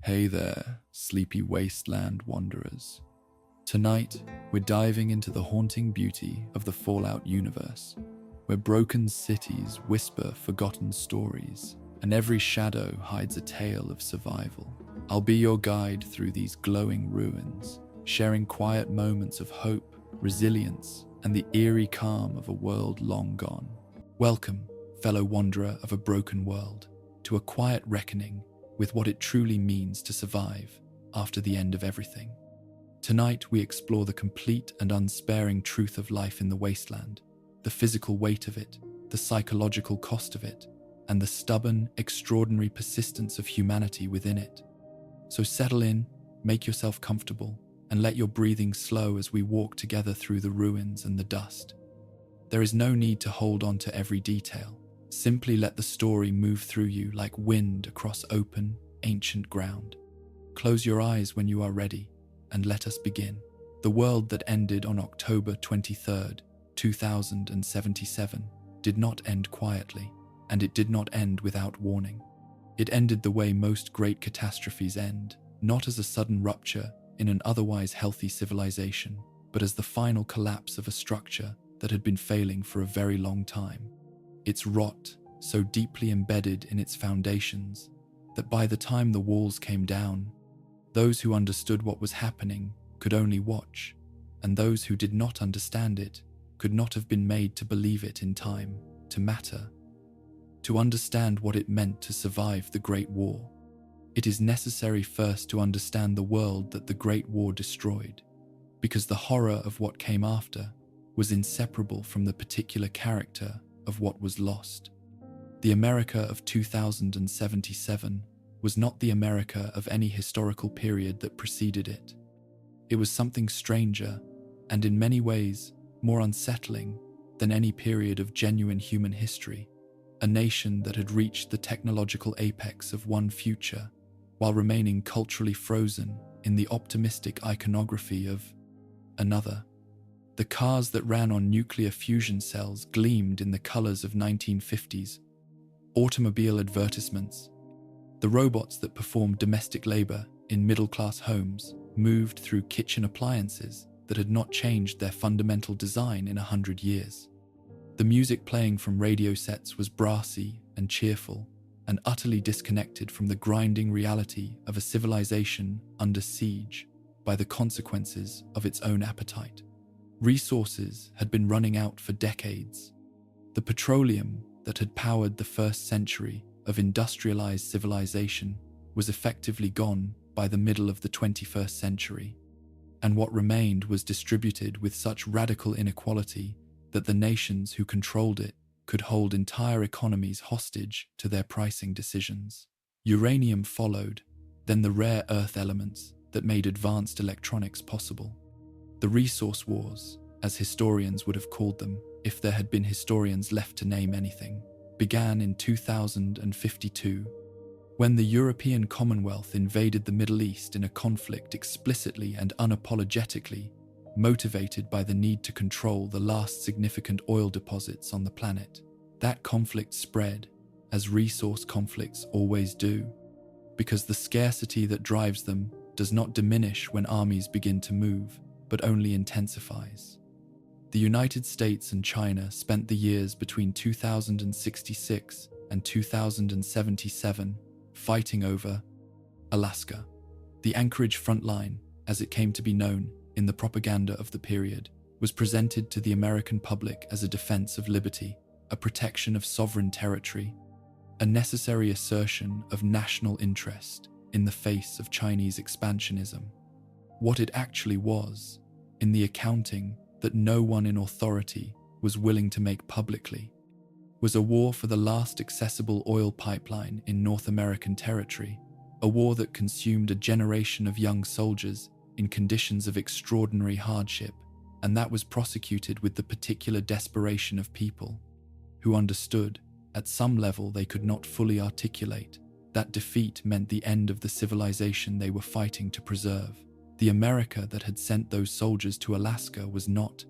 Hey there, sleepy wasteland wanderers. Tonight, we're diving into the haunting beauty of the Fallout universe, where broken cities whisper forgotten stories, and every shadow hides a tale of survival. I'll be your guide through these glowing ruins, sharing quiet moments of hope, resilience, and the eerie calm of a world long gone. Welcome, fellow wanderer of a broken world, to a quiet reckoning with what it truly means to survive after the end of everything. Tonight, we explore the complete and unsparing truth of life in the wasteland, the physical weight of it, the psychological cost of it, and the stubborn, extraordinary persistence of humanity within it. So settle in, make yourself comfortable, and let your breathing slow as we walk together through the ruins and the dust. There is no need to hold on to every detail. Simply let the story move through you like wind across open, ancient ground. Close your eyes when you are ready, and let us begin. The world that ended on October 23rd, 2077, did not end quietly, and it did not end without warning. It ended the way most great catastrophes end, not as a sudden rupture in an otherwise healthy civilization, but as the final collapse of a structure that had been failing for a very long time. Its rot so deeply embedded in its foundations that by the time the walls came down, those who understood what was happening could only watch, and those who did not understand it could not have been made to believe it in time to matter. To understand what it meant to survive the Great War, it is necessary first to understand the world that the Great War destroyed, because the horror of what came after was inseparable from the particular character of what was lost. The America of 2077 was not the America of any historical period that preceded it. It was something stranger, and in many ways more unsettling than any period of genuine human history, a nation that had reached the technological apex of one future while remaining culturally frozen in the optimistic iconography of another. The cars that ran on nuclear fusion cells gleamed in the colors of 1950s automobile advertisements. The robots that performed domestic labor in middle-class homes moved through kitchen appliances that had not changed their fundamental design in 100 years. The music playing from radio sets was brassy and cheerful, and utterly disconnected from the grinding reality of a civilization under siege by the consequences of its own appetite. Resources had been running out for decades. The petroleum that had powered the first century of industrialized civilization was effectively gone by the middle of the 21st century, and what remained was distributed with such radical inequality that the nations who controlled it could hold entire economies hostage to their pricing decisions. Uranium followed, then the rare earth elements that made advanced electronics possible. The resource wars, as historians would have called them if there had been historians left to name anything, began in 2052, when the European Commonwealth invaded the Middle East in a conflict explicitly and unapologetically motivated by the need to control the last significant oil deposits on the planet. That conflict spread, as resource conflicts always do, because the scarcity that drives them does not diminish when armies begin to move, but only intensifies. The United States and China spent the years between 2066 and 2077 fighting over Alaska. The Anchorage Front Line, as it came to be known in the propaganda of the period, was presented to the American public as a defense of liberty, a protection of sovereign territory, a necessary assertion of national interest in the face of Chinese expansionism. What it actually was, in the accounting that no one in authority was willing to make publicly, was a war for the last accessible oil pipeline in North American territory, a war that consumed a generation of young soldiers in conditions of extraordinary hardship, and that was prosecuted with the particular desperation of people who understood, at some level they could not fully articulate, that defeat meant the end of the civilization they were fighting to preserve. The America that had sent those soldiers to Alaska was not,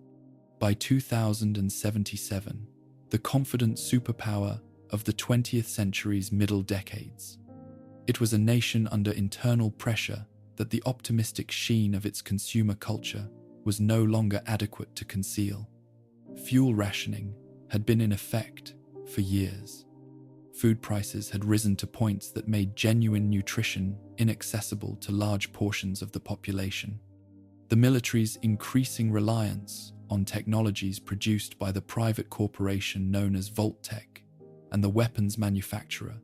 by 2077, the confident superpower of the 20th century's middle decades. It was a nation under internal pressure that the optimistic sheen of its consumer culture was no longer adequate to conceal. Fuel rationing had been in effect for years. Food prices had risen to points that made genuine nutrition inaccessible to large portions of the population. The military's increasing reliance on technologies produced by the private corporation known as Vault-Tec and the weapons manufacturer,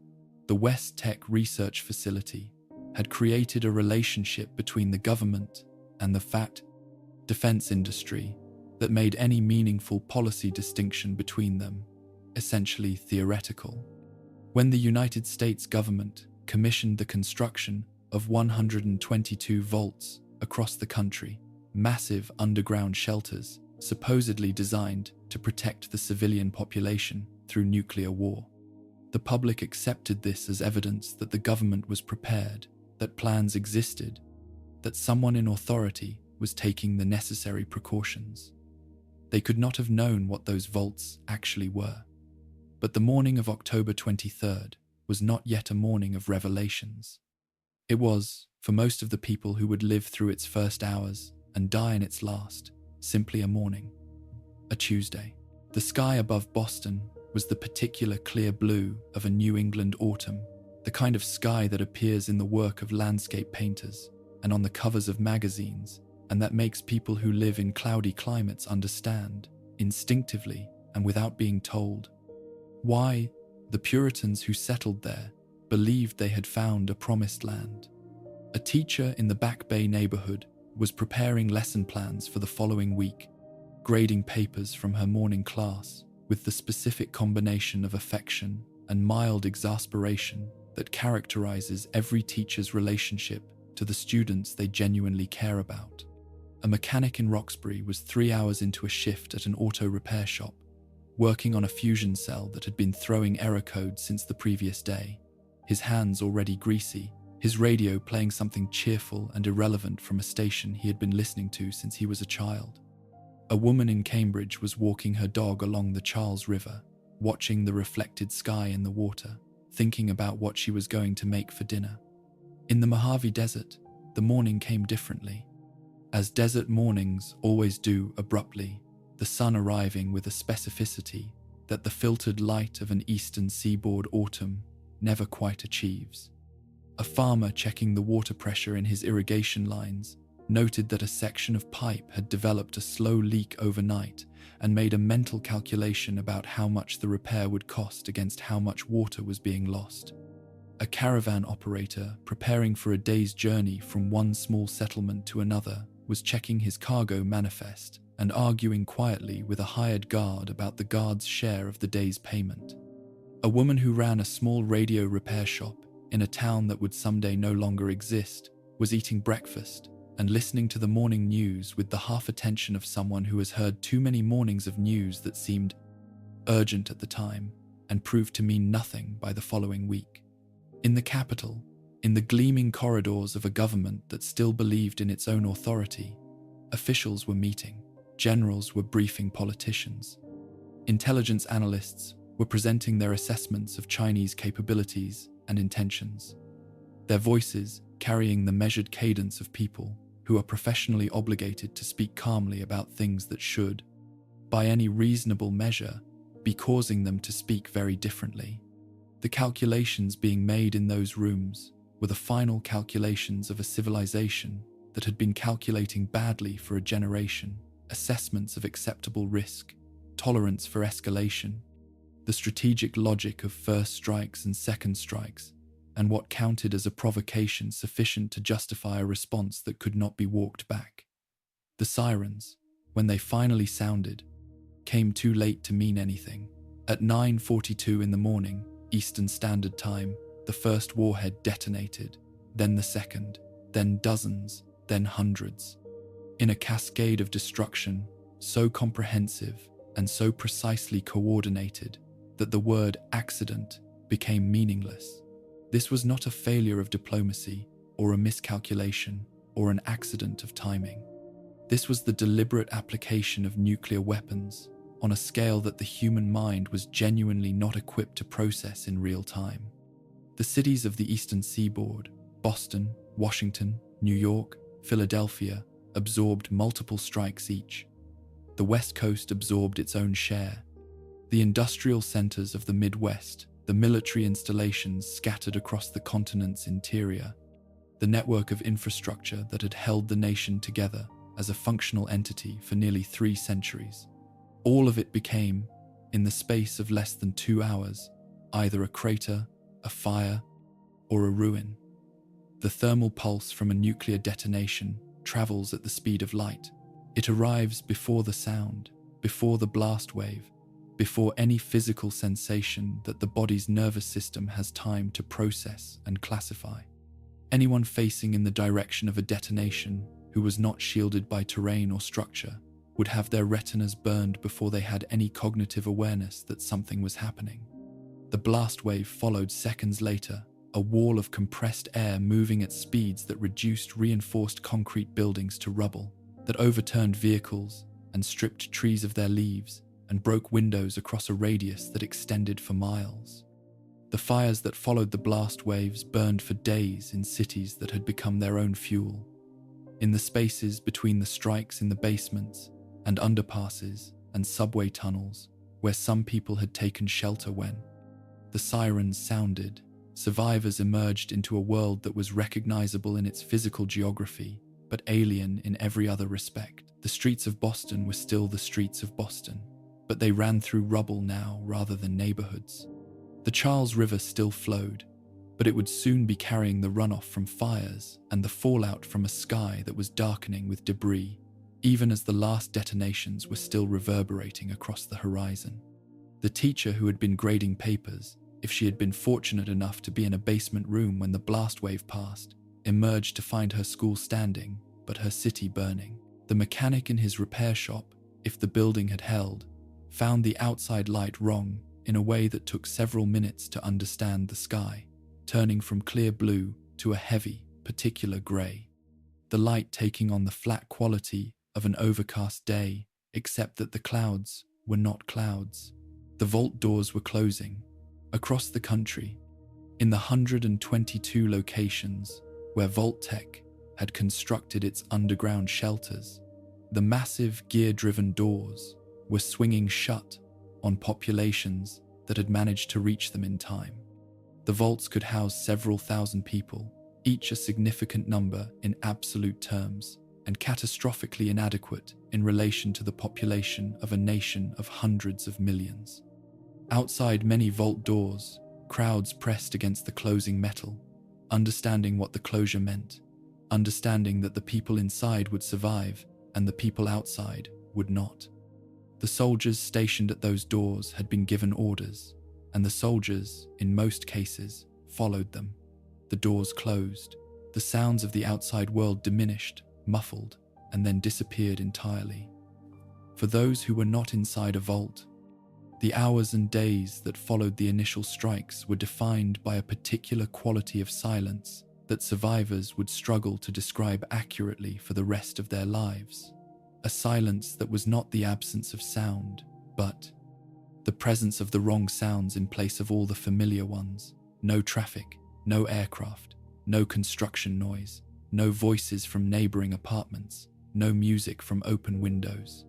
the West Tech Research Facility, had created a relationship between the government and the defense industry that made any meaningful policy distinction between them essentially theoretical. When the United States government commissioned the construction of 122 vaults across the country, massive underground shelters supposedly designed to protect the civilian population through nuclear war, the public accepted this as evidence that the government was prepared, that plans existed, that someone in authority was taking the necessary precautions. They could not have known what those vaults actually were. But the morning of October 23rd was not yet a morning of revelations. It was, for most of the people who would live through its first hours and die in its last, simply a morning. A Tuesday. The sky above Boston was the particular clear blue of a New England autumn, the kind of sky that appears in the work of landscape painters and on the covers of magazines, and that makes people who live in cloudy climates understand, instinctively and without being told, why the Puritans who settled there believed they had found a promised land. A teacher in the Back Bay neighborhood was preparing lesson plans for the following week, grading papers from her morning class with the specific combination of affection and mild exasperation that characterizes every teacher's relationship to the students they genuinely care about. A mechanic in Roxbury was 3 hours into a shift at an auto repair shop, working on a fusion cell that had been throwing error codes since the previous day, his hands already greasy, his radio playing something cheerful and irrelevant from a station he had been listening to since he was a child. A woman in Cambridge was walking her dog along the Charles River, watching the reflected sky in the water, thinking about what she was going to make for dinner. In the Mojave Desert, the morning came differently. As desert mornings always do abruptly, the sun arriving with a specificity that the filtered light of an eastern seaboard autumn never quite achieves. A farmer checking the water pressure in his irrigation lines noted that a section of pipe had developed a slow leak overnight and made a mental calculation about how much the repair would cost against how much water was being lost. A caravan operator preparing for a day's journey from one small settlement to another was checking his cargo manifest and arguing quietly with a hired guard about the guard's share of the day's payment. A woman who ran a small radio repair shop in a town that would someday no longer exist was eating breakfast and listening to the morning news with the half attention of someone who has heard too many mornings of news that seemed urgent at the time and proved to mean nothing by the following week. In the capital, in the gleaming corridors of a government that still believed in its own authority, officials were meeting, generals were briefing politicians, intelligence analysts were presenting their assessments of Chinese capabilities and intentions, their voices carrying the measured cadence of people who are professionally obligated to speak calmly about things that should, by any reasonable measure, be causing them to speak very differently. The calculations being made in those rooms were the final calculations of a civilization that had been calculating badly for a generation, assessments of acceptable risk, tolerance for escalation, the strategic logic of first strikes and second strikes, and what counted as a provocation sufficient to justify a response that could not be walked back. The sirens, when they finally sounded, came too late to mean anything. At 9:42 in the morning, Eastern Standard Time, the first warhead detonated, then the second, then dozens, then hundreds. In a cascade of destruction, so comprehensive and so precisely coordinated that the word accident became meaningless. This was not a failure of diplomacy or a miscalculation or an accident of timing. This was the deliberate application of nuclear weapons on a scale that the human mind was genuinely not equipped to process in real time. The The cities of the eastern seaboard, Boston, Washington, New York, Philadelphia, absorbed multiple strikes each. The West Coast absorbed its own share. The industrial centers of the Midwest, the military installations scattered across the continent's interior, the network of infrastructure that had held the nation together as a functional entity for nearly 3 centuries. All of it became, in the space of less than 2 hours, either a crater, a fire, or a ruin. The thermal pulse from a nuclear detonation travels at the speed of light. It arrives before the sound, before the blast wave, before any physical sensation that the body's nervous system has time to process and classify. Anyone facing in the direction of a detonation who was not shielded by terrain or structure would have their retinas burned before they had any cognitive awareness that something was happening. The blast wave followed seconds later, a wall of compressed air moving at speeds that reduced reinforced concrete buildings to rubble, that overturned vehicles and stripped trees of their leaves and broke windows across a radius that extended for miles. The fires that followed the blast waves burned for days in cities that had become their own fuel. In the spaces between the strikes in the basements and underpasses and subway tunnels, where some people had taken shelter when the sirens sounded, survivors emerged into a world that was recognizable in its physical geography, but alien in every other respect. The streets of Boston were still the streets of Boston, but they ran through rubble now rather than neighborhoods. The Charles River still flowed, but it would soon be carrying the runoff from fires and the fallout from a sky that was darkening with debris, even as the last detonations were still reverberating across the horizon. The teacher who had been grading papers, if she had been fortunate enough to be in a basement room when the blast wave passed, emerged to find her school standing, but her city burning. The mechanic in his repair shop, if the building had held, found the outside light wrong in a way that took several minutes to understand the sky, turning from clear blue to a heavy, particular grey. The light taking on the flat quality of an overcast day, except that the clouds were not clouds. The vault doors were closing. Across the country, in the 122 locations where Vault-Tec had constructed its underground shelters, the massive gear-driven doors were swinging shut on populations that had managed to reach them in time. The vaults could house several thousand people, each a significant number in absolute terms, and catastrophically inadequate in relation to the population of a nation of hundreds of millions. Outside many vault doors, crowds pressed against the closing metal, understanding what the closure meant, understanding that the people inside would survive and the people outside would not. The soldiers stationed at those doors had been given orders, and the soldiers, in most cases, followed them. The doors closed. The sounds of the outside world diminished, muffled, and then disappeared entirely. For those who were not inside a vault, the hours and days that followed the initial strikes were defined by a particular quality of silence that survivors would struggle to describe accurately for the rest of their lives. A silence that was not the absence of sound, but the presence of the wrong sounds in place of all the familiar ones. No traffic, no aircraft, no construction noise, no voices from neighboring apartments, no music from open windows.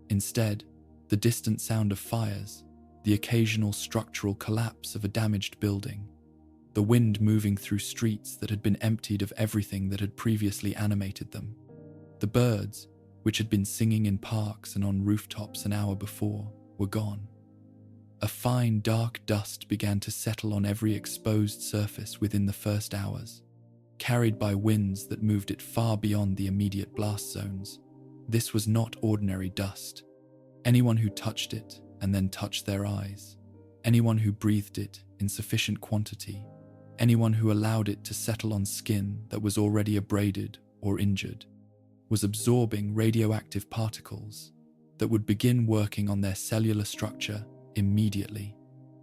Instead, the distant sound of fires, the occasional structural collapse of a damaged building, the wind moving through streets that had been emptied of everything that had previously animated them. The birds, which had been singing in parks and on rooftops an hour before, were gone. A fine, dark dust began to settle on every exposed surface within the first hours, carried by winds that moved it far beyond the immediate blast zones. This was not ordinary dust. Anyone who touched it and then touched their eyes, anyone who breathed it in sufficient quantity, anyone who allowed it to settle on skin that was already abraded or injured, was absorbing radioactive particles that would begin working on their cellular structure immediately,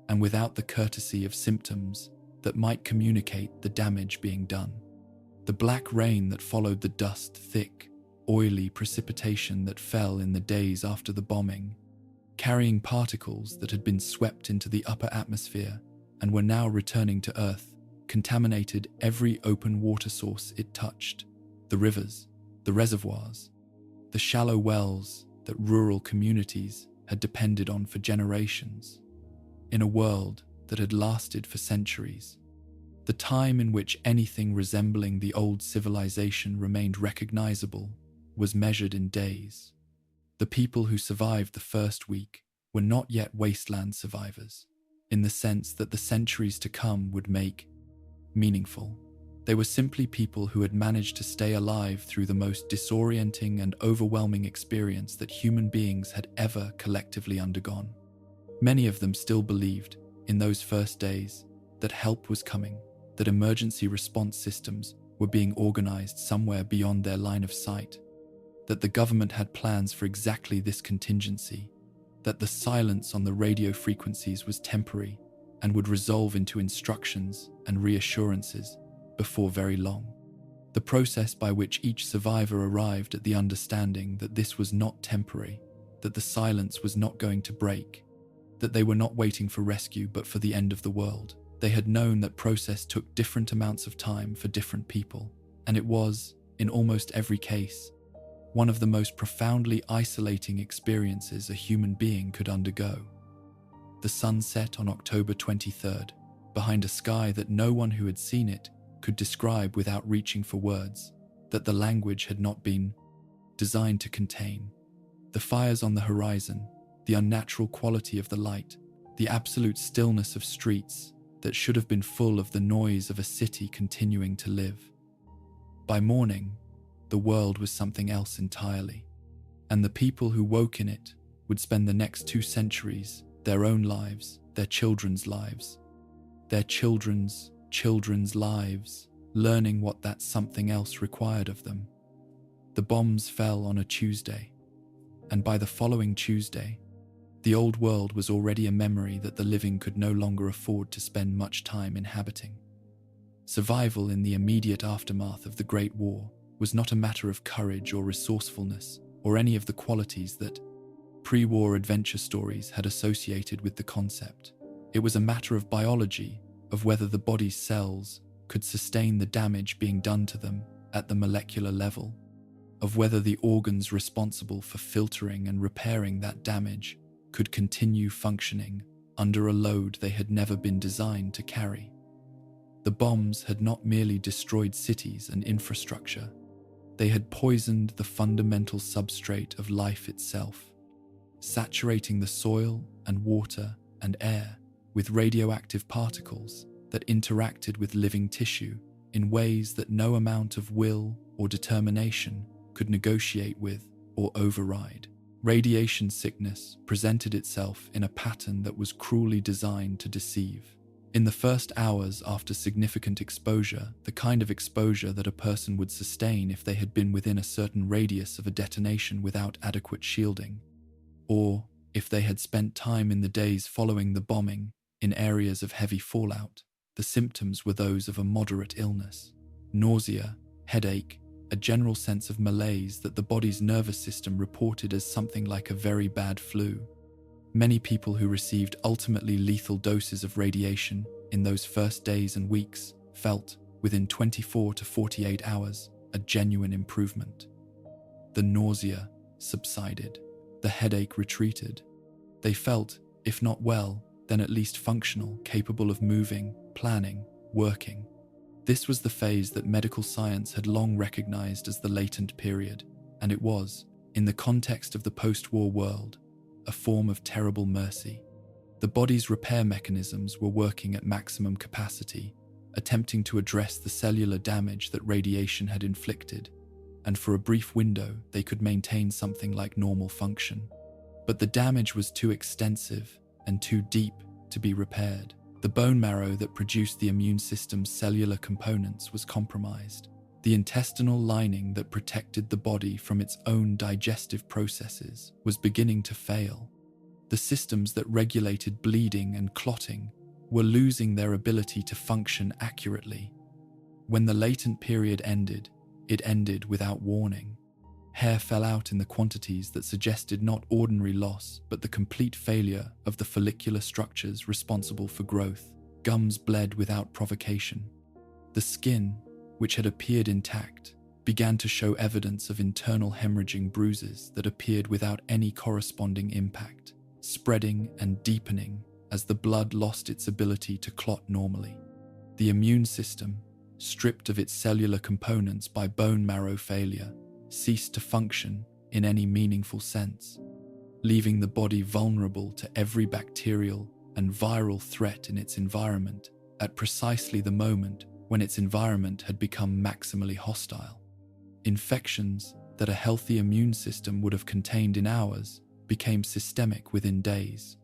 and without the courtesy of symptoms that might communicate the damage being done. The black rain that followed the dust, thick, oily precipitation that fell in the days after the bombing, carrying particles that had been swept into the upper atmosphere and were now returning to Earth contaminated every open water source it touched, the rivers, the reservoirs, the shallow wells that rural communities had depended on for generations. In a world that had lasted for centuries, the time in which anything resembling the old civilization remained recognizable was measured in days. The people who survived the first week were not yet wasteland survivors, in the sense that the centuries to come would make meaningful. They were simply people who had managed to stay alive through the most disorienting and overwhelming experience that human beings had ever collectively undergone. Many of them still believed, in those first days, that help was coming, that emergency response systems were being organized somewhere beyond their line of sight, that the government had plans for exactly this contingency, that the silence on the radio frequencies was temporary and would resolve into instructions and reassurances before very long. The process by which each survivor arrived at the understanding that this was not temporary, that the silence was not going to break, that they were not waiting for rescue but for the end of the world. They had known that process took different amounts of time for different people, and it was, in almost every case, one of the most profoundly isolating experiences a human being could undergo. The sun set on October 23rd, behind a sky that no one who had seen it could describe without reaching for words, that the language had not been designed to contain. The fires on the horizon, the unnatural quality of the light, the absolute stillness of streets that should have been full of the noise of a city continuing to live. By morning, the world was something else entirely, and the people who woke in it would spend the next 2 centuries, their own lives, their children's lives, their children's lives, learning what that something else required of them. The bombs fell on a Tuesday, and by the following Tuesday, the old world was already a memory that the living could no longer afford to spend much time inhabiting. Survival in the immediate aftermath of the Great War was not a matter of courage or resourcefulness or any of the qualities that pre-war adventure stories had associated with the concept. It was a matter of biology, of whether the body's cells could sustain the damage being done to them at the molecular level, of whether the organs responsible for filtering and repairing that damage could continue functioning under a load they had never been designed to carry. The bombs had not merely destroyed cities and infrastructure, they had poisoned the fundamental substrate of life itself, saturating the soil and water and air with radioactive particles that interacted with living tissue in ways that no amount of will or determination could negotiate with or override. Radiation sickness presented itself in a pattern that was cruelly designed to deceive. In the first hours after significant exposure, the kind of exposure that a person would sustain if they had been within a certain radius of a detonation without adequate shielding, or if they had spent time in the days following the bombing in areas of heavy fallout, the symptoms were those of a moderate illness: nausea, headache, a general sense of malaise that the body's nervous system reported as something like a very bad flu. Many people who received ultimately lethal doses of radiation in those first days and weeks felt, within 24 to 48 hours, a genuine improvement. The nausea subsided. The headache retreated. They felt, if not well, then at least functional, capable of moving, planning, working. This was the phase that medical science had long recognized as the latent period, and it was, in the context of the post-war world, a form of terrible mercy. The body's repair mechanisms were working at maximum capacity, attempting to address the cellular damage that radiation had inflicted, and for a brief window they could maintain something like normal function. But the damage was too extensive and too deep to be repaired. The bone marrow that produced the immune system's cellular components was compromised. The intestinal lining that protected the body from its own digestive processes was beginning to fail. The systems that regulated bleeding and clotting were losing their ability to function accurately. When the latent period ended, it ended without warning. Hair fell out in the quantities that suggested not ordinary loss, but the complete failure of the follicular structures responsible for growth. Gums bled without provocation. The skin, which had appeared intact, began to show evidence of internal hemorrhaging bruises that appeared without any corresponding impact, spreading and deepening as the blood lost its ability to clot normally. The immune system, stripped of its cellular components by bone marrow failure, ceased to function in any meaningful sense, leaving the body vulnerable to every bacterial and viral threat in its environment at precisely the moment when its environment had become maximally hostile. Infections that a healthy immune system would have contained in hours became systemic within days.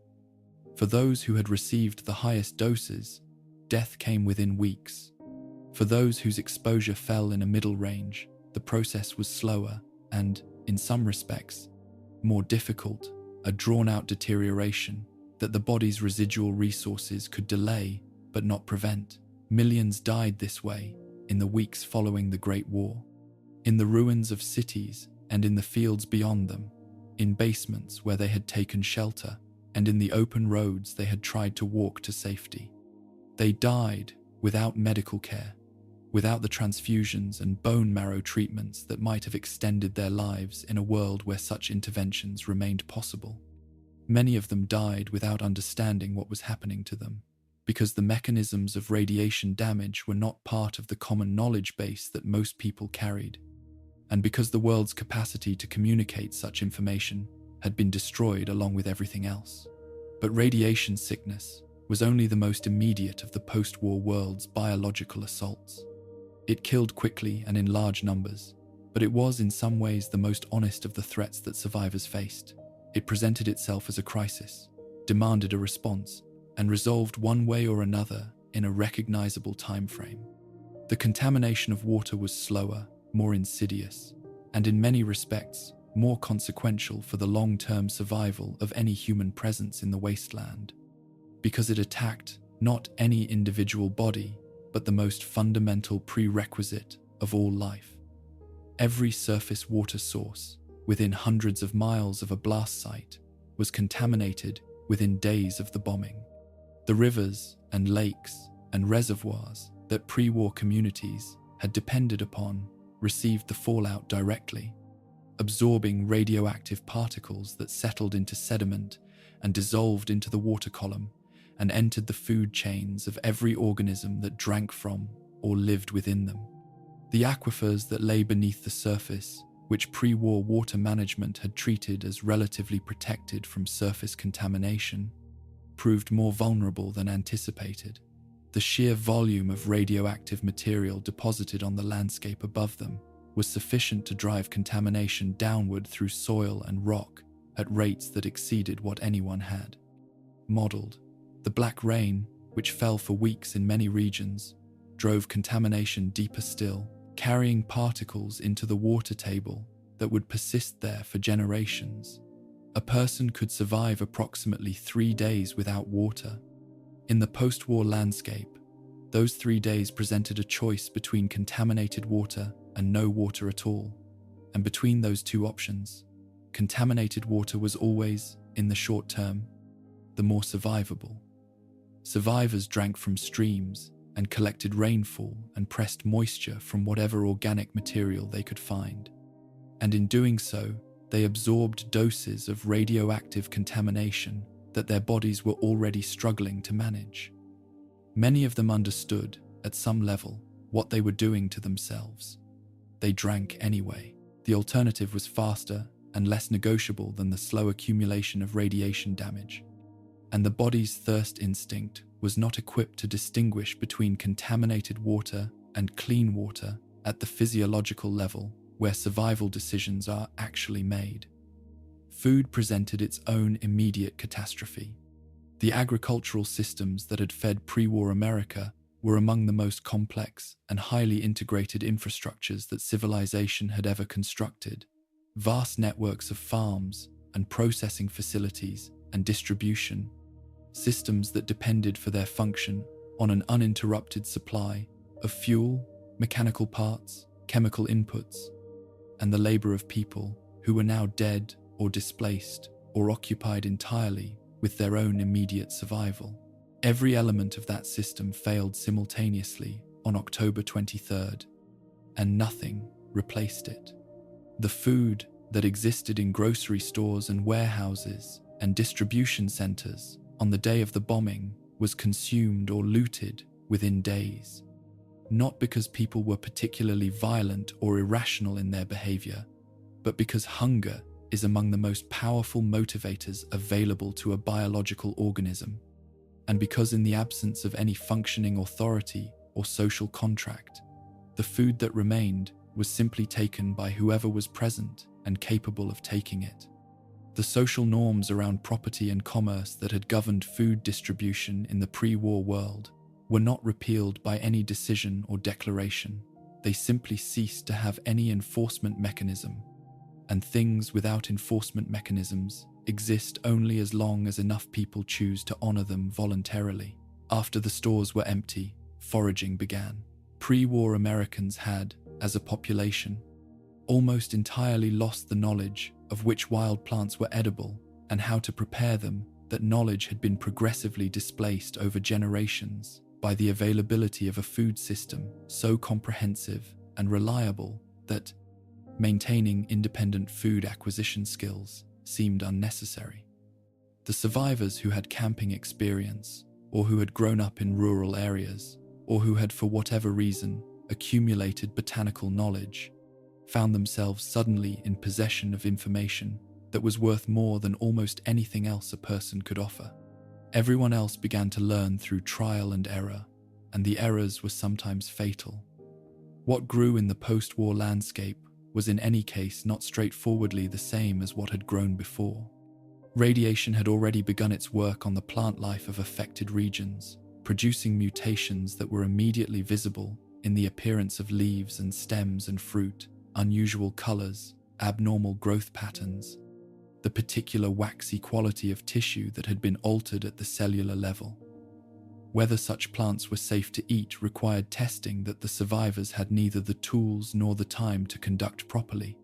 For those who had received the highest doses, death came within weeks. For those whose exposure fell in a middle range, the process was slower and, in some respects, more difficult, a drawn-out deterioration that the body's residual resources could delay but not prevent. Millions died this way in the weeks following the Great War. In the ruins of cities and in the fields beyond them, in basements where they had taken shelter, and in the open roads they had tried to walk to safety. They died without medical care, without the transfusions and bone marrow treatments that might have extended their lives in a world where such interventions remained possible. Many of them died without understanding what was happening to them, because the mechanisms of radiation damage were not part of the common knowledge base that most people carried, and because the world's capacity to communicate such information had been destroyed along with everything else. But radiation sickness was only the most immediate of the post-war world's biological assaults. It killed quickly and in large numbers, but it was in some ways the most honest of the threats that survivors faced. It presented itself as a crisis, demanded a response, and resolved one way or another in a recognizable time frame. The contamination of water was slower, more insidious, and in many respects, more consequential for the long-term survival of any human presence in the wasteland, because it attacked not any individual body, but the most fundamental prerequisite of all life. Every surface water source, within hundreds of miles of a blast site, was contaminated within days of the bombing. The rivers and lakes and reservoirs that pre-war communities had depended upon received the fallout directly, absorbing radioactive particles that settled into sediment and dissolved into the water column and entered the food chains of every organism that drank from or lived within them. The aquifers that lay beneath the surface, which pre-war water management had treated as relatively protected from surface contamination, proved more vulnerable than anticipated. The sheer volume of radioactive material deposited on the landscape above them was sufficient to drive contamination downward through soil and rock at rates that exceeded what anyone had modeled. The black rain, which fell for weeks in many regions, drove contamination deeper still, carrying particles into the water table that would persist there for generations. A person could survive approximately 3 days without water. In the post-war landscape, those 3 days presented a choice between contaminated water and no water at all, and between those two options, contaminated water was always, in the short term, the more survivable. Survivors drank from streams and collected rainfall and pressed moisture from whatever organic material they could find. And in doing so, they absorbed doses of radioactive contamination that their bodies were already struggling to manage. Many of them understood, at some level, what they were doing to themselves. They drank anyway. The alternative was faster and less negotiable than the slow accumulation of radiation damage. And the body's thirst instinct was not equipped to distinguish between contaminated water and clean water at the physiological level where survival decisions are actually made. Food presented its own immediate catastrophe. The agricultural systems that had fed pre-war America were among the most complex and highly integrated infrastructures that civilization had ever constructed. Vast networks of farms and processing facilities and distribution, systems that depended for their function on an uninterrupted supply of fuel, mechanical parts, chemical inputs, and the labor of people who were now dead or displaced or occupied entirely with their own immediate survival. Every element of that system failed simultaneously on October 23rd, and nothing replaced it. The food that existed in grocery stores and warehouses and distribution centers on the day of the bombing was consumed or looted within days. Not because people were particularly violent or irrational in their behavior, but because hunger is among the most powerful motivators available to a biological organism, and because in the absence of any functioning authority or social contract, the food that remained was simply taken by whoever was present and capable of taking it. The social norms around property and commerce that had governed food distribution in the pre-war world were not repealed by any decision or declaration. They simply ceased to have any enforcement mechanism, and things without enforcement mechanisms exist only as long as enough people choose to honor them voluntarily. After the stores were empty, foraging began. Pre-war Americans had, as a population, almost entirely lost the knowledge of which wild plants were edible and how to prepare them. That knowledge had been progressively displaced over generations by the availability of a food system so comprehensive and reliable that maintaining independent food acquisition skills seemed unnecessary. The survivors who had camping experience, or who had grown up in rural areas, or who had, for whatever reason, accumulated botanical knowledge, found themselves suddenly in possession of information that was worth more than almost anything else a person could offer. Everyone else began to learn through trial and error, and the errors were sometimes fatal. What grew in the post-war landscape was in any case not straightforwardly the same as what had grown before. Radiation had already begun its work on the plant life of affected regions, producing mutations that were immediately visible in the appearance of leaves and stems and fruit, unusual colors, abnormal growth patterns, the particular waxy quality of tissue that had been altered at the cellular level. Whether such plants were safe to eat required testing that the survivors had neither the tools nor the time to conduct properly.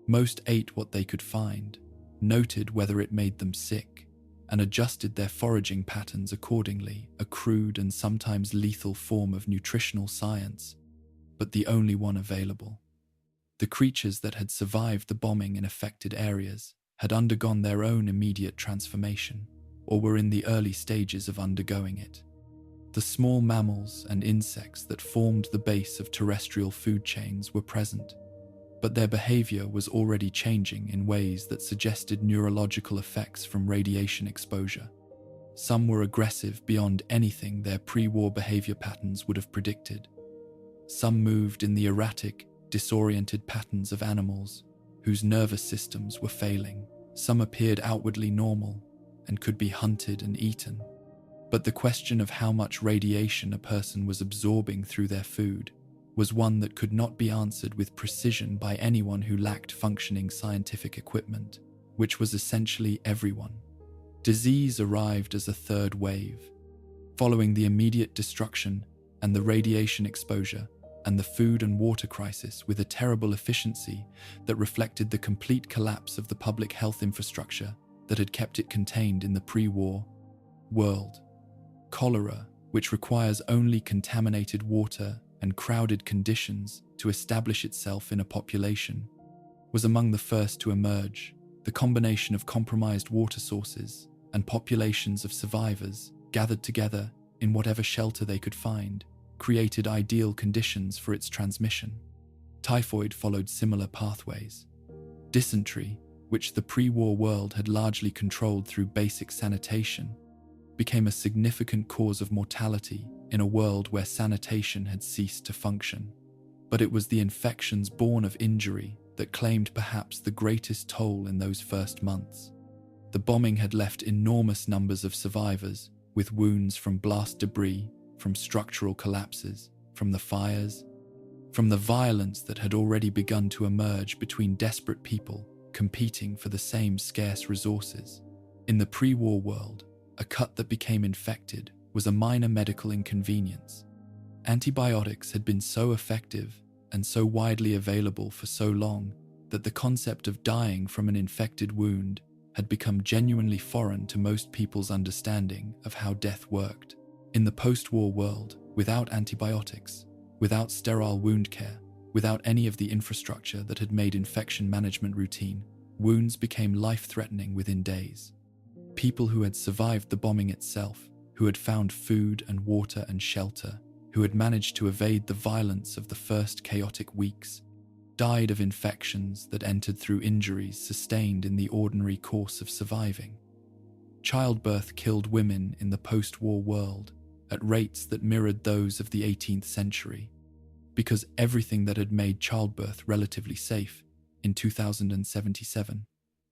Most ate what they could find, noted whether it made them sick, and adjusted their foraging patterns accordingly, a crude and sometimes lethal form of nutritional science, but the only one available. The creatures that had survived the bombing in affected areas had undergone their own immediate transformation, or were in the early stages of undergoing it. The small mammals and insects that formed the base of terrestrial food chains were present, but their behavior was already changing in ways that suggested neurological effects from radiation exposure. Some were aggressive beyond anything their pre-war behavior patterns would have predicted. Some moved in the erratic, disoriented patterns of animals whose nervous systems were failing. Some appeared outwardly normal and could be hunted and eaten. But the question of how much radiation a person was absorbing through their food was one that could not be answered with precision by anyone who lacked functioning scientific equipment, which was essentially everyone. Disease arrived as a third wave, following the immediate destruction and the radiation exposure and the food and water crisis with a terrible efficiency that reflected the complete collapse of the public health infrastructure that had kept it contained in the pre-war world. Cholera, which requires only contaminated water and crowded conditions to establish itself in a population, was among the first to emerge. The combination of compromised water sources and populations of survivors gathered together in whatever shelter they could find created ideal conditions for its transmission. Typhoid followed similar pathways. Dysentery, which the pre-war world had largely controlled through basic sanitation, became a significant cause of mortality in a world where sanitation had ceased to function. But it was the infections born of injury that claimed perhaps the greatest toll in those first months. The bombing had left enormous numbers of survivors with wounds from blast debris, from structural collapses, from the fires, from the violence that had already begun to emerge between desperate people competing for the same scarce resources. In the pre-war world, a cut that became infected was a minor medical inconvenience. Antibiotics had been so effective and so widely available for so long that the concept of dying from an infected wound had become genuinely foreign to most people's understanding of how death worked. In the post-war world, without antibiotics, Without sterile wound care, without any of the infrastructure that had made infection management routine, wounds became life-threatening within days. People who had survived the bombing itself, who had found food and water and shelter, who had managed to evade the violence of the first chaotic weeks, died of infections that entered through injuries sustained in the ordinary course of surviving. Childbirth killed women in the post-war world at rates that mirrored those of the 18th century, because everything that had made childbirth relatively safe in 2077,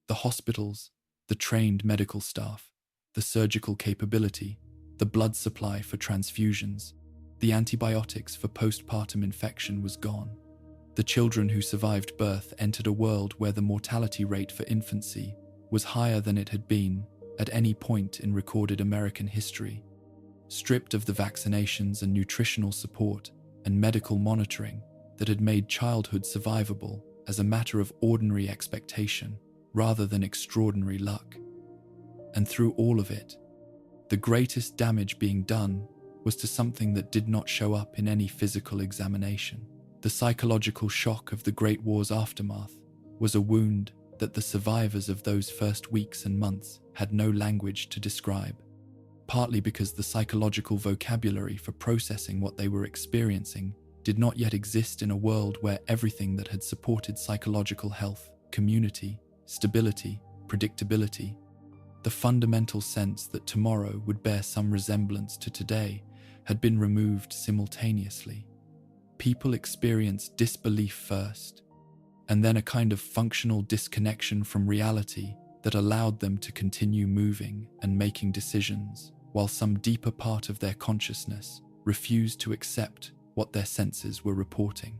the hospitals, the trained medical staff, the surgical capability, the blood supply for transfusions, the antibiotics for postpartum infection was gone. The children who survived birth entered a world where the mortality rate for infancy was higher than it had been at any point in recorded American history. Stripped of the vaccinations and nutritional support and medical monitoring that had made childhood survivable as a matter of ordinary expectation rather than extraordinary luck. And through all of it, the greatest damage being done was to something that did not show up in any physical examination. The psychological shock of the Great War's aftermath was a wound that the survivors of those first weeks and months had no language to describe, partly because the psychological vocabulary for processing what they were experiencing did not yet exist in a world where everything that had supported psychological health, community, stability, predictability, the fundamental sense that tomorrow would bear some resemblance to today, had been removed simultaneously. People experienced disbelief first, and then a kind of functional disconnection from reality that allowed them to continue moving and making decisions, while some deeper part of their consciousness refused to accept what their senses were reporting.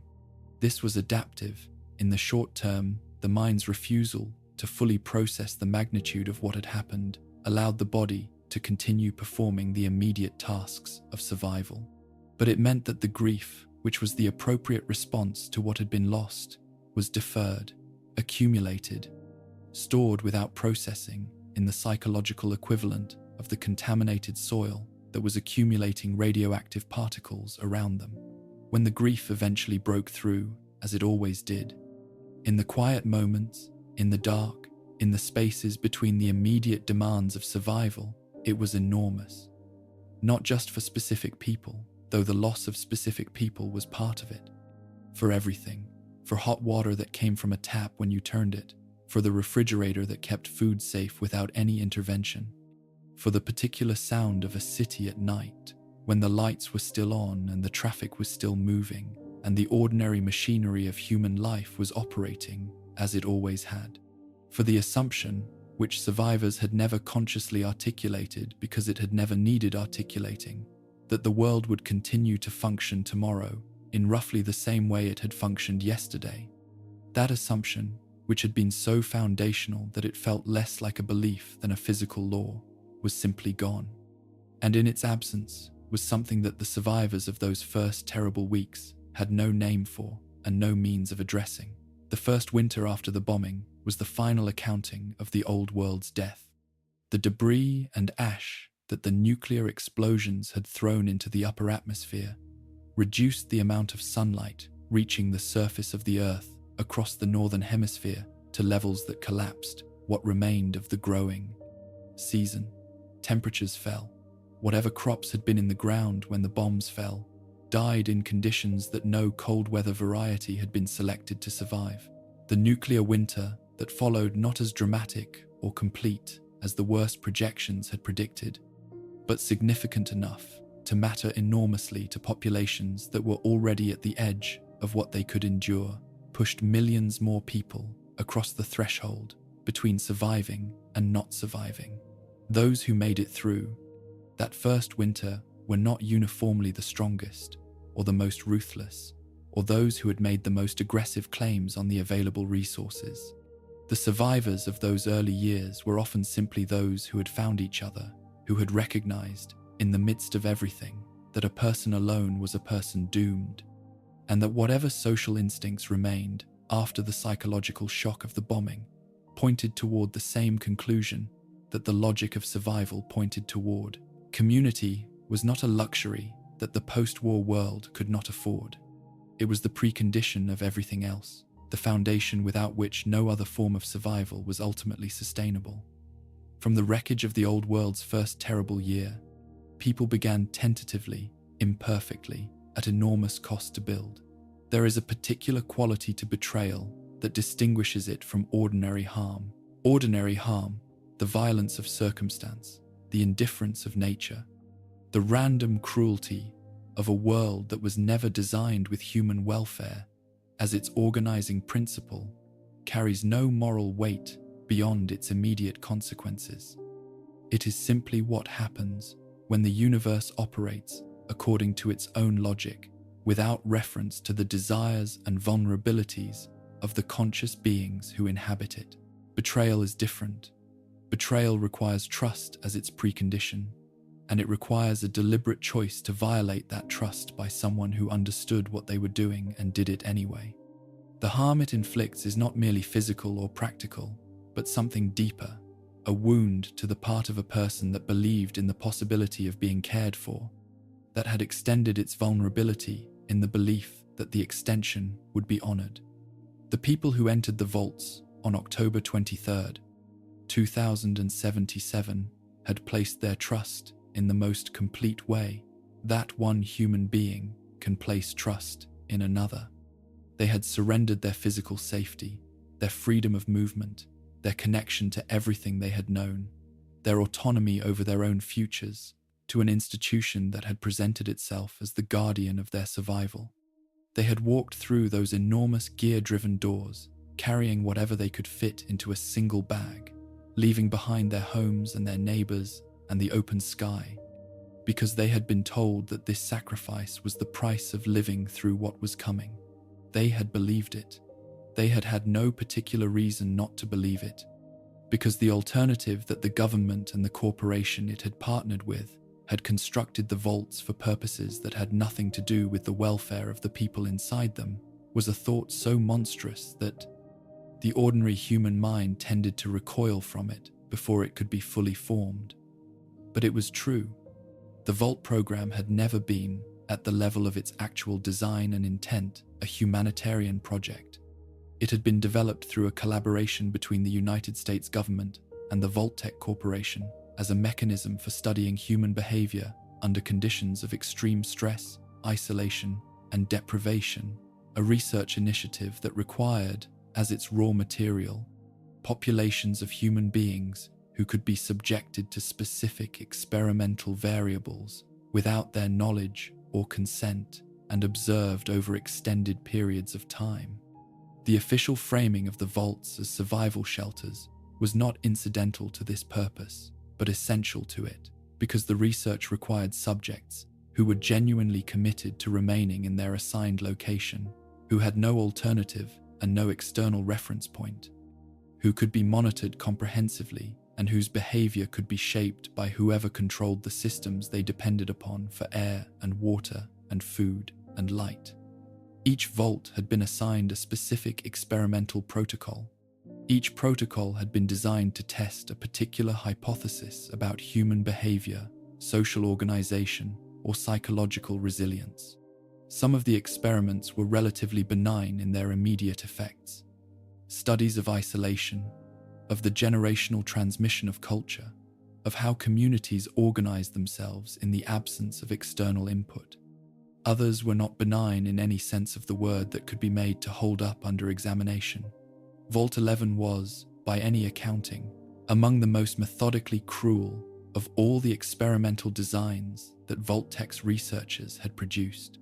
This was adaptive. In the short term, the mind's refusal to fully process the magnitude of what had happened allowed the body to continue performing the immediate tasks of survival. But it meant that the grief, which was the appropriate response to what had been lost, was deferred, accumulated, stored without processing in the psychological equivalent of the contaminated soil that was accumulating radioactive particles around them. When the grief eventually broke through, as it always did, in the quiet moments, in the dark, in the spaces between the immediate demands of survival, it was enormous. Not just for specific people, though the loss of specific people was part of it. For everything. For hot water that came from a tap when you turned it. For the refrigerator that kept food safe without any intervention. For the particular sound of a city at night, when the lights were still on and the traffic was still moving, and the ordinary machinery of human life was operating as it always had. For the assumption, which survivors had never consciously articulated because it had never needed articulating, that the world would continue to function tomorrow in roughly the same way it had functioned yesterday. That assumption, which had been so foundational that it felt less like a belief than a physical law, was simply gone. And in its absence was something that the survivors of those first terrible weeks had no name for and no means of addressing. The first winter after the bombing was the final accounting of the old world's death. The debris and ash that the nuclear explosions had thrown into the upper atmosphere reduced the amount of sunlight reaching the surface of the Earth across the northern hemisphere to levels that collapsed what remained of the growing season. Temperatures fell. Whatever crops had been in the ground when the bombs fell died in conditions that no cold weather variety had been selected to survive. The nuclear winter that followed, not as dramatic or complete as the worst projections had predicted, but significant enough to matter enormously to populations that were already at the edge of what they could endure, pushed millions more people across the threshold between surviving and not surviving. Those who made it through that first winter were not uniformly the strongest or the most ruthless, or those who had made the most aggressive claims on the available resources. The survivors of those early years were often simply those who had found each other, who had recognized, in the midst of everything, that a person alone was a person doomed, and that whatever social instincts remained after the psychological shock of the bombing pointed toward the same conclusion that the logic of survival pointed toward. Community was not a luxury that the post-war world could not afford. It was the precondition of everything else, the foundation without which no other form of survival was ultimately sustainable. From the wreckage of the old world's first terrible year, people began tentatively, imperfectly, at enormous cost to build. There is a particular quality to betrayal that distinguishes it from ordinary harm. Ordinary harm, the violence of circumstance, the indifference of nature, the random cruelty of a world that was never designed with human welfare as its organizing principle, carries no moral weight beyond its immediate consequences. It is simply what happens when the universe operates according to its own logic, without reference to the desires and vulnerabilities of the conscious beings who inhabit it. Betrayal is different. Betrayal requires trust as its precondition, and it requires a deliberate choice to violate that trust by someone who understood what they were doing and did it anyway. The harm it inflicts is not merely physical or practical, but something deeper, a wound to the part of a person that believed in the possibility of being cared for, that had extended its vulnerability in the belief that the extension would be honored. The people who entered the vaults on October 23rd, 2077, had placed their trust in the most complete way that one human being can place trust in another. They had surrendered their physical safety, their freedom of movement, their connection to everything they had known, their autonomy over their own futures, to an institution that had presented itself as the guardian of their survival. They had walked through those enormous gear-driven doors, carrying whatever they could fit into a single bag, leaving behind their homes and their neighbors and the open sky, because they had been told that this sacrifice was the price of living through what was coming. They had believed it. They had had no particular reason not to believe it, because the alternative that the government and the corporation it had partnered with had constructed the vaults for purposes that had nothing to do with the welfare of the people inside them was a thought so monstrous that the ordinary human mind tended to recoil from it before it could be fully formed. But it was true. The vault program had never been, at the level of its actual design and intent, a humanitarian project. It had been developed through a collaboration between the United States government and the Vault-Tec Corporation as a mechanism for studying human behavior under conditions of extreme stress, isolation, and deprivation, a research initiative that required, as its raw material, populations of human beings who could be subjected to specific experimental variables without their knowledge or consent and observed over extended periods of time. The official framing of the vaults as survival shelters was not incidental to this purpose, but essential to it, because the research required subjects who were genuinely committed to remaining in their assigned location, who had no alternative and no external reference point, who could be monitored comprehensively and whose behavior could be shaped by whoever controlled the systems they depended upon for air and water and food and light. Each vault had been assigned a specific experimental protocol. Each protocol had been designed to test a particular hypothesis about human behavior, social organization, or psychological resilience. Some of the experiments were relatively benign in their immediate effects. Studies of isolation, of the generational transmission of culture, of how communities organize themselves in the absence of external input. Others were not benign in any sense of the word that could be made to hold up under examination. Vault 11 was, by any accounting, among the most methodically cruel of all the experimental designs that Vault-Tec's researchers had produced.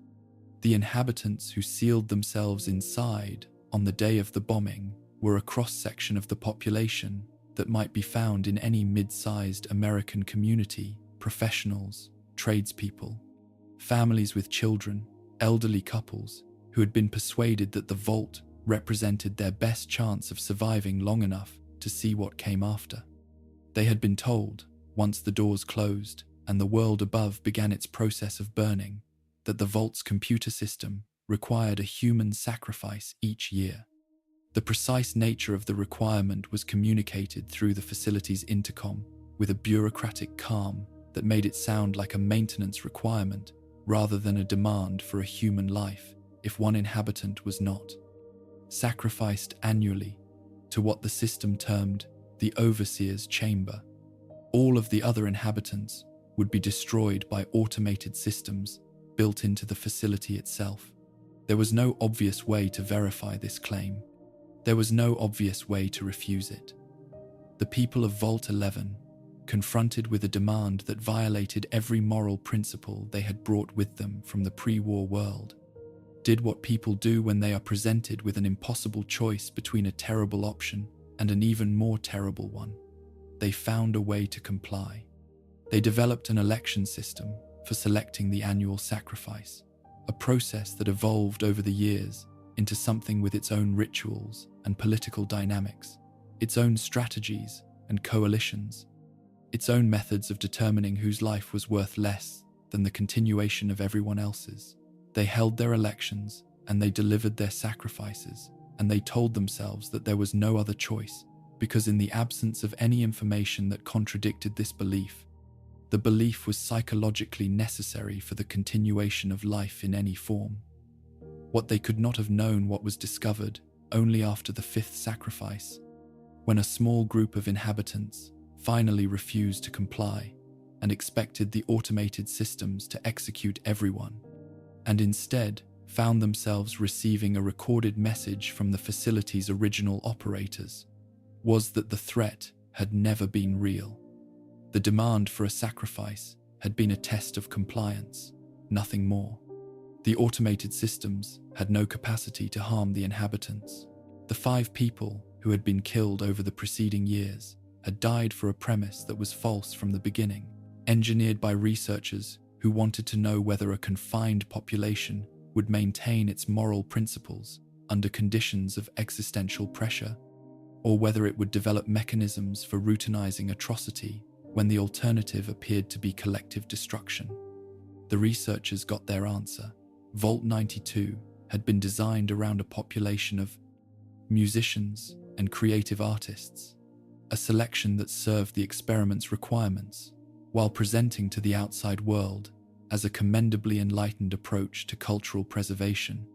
The inhabitants who sealed themselves inside on the day of the bombing were a cross-section of the population that might be found in any mid-sized American community: professionals, tradespeople, families with children, elderly couples who had been persuaded that the vault represented their best chance of surviving long enough to see what came after. They had been told, once the doors closed and the world above began its process of burning, that the vault's computer system required a human sacrifice each year. The precise nature of the requirement was communicated through the facility's intercom with a bureaucratic calm that made it sound like a maintenance requirement rather than a demand for a human life if one inhabitant was not sacrificed annually to what the system termed the overseer's chamber. All of the other inhabitants would be destroyed by automated systems built into the facility itself. There was no obvious way to verify this claim. There was no obvious way to refuse it. The people of Vault 11, confronted with a demand that violated every moral principle they had brought with them from the pre-war world, did what people do when they are presented with an impossible choice between a terrible option and an even more terrible one. They found a way to comply. They developed an election system for selecting the annual sacrifice, a process that evolved over the years into something with its own rituals and political dynamics, its own strategies and coalitions, its own methods of determining whose life was worth less than the continuation of everyone else's. They held their elections and they delivered their sacrifices, and they told themselves that there was no other choice, because in the absence of any information that contradicted this belief, the belief was psychologically necessary for the continuation of life in any form. What they could not have known what was discovered only after the fifth sacrifice, when a small group of inhabitants finally refused to comply and expected the automated systems to execute everyone, and instead found themselves receiving a recorded message from the facility's original operators, was that the threat had never been real. The demand for a sacrifice had been a test of compliance, nothing more. The automated systems had no capacity to harm the inhabitants. The 5 people who had been killed over the preceding years had died for a premise that was false from the beginning, engineered by researchers who wanted to know whether a confined population would maintain its moral principles under conditions of existential pressure, or whether it would develop mechanisms for routinizing atrocity when the alternative appeared to be collective destruction. The researchers got their answer. Vault 92 had been designed around a population of musicians and creative artists, a selection that served the experiment's requirements, while presenting to the outside world as a commendably enlightened approach to cultural preservation,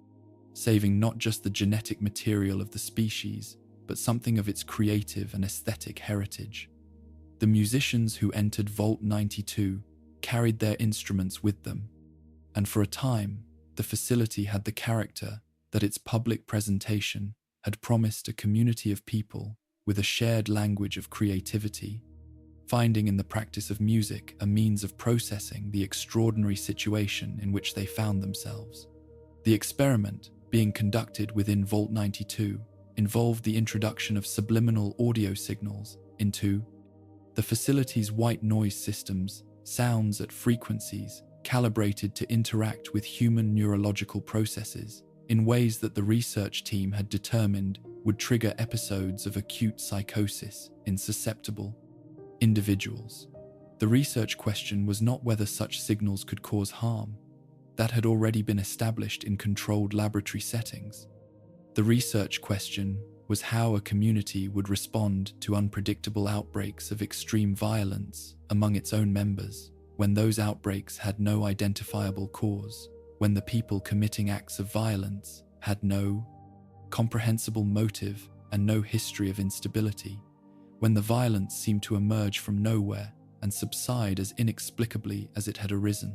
saving not just the genetic material of the species, but something of its creative and aesthetic heritage. The musicians who entered Vault 92 carried their instruments with them, and for a time, the facility had the character that its public presentation had promised: a community of people with a shared language of creativity, finding in the practice of music a means of processing the extraordinary situation in which they found themselves. The experiment, being conducted within Vault 92, involved the introduction of subliminal audio signals into the facility's white noise systems, sounds at frequencies calibrated to interact with human neurological processes in ways that the research team had determined would trigger episodes of acute psychosis in susceptible individuals. The research question was not whether such signals could cause harm. That had already been established in controlled laboratory settings. The research question was how a community would respond to unpredictable outbreaks of extreme violence among its own members, when those outbreaks had no identifiable cause, when the people committing acts of violence had no comprehensible motive and no history of instability, when the violence seemed to emerge from nowhere and subside as inexplicably as it had arisen,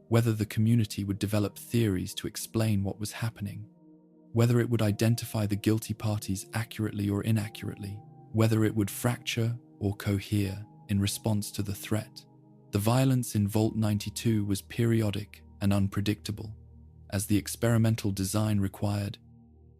whether the community would develop theories to explain what was happening, whether it would identify the guilty parties accurately or inaccurately, whether it would fracture or cohere in response to the threat. The violence in Vault 92 was periodic and unpredictable, as the experimental design required,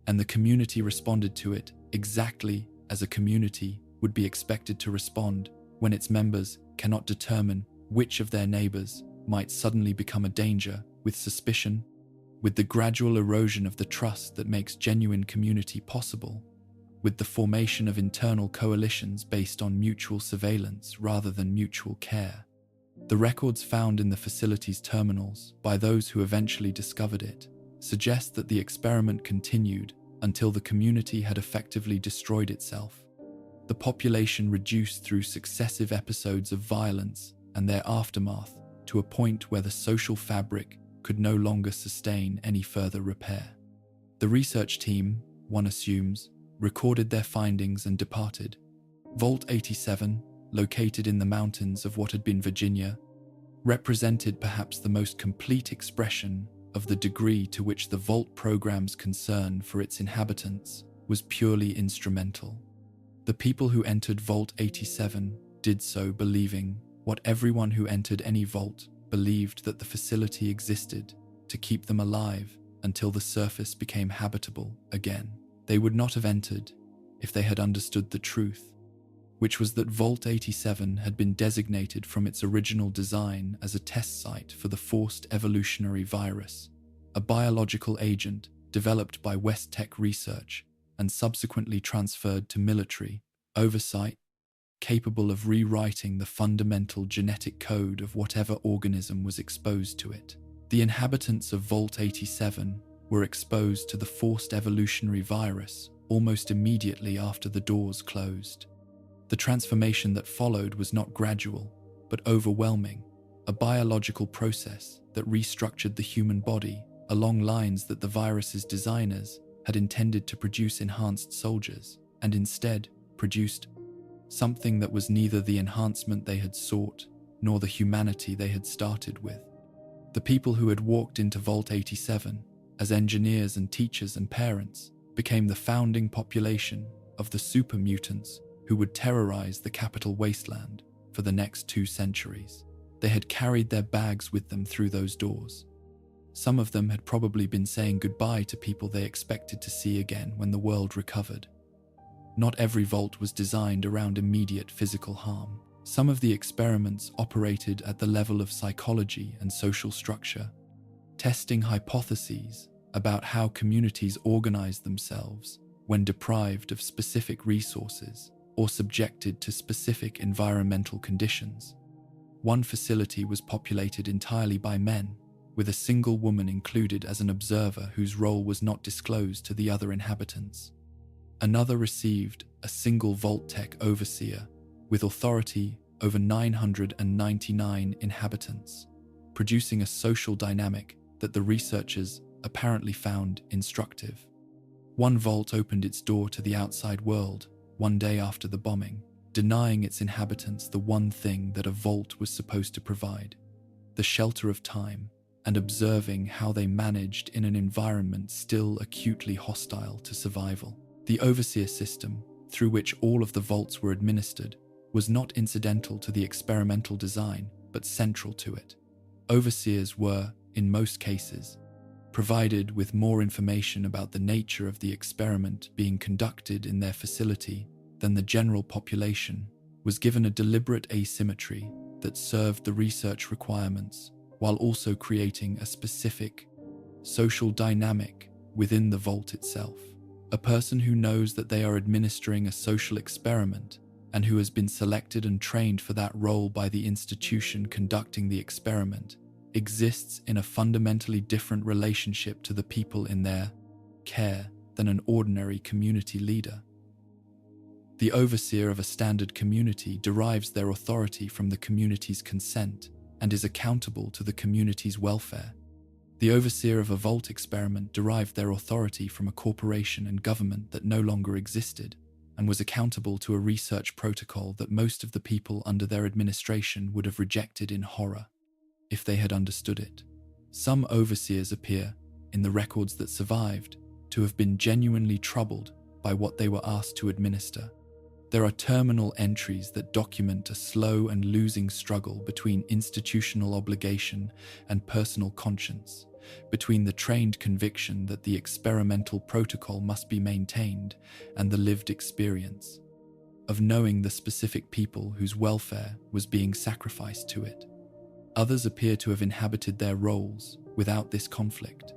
and the community responded to it exactly as a community would be expected to respond when its members cannot determine which of their neighbors might suddenly become a danger, with suspicion, with the gradual erosion of the trust that makes genuine community possible, with the formation of internal coalitions based on mutual surveillance rather than mutual care. The records found in the facility's terminals by those who eventually discovered it suggest that the experiment continued until the community had effectively destroyed itself. The population reduced through successive episodes of violence and their aftermath to a point where the social fabric could no longer sustain any further repair. The research team, one assumes, recorded their findings and departed. Vault 87, located in the mountains of what had been Virginia, represented perhaps the most complete expression of the degree to which the Vault program's concern for its inhabitants was purely instrumental. The people who entered Vault 87 did so believing what everyone who entered any vault believed, that the facility existed to keep them alive until the surface became habitable again. They would not have entered if they had understood the truth, which was that Vault 87 had been designated from its original design as a test site for the forced evolutionary virus, a biological agent developed by West Tech Research and subsequently transferred to military oversight, capable of rewriting the fundamental genetic code of whatever organism was exposed to it. The inhabitants of Vault 87 were exposed to the forced evolutionary virus almost immediately after the doors closed. The transformation that followed was not gradual, but overwhelming, a biological process that restructured the human body along lines that the virus's designers had intended to produce enhanced soldiers, and instead produced something that was neither the enhancement they had sought nor the humanity they had started with. The people who had walked into Vault 87 as engineers and teachers and parents became the founding population of the super mutants who would terrorize the capital wasteland for the next 2 centuries. They had carried their bags with them through those doors. Some of them had probably been saying goodbye to people they expected to see again when the world recovered. Not every vault was designed around immediate physical harm. Some of the experiments operated at the level of psychology and social structure, testing hypotheses about how communities organize themselves when deprived of specific resources or subjected to specific environmental conditions. One facility was populated entirely by men, with a single woman included as an observer whose role was not disclosed to the other inhabitants. Another received a single Vault Tech overseer with authority over 999 inhabitants, producing a social dynamic that the researchers apparently found instructive. One vault opened its door to the outside world one day after the bombing, denying its inhabitants the one thing that a vault was supposed to provide, the shelter of time, and observing how they managed in an environment still acutely hostile to survival. The overseer system, through which all of the vaults were administered, was not incidental to the experimental design, but central to it. Overseers were, in most cases, provided with more information about the nature of the experiment being conducted in their facility than the general population, was given a deliberate asymmetry that served the research requirements while also creating a specific social dynamic within the vault itself. A person who knows that they are administering a social experiment and who has been selected and trained for that role by the institution conducting the experiment exists in a fundamentally different relationship to the people in their care than an ordinary community leader. The overseer of a standard community derives their authority from the community's consent and is accountable to the community's welfare. The overseer of a vault experiment derived their authority from a corporation and government that no longer existed and was accountable to a research protocol that most of the people under their administration would have rejected in horror if they had understood it. Some overseers appear, in the records that survived, to have been genuinely troubled by what they were asked to administer. There are terminal entries that document a slow and losing struggle between institutional obligation and personal conscience, between the trained conviction that the experimental protocol must be maintained and the lived experience of knowing the specific people whose welfare was being sacrificed to it. Others appear to have inhabited their roles without this conflict,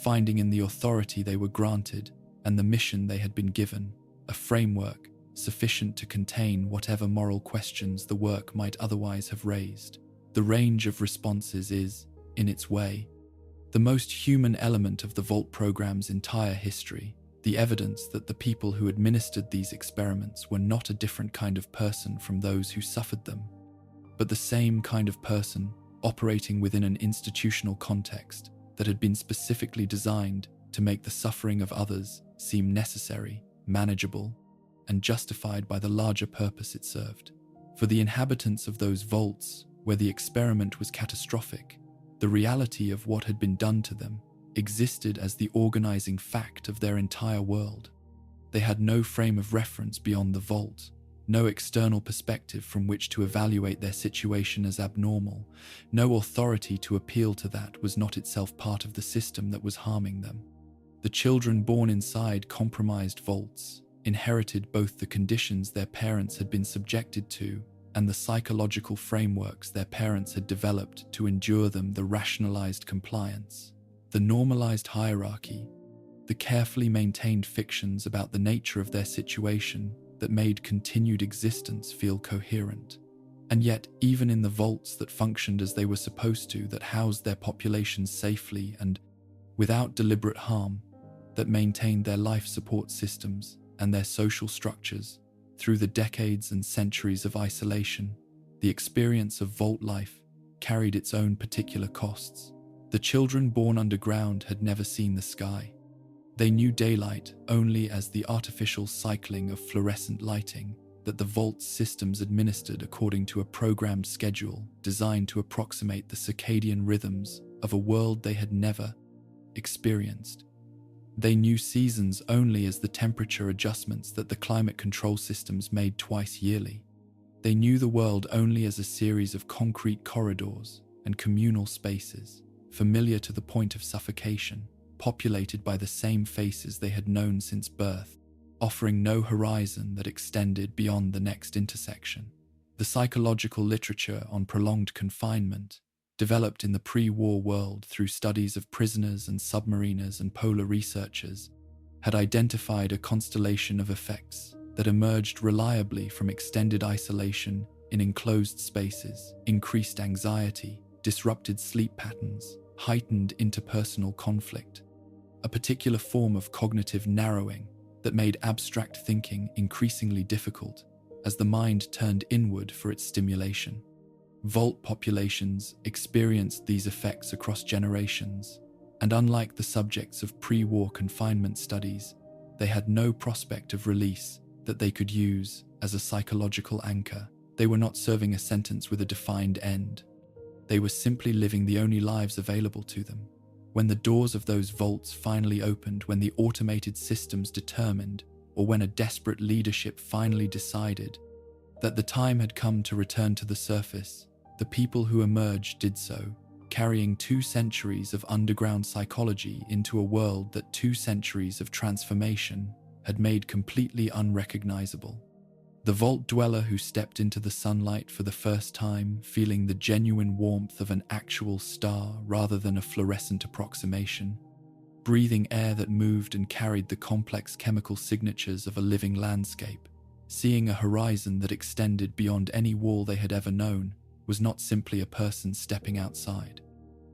finding in the authority they were granted and the mission they had been given a framework sufficient to contain whatever moral questions the work might otherwise have raised. The range of responses is, in its way, the most human element of the Vault program's entire history, the evidence that the people who administered these experiments were not a different kind of person from those who suffered them, but the same kind of person operating within an institutional context that had been specifically designed to make the suffering of others seem necessary, manageable, and justified by the larger purpose it served. For the inhabitants of those vaults, where the experiment was catastrophic, the reality of what had been done to them existed as the organizing fact of their entire world. They had no frame of reference beyond the vault, no external perspective from which to evaluate their situation as abnormal, no authority to appeal to that was not itself part of the system that was harming them. The children born inside compromised vaults inherited both the conditions their parents had been subjected to and the psychological frameworks their parents had developed to endure them, the rationalized compliance, the normalized hierarchy, the carefully maintained fictions about the nature of their situation that made continued existence feel coherent. And yet, even in the vaults that functioned as they were supposed to, that housed their populations safely and without deliberate harm, that maintained their life support systems and their social structures, through the decades and centuries of isolation, the experience of vault life carried its own particular costs. The children born underground had never seen the sky. They knew daylight only as the artificial cycling of fluorescent lighting that the vault's systems administered according to a programmed schedule designed to approximate the circadian rhythms of a world they had never experienced. They knew seasons only as the temperature adjustments that the climate control systems made twice yearly. They knew the world only as a series of concrete corridors and communal spaces, familiar to the point of suffocation, populated by the same faces they had known since birth, offering no horizon that extended beyond the next intersection. The psychological literature on prolonged confinement, developed in the pre-war world through studies of prisoners and submariners and polar researchers, had identified a constellation of effects that emerged reliably from extended isolation in enclosed spaces: increased anxiety, disrupted sleep patterns, heightened interpersonal conflict, a particular form of cognitive narrowing that made abstract thinking increasingly difficult as the mind turned inward for its stimulation. Vault populations experienced these effects across generations, and unlike the subjects of pre-war confinement studies, they had no prospect of release that they could use as a psychological anchor. They were not serving a sentence with a defined end. They were simply living the only lives available to them. When the doors of those vaults finally opened, when the automated systems determined, or when a desperate leadership finally decided that the time had come to return to the surface, the people who emerged did so, carrying 2 centuries of underground psychology into a world that 2 centuries of transformation had made completely unrecognizable. The vault dweller who stepped into the sunlight for the first time, feeling the genuine warmth of an actual star rather than a fluorescent approximation, breathing air that moved and carried the complex chemical signatures of a living landscape, seeing a horizon that extended beyond any wall they had ever known, was not simply a person stepping outside.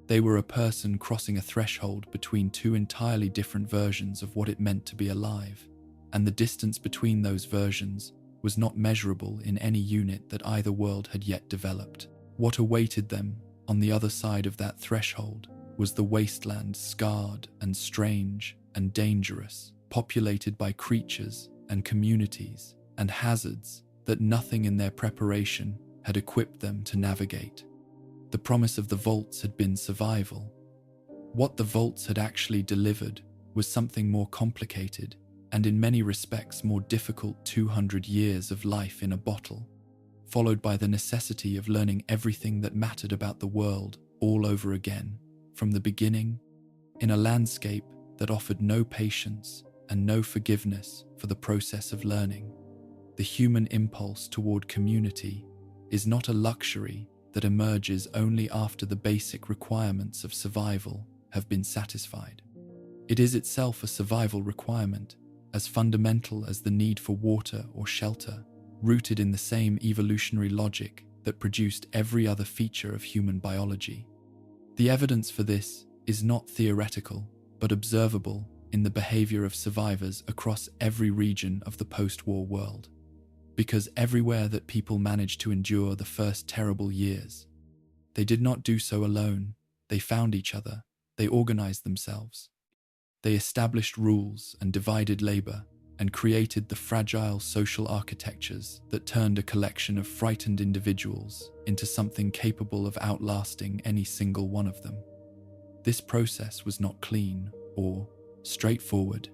They were a person crossing a threshold between 2 entirely different versions of what it meant to be alive, and the distance between those versions was not measurable in any unit that either world had yet developed. What awaited them on the other side of that threshold was the wasteland, scarred and strange and dangerous, populated by creatures and communities and hazards that nothing in their preparation had equipped them to navigate. The promise of the vaults had been survival. What the vaults had actually delivered was something more complicated and in many respects more difficult: 200 years of life in a bottle, followed by the necessity of learning everything that mattered about the world all over again, from the beginning, in a landscape that offered no patience and no forgiveness for the process of learning. The human impulse toward community is not a luxury that emerges only after the basic requirements of survival have been satisfied. It is itself a survival requirement, as fundamental as the need for water or shelter, rooted in the same evolutionary logic that produced every other feature of human biology. The evidence for this is not theoretical, but observable in the behavior of survivors across every region of the post-war world. Because everywhere that people managed to endure the first terrible years, They did not do so alone. They found each other. They organized themselves. They established rules and divided labor and created the fragile social architectures that turned a collection of frightened individuals into something capable of outlasting any single one of them. This process was not clean or straightforward.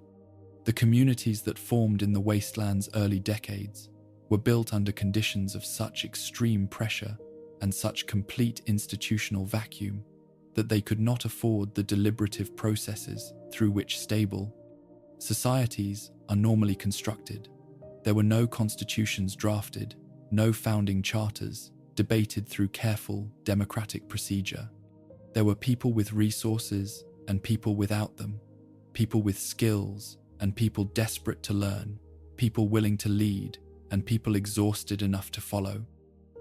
The communities that formed in the wasteland's early decades were built under conditions of such extreme pressure and such complete institutional vacuum that they could not afford the deliberative processes through which stable societies are normally constructed. There were no constitutions drafted, no founding charters debated through careful democratic procedure. There were people with resources and people without them, people with skills and people desperate to learn, people willing to lead and people exhausted enough to follow.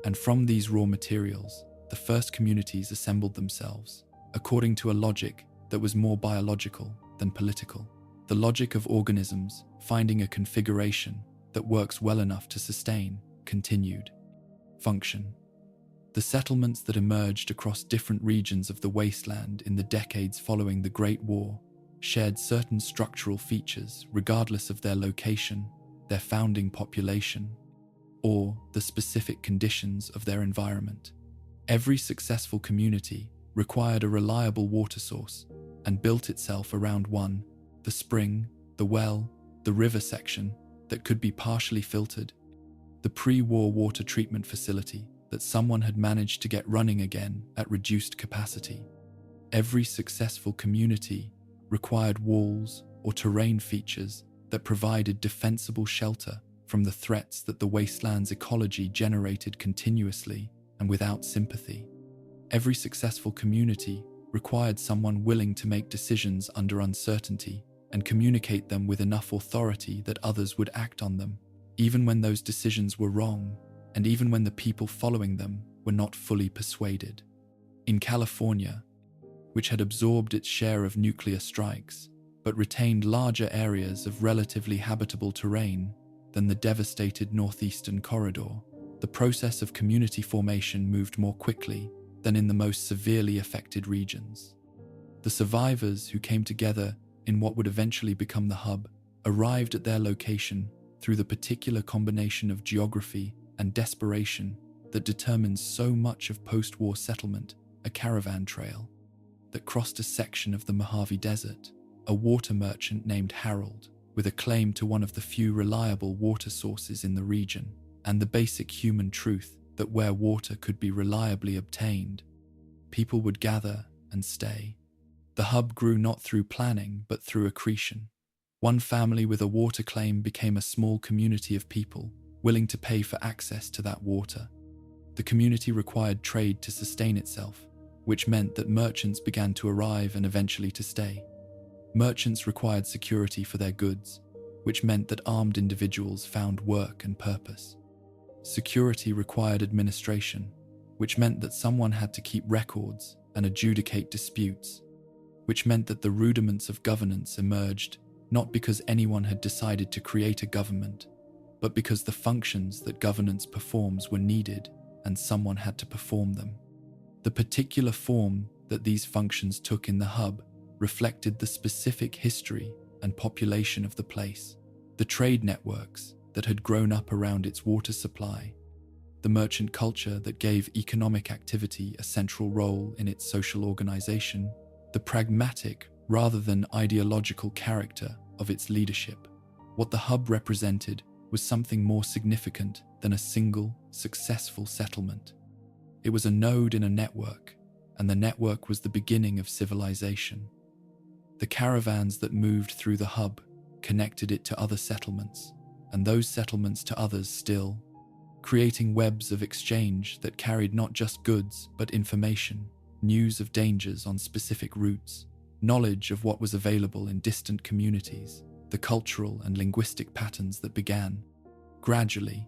And from these raw materials, the first communities assembled themselves, according to a logic that was more biological than political. The logic of organisms finding a configuration that works well enough to sustain continued function. The settlements that emerged across different regions of the wasteland in the decades following the Great War shared certain structural features regardless of their location, their founding population, or the specific conditions of their environment. Every successful community required a reliable water source and built itself around one, the spring, the well, the river section that could be partially filtered, the pre-war water treatment facility that someone had managed to get running again at reduced capacity. Every successful community required walls or terrain features that provided defensible shelter from the threats that the wasteland's ecology generated continuously and without sympathy. Every successful community required someone willing to make decisions under uncertainty and communicate them with enough authority that others would act on them, even when those decisions were wrong, and even when the people following them were not fully persuaded. In California, which had absorbed its share of nuclear strikes, but retained larger areas of relatively habitable terrain than the devastated northeastern corridor, the process of community formation moved more quickly than in the most severely affected regions. The survivors who came together in what would eventually become the hub arrived at their location through the particular combination of geography and desperation that determines so much of post-war settlement: a caravan trail that crossed a section of the Mojave Desert, a water merchant named Harold, with a claim to one of the few reliable water sources in the region, and the basic human truth that where water could be reliably obtained, people would gather and stay. The hub grew not through planning, but through accretion. One family with a water claim became a small community of people willing to pay for access to that water. The community required trade to sustain itself, which meant that merchants began to arrive and eventually to stay. Merchants required security for their goods, which meant that armed individuals found work and purpose. Security required administration, which meant that someone had to keep records and adjudicate disputes, which meant that the rudiments of governance emerged not because anyone had decided to create a government, but because the functions that governance performs were needed and someone had to perform them. The particular form that these functions took in the hub reflected the specific history and population of the place, the trade networks that had grown up around its water supply, the merchant culture that gave economic activity a central role in its social organization, the pragmatic rather than ideological character of its leadership. What the hub represented was something more significant than a single, successful settlement. It was a node in a network, and the network was the beginning of civilization. The caravans that moved through the hub connected it to other settlements, and those settlements to others still, creating webs of exchange that carried not just goods but information, news of dangers on specific routes, knowledge of what was available in distant communities, the cultural and linguistic patterns that began, gradually,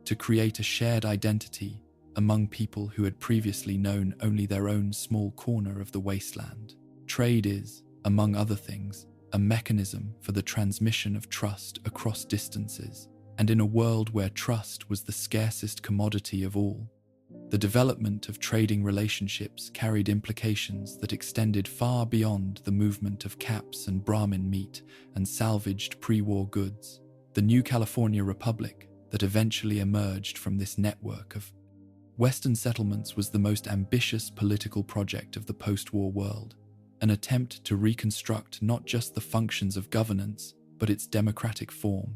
to create a shared identity among people who had previously known only their own small corner of the wasteland. Trade is, among other things, a mechanism for the transmission of trust across distances, and in a world where trust was the scarcest commodity of all, The development of trading relationships carried implications that extended far beyond the movement of caps and Brahmin meat and salvaged pre-war goods. The new California Republic that eventually emerged from this network of Western settlements was the most ambitious political project of the post-war world, an attempt to reconstruct not just the functions of governance, but its democratic form,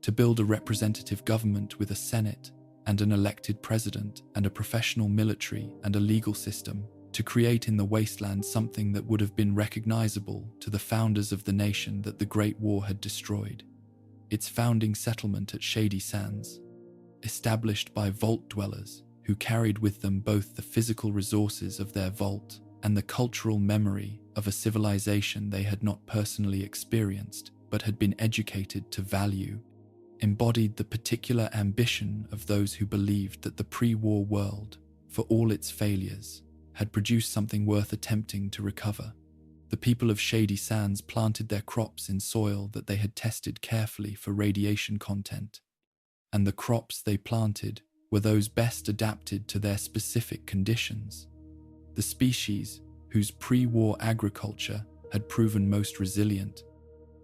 to build a representative government with a Senate and an elected president and a professional military and a legal system, to create in the wasteland something that would have been recognizable to the founders of the nation that the Great War had destroyed. Its founding settlement at Shady Sands, established by vault dwellers who carried with them both the physical resources of their vault and the cultural memory of a civilization they had not personally experienced but had been educated to value, embodied the particular ambition of those who believed that the pre-war world, for all its failures, had produced something worth attempting to recover. The people of Shady Sands planted their crops in soil that they had tested carefully for radiation content, and the crops they planted were those best adapted to their specific conditions. The species whose pre-war agriculture had proven most resilient,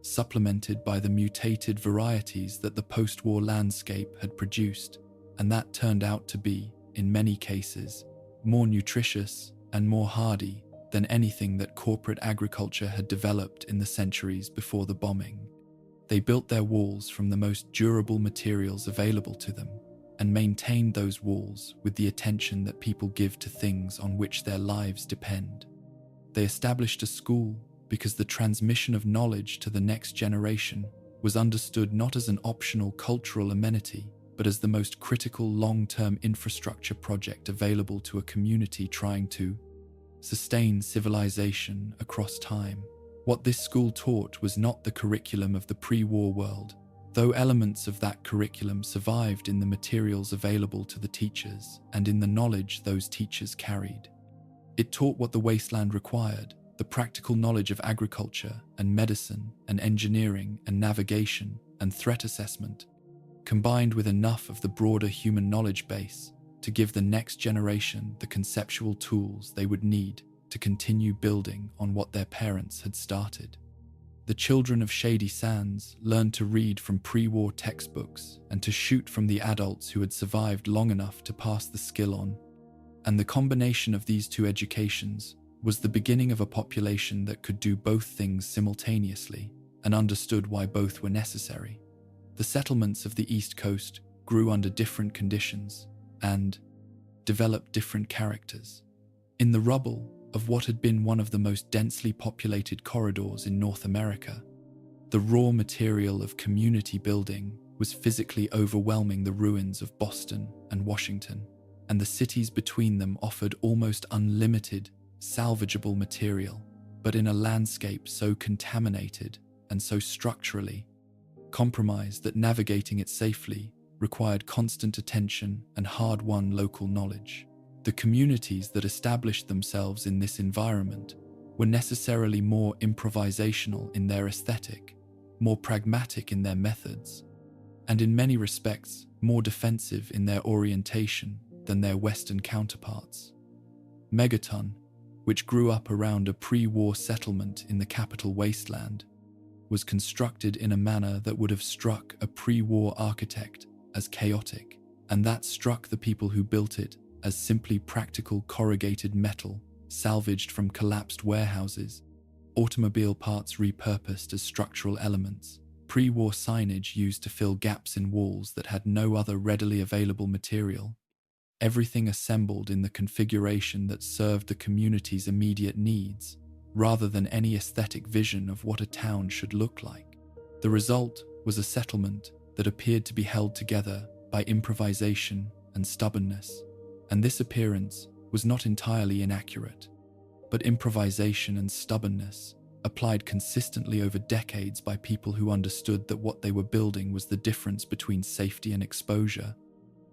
supplemented by the mutated varieties that the post-war landscape had produced, and that turned out to be, in many cases, more nutritious and more hardy than anything that corporate agriculture had developed in the centuries before the bombing. They built their walls from the most durable materials available to them, and maintained those walls with the attention that people give to things on which their lives depend. They established a school because the transmission of knowledge to the next generation was understood not as an optional cultural amenity, but as the most critical long-term infrastructure project available to a community trying to sustain civilization across time. What this school taught was not the curriculum of the pre-war world, though elements of that curriculum survived in the materials available to the teachers and in the knowledge those teachers carried. It taught what the wasteland required: the practical knowledge of agriculture and medicine and engineering and navigation and threat assessment, combined with enough of the broader human knowledge base to give the next generation the conceptual tools they would need to continue building on what their parents had started. The children of Shady Sands learned to read from pre-war textbooks and to shoot from the adults who had survived long enough to pass the skill on, and the combination of these two educations was the beginning of a population that could do both things simultaneously and understood why both were necessary. The settlements of the East Coast grew under different conditions and developed different characters. In the rubble of what had been one of the most densely populated corridors in North America, the raw material of community building was physically overwhelming the ruins of Boston and Washington, and the cities between them offered almost unlimited salvageable material, but in a landscape so contaminated and so structurally compromised that navigating it safely required constant attention and hard-won local knowledge. The communities that established themselves in this environment were necessarily more improvisational in their aesthetic, more pragmatic in their methods, and in many respects more defensive in their orientation than their Western counterparts. Megaton, which grew up around a pre-war settlement in the capital wasteland, was constructed in a manner that would have struck a pre-war architect as chaotic, and that struck the people who built it as simply practical corrugated metal salvaged from collapsed warehouses, automobile parts repurposed as structural elements, pre-war signage used to fill gaps in walls that had no other readily available material, everything assembled in the configuration that served the community's immediate needs, rather than any aesthetic vision of what a town should look like. The result was a settlement that appeared to be held together by improvisation and stubbornness, and this appearance was not entirely inaccurate, but improvisation and stubbornness, applied consistently over decades by people who understood that what they were building was the difference between safety and exposure,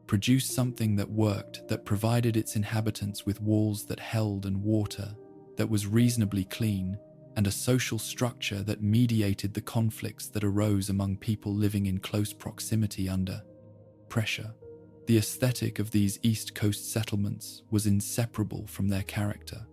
produced something that worked, that provided its inhabitants with walls that held and water, that was reasonably clean, and a social structure that mediated the conflicts that arose among people living in close proximity under pressure. The aesthetic of these East Coast settlements was inseparable from their character.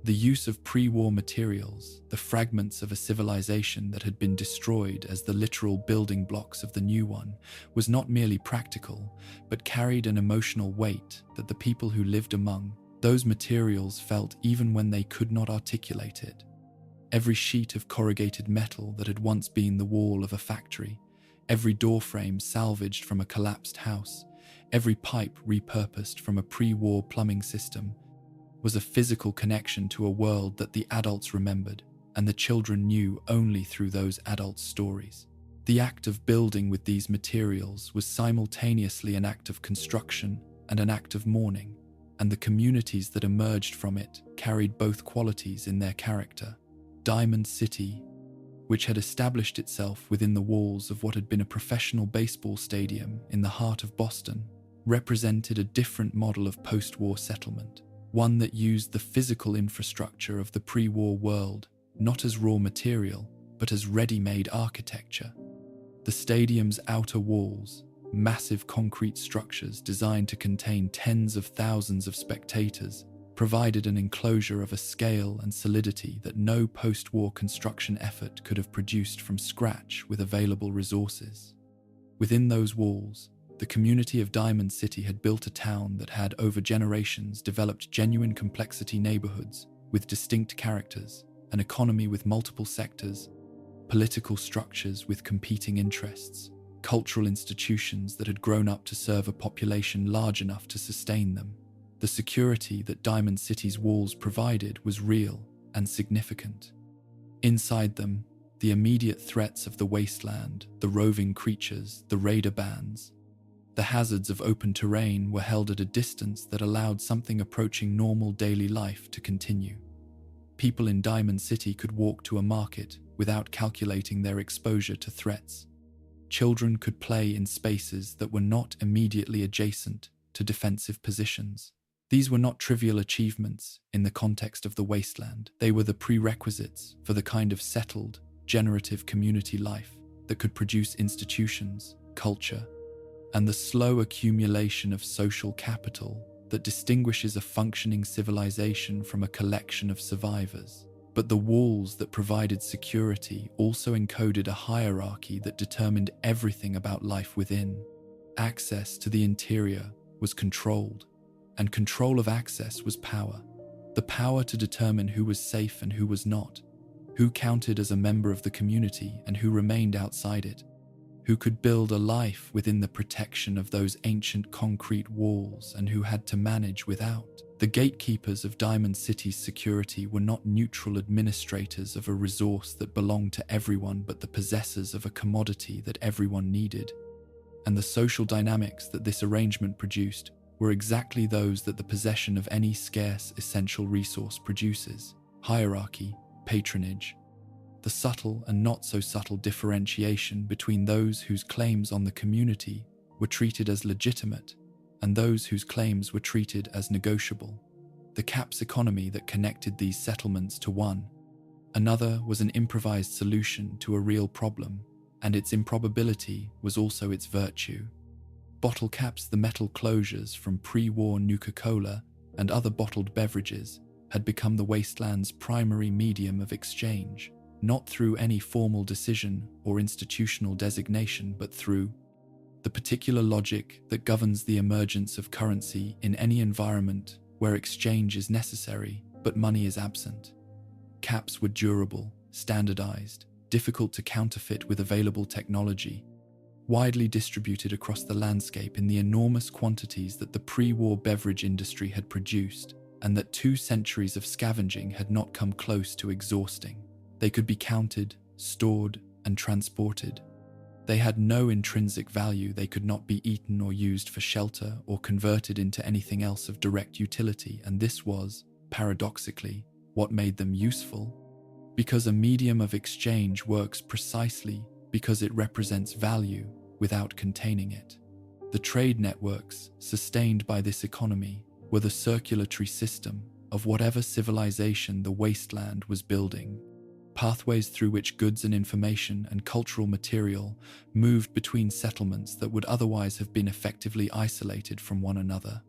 The use of pre-war materials, the fragments of a civilization that had been destroyed as the literal building blocks of the new one, was not merely practical, but carried an emotional weight that the people who lived among those materials felt even when they could not articulate it. Every sheet of corrugated metal that had once been the wall of a factory, every doorframe salvaged from a collapsed house, every pipe repurposed from a pre-war plumbing system, was a physical connection to a world that the adults remembered and the children knew only through those adults' stories. The act of building with these materials was simultaneously an act of construction and an act of mourning, and the communities that emerged from it carried both qualities in their character. Diamond City, which had established itself within the walls of what had been a professional baseball stadium in the heart of Boston, represented a different model of post-war settlement, one that used the physical infrastructure of the pre-war world not as raw material, but as ready-made architecture. The stadium's outer walls, massive concrete structures designed to contain tens of thousands of spectators, provided an enclosure of a scale and solidity that no post-war construction effort could have produced from scratch with available resources. Within those walls, the community of Diamond City had built a town that had over generations developed genuine complexity neighborhoods with distinct characters, an economy with multiple sectors, political structures with competing interests, cultural institutions that had grown up to serve a population large enough to sustain them. The security that Diamond City's walls provided was real and significant. Inside them, the immediate threats of the wasteland, the roving creatures, the raider bands, the hazards of open terrain were held at a distance that allowed something approaching normal daily life to continue. People in Diamond City could walk to a market without calculating their exposure to threats. Children could play in spaces that were not immediately adjacent to defensive positions. These were not trivial achievements in the context of the wasteland. They were the prerequisites for the kind of settled, generative community life that could produce institutions, culture, and the slow accumulation of social capital that distinguishes a functioning civilization from a collection of survivors. But the walls that provided security also encoded a hierarchy that determined everything about life within. Access to the interior was controlled, and control of access was power. The power to determine who was safe and who was not, who counted as a member of the community and who remained outside it, who could build a life within the protection of those ancient concrete walls and who had to manage without. The gatekeepers of Diamond City's security were not neutral administrators of a resource that belonged to everyone but the possessors of a commodity that everyone needed. And the social dynamics that this arrangement produced were exactly those that the possession of any scarce essential resource produces: hierarchy, patronage, the subtle and not so subtle differentiation between those whose claims on the community were treated as legitimate and those whose claims were treated as negotiable. The caps economy that connected these settlements to one another was an improvised solution to a real problem, and its improbability was also its virtue. Bottle caps, the metal closures from pre-war Nuka-Cola and other bottled beverages, had become the wasteland's primary medium of exchange, not through any formal decision or institutional designation, but through the particular logic that governs the emergence of currency in any environment where exchange is necessary but money is absent. Caps were durable, standardized, difficult to counterfeit with available technology, widely distributed across the landscape in the enormous quantities that the pre-war beverage industry had produced, and that 2 centuries of scavenging had not come close to exhausting. They could be counted, stored, and transported. They had no intrinsic value. They could not be eaten or used for shelter or converted into anything else of direct utility, and this was, paradoxically, what made them useful. Because a medium of exchange works precisely because it represents value without containing it. The trade networks sustained by this economy were the circulatory system of whatever civilization the wasteland was building. pathways through which goods and information and cultural material moved between settlements that would otherwise have been effectively isolated from one another.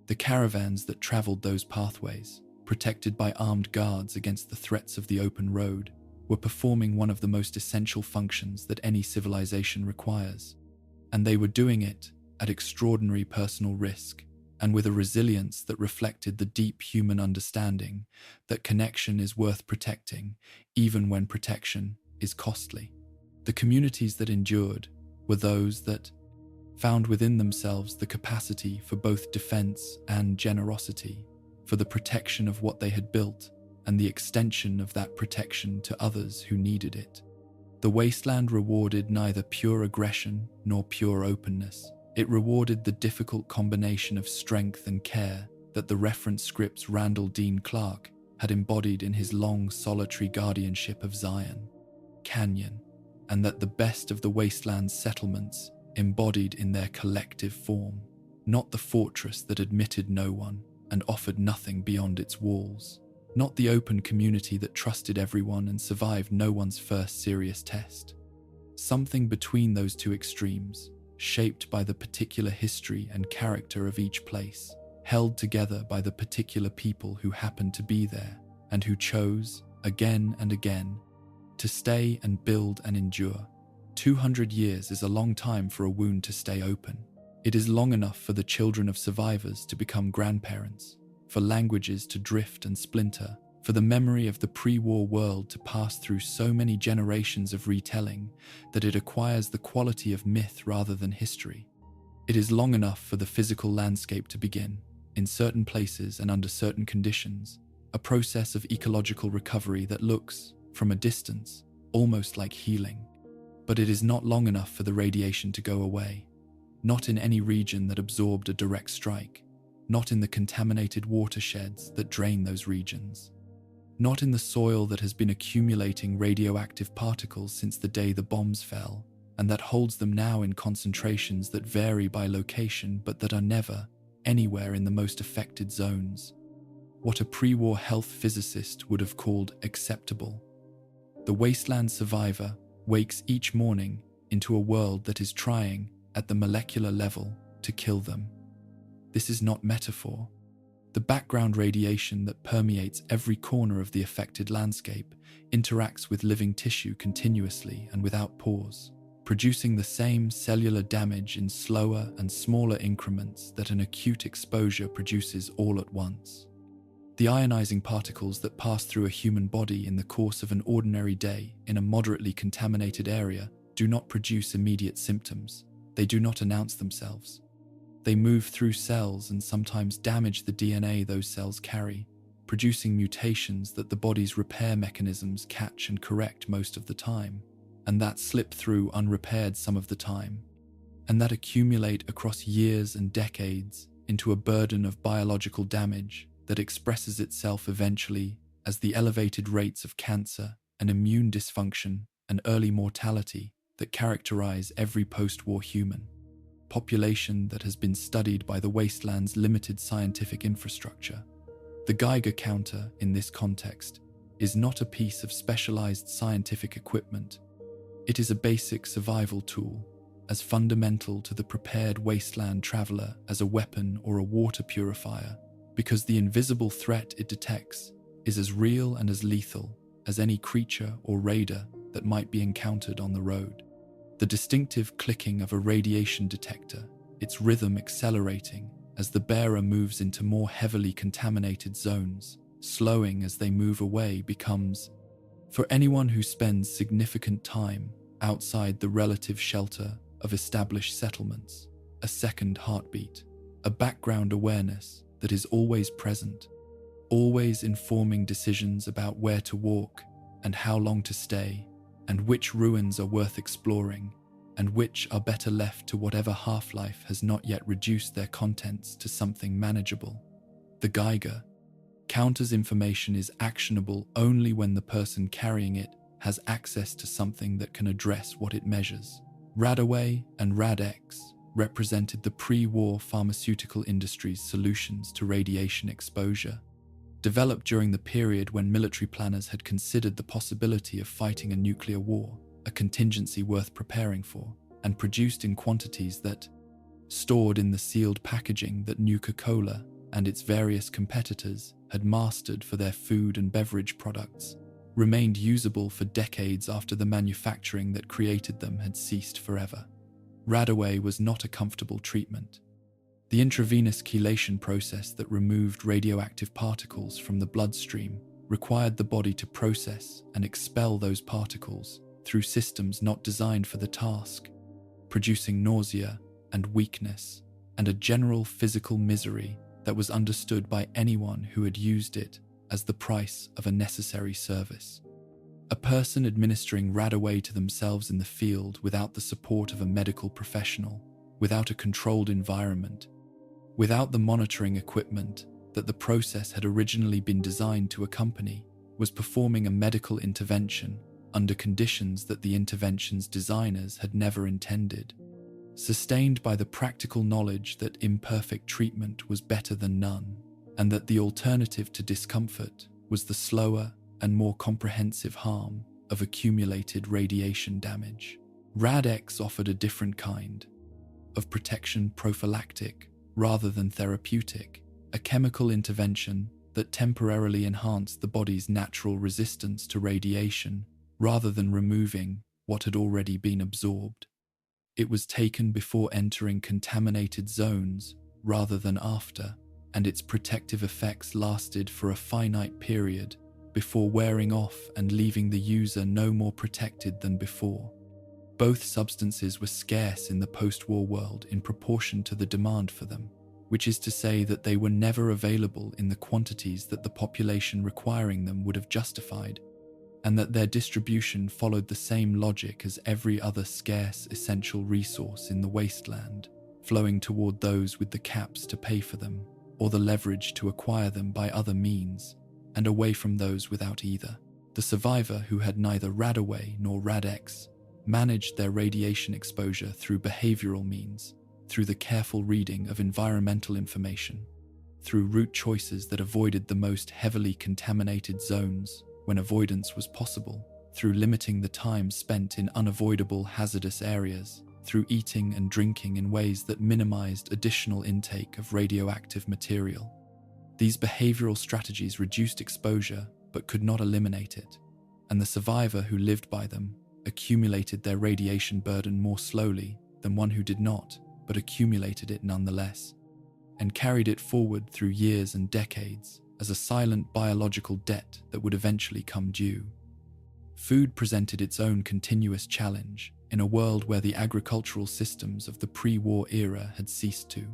The caravans that traveled those pathways, protected by armed guards against the threats of the open road, were performing one of the most essential functions that any civilization requires. And they were doing it at extraordinary personal risk, and with a resilience that reflected the deep human understanding that connection is worth protecting, even when protection is costly. The communities that endured were those that found within themselves the capacity for both defense and generosity, for the protection of what they had built and the extension of that protection to others who needed it. The wasteland rewarded neither pure aggression nor pure openness. It rewarded the difficult combination of strength and care that the reference script's Randall Dean Clark had embodied in his long solitary guardianship of Zion Canyon, and that the best of the wasteland's settlements embodied in their collective form, not the fortress that admitted no one and offered nothing beyond its walls, not the open community that trusted everyone and survived no one's first serious test. Something between those two extremes, shaped by the particular history and character of each place, held together by the particular people who happened to be there and who chose, again and again, to stay and build and endure. 200 years is a long time for a wound to stay open. It is long enough for the children of survivors to become grandparents, for languages to drift and splinter, for the memory of the pre-war world to pass through so many generations of retelling that it acquires the quality of myth rather than history. It is long enough for the physical landscape to begin, in certain places and under certain conditions, a process of ecological recovery that looks, from a distance, almost like healing. But it is not long enough for the radiation to go away, not in any region that absorbed a direct strike, not in the contaminated watersheds that drain those regions, not in the soil that has been accumulating radioactive particles since the day the bombs fell, and that holds them now in concentrations that vary by location but that are never, anywhere in the most affected zones. What a pre-war health physicist would have called acceptable. The wasteland survivor wakes each morning into a world that is trying, at the molecular level, to kill them. This is not metaphor. The background radiation that permeates every corner of the affected landscape interacts with living tissue continuously and without pause, producing the same cellular damage in slower and smaller increments that an acute exposure produces all at once. The ionizing particles that pass through a human body in the course of an ordinary day in a moderately contaminated area do not produce immediate symptoms. They do not announce themselves. They move through cells and sometimes damage the DNA those cells carry, producing mutations that the body's repair mechanisms catch and correct most of the time, and that slip through unrepaired some of the time, and that accumulate across years and decades into a burden of biological damage that expresses itself eventually as the elevated rates of cancer and immune dysfunction and early mortality that characterize every post-war human population that has been studied by the wasteland's limited scientific infrastructure. The Geiger counter, in this context, is not a piece of specialized scientific equipment. It is a basic survival tool, as fundamental to the prepared wasteland traveler as a weapon or a water purifier, because the invisible threat it detects is as real and as lethal as any creature or raider that might be encountered on the road. The distinctive clicking of a radiation detector, its rhythm accelerating as the bearer moves into more heavily contaminated zones, slowing as they move away, becomes, for anyone who spends significant time outside the relative shelter of established settlements, a second heartbeat, a background awareness that is always present, always informing decisions about where to walk and how long to stay, and which ruins are worth exploring, and which are better left to whatever half-life has not yet reduced their contents to something manageable. The Geiger counter's information is actionable only when the person carrying it has access to something that can address what it measures. Radaway and RadX represented the pre-war pharmaceutical industry's solutions to radiation exposure. developed during the period when military planners had considered the possibility of fighting a nuclear war, a contingency worth preparing for, and produced in quantities that, stored in the sealed packaging that Nuka-Cola and its various competitors had mastered for their food and beverage products, remained usable for decades after the manufacturing that created them had ceased forever. Radaway was not a comfortable treatment. The intravenous chelation process that removed radioactive particles from the bloodstream required the body to process and expel those particles through systems not designed for the task, producing nausea and weakness and a general physical misery that was understood by anyone who had used it as the price of a necessary service. A person administering Radaway to themselves in the field without the support of a medical professional, without a controlled environment, without the monitoring equipment that the process had originally been designed to accompany, was performing a medical intervention under conditions that the intervention's designers had never intended. Sustained by the practical knowledge that imperfect treatment was better than none, and that the alternative to discomfort was the slower and more comprehensive harm of accumulated radiation damage. RAD-X offered a different kind of protection, prophylactic rather than therapeutic, a chemical intervention that temporarily enhanced the body's natural resistance to radiation rather than removing what had already been absorbed. It was taken before entering contaminated zones rather than after, and its protective effects lasted for a finite period before wearing off and leaving the user no more protected than before. Both substances were scarce in the post-war world in proportion to the demand for them, which is to say that they were never available in the quantities that the population requiring them would have justified, and that their distribution followed the same logic as every other scarce essential resource in the wasteland, flowing toward those with the caps to pay for them, or the leverage to acquire them by other means, and away from those without either. The survivor who had neither Radaway nor Rad-X managed their radiation exposure through behavioral means, through the careful reading of environmental information, through route choices that avoided the most heavily contaminated zones when avoidance was possible, through limiting the time spent in unavoidable hazardous areas, through eating and drinking in ways that minimized additional intake of radioactive material. These behavioral strategies reduced exposure but could not eliminate it, and the survivor who lived by them accumulated their radiation burden more slowly than one who did not, but accumulated it nonetheless, and carried it forward through years and decades as a silent biological debt that would eventually come due. Food presented its own continuous challenge in a world where the agricultural systems of the pre-war era had ceased to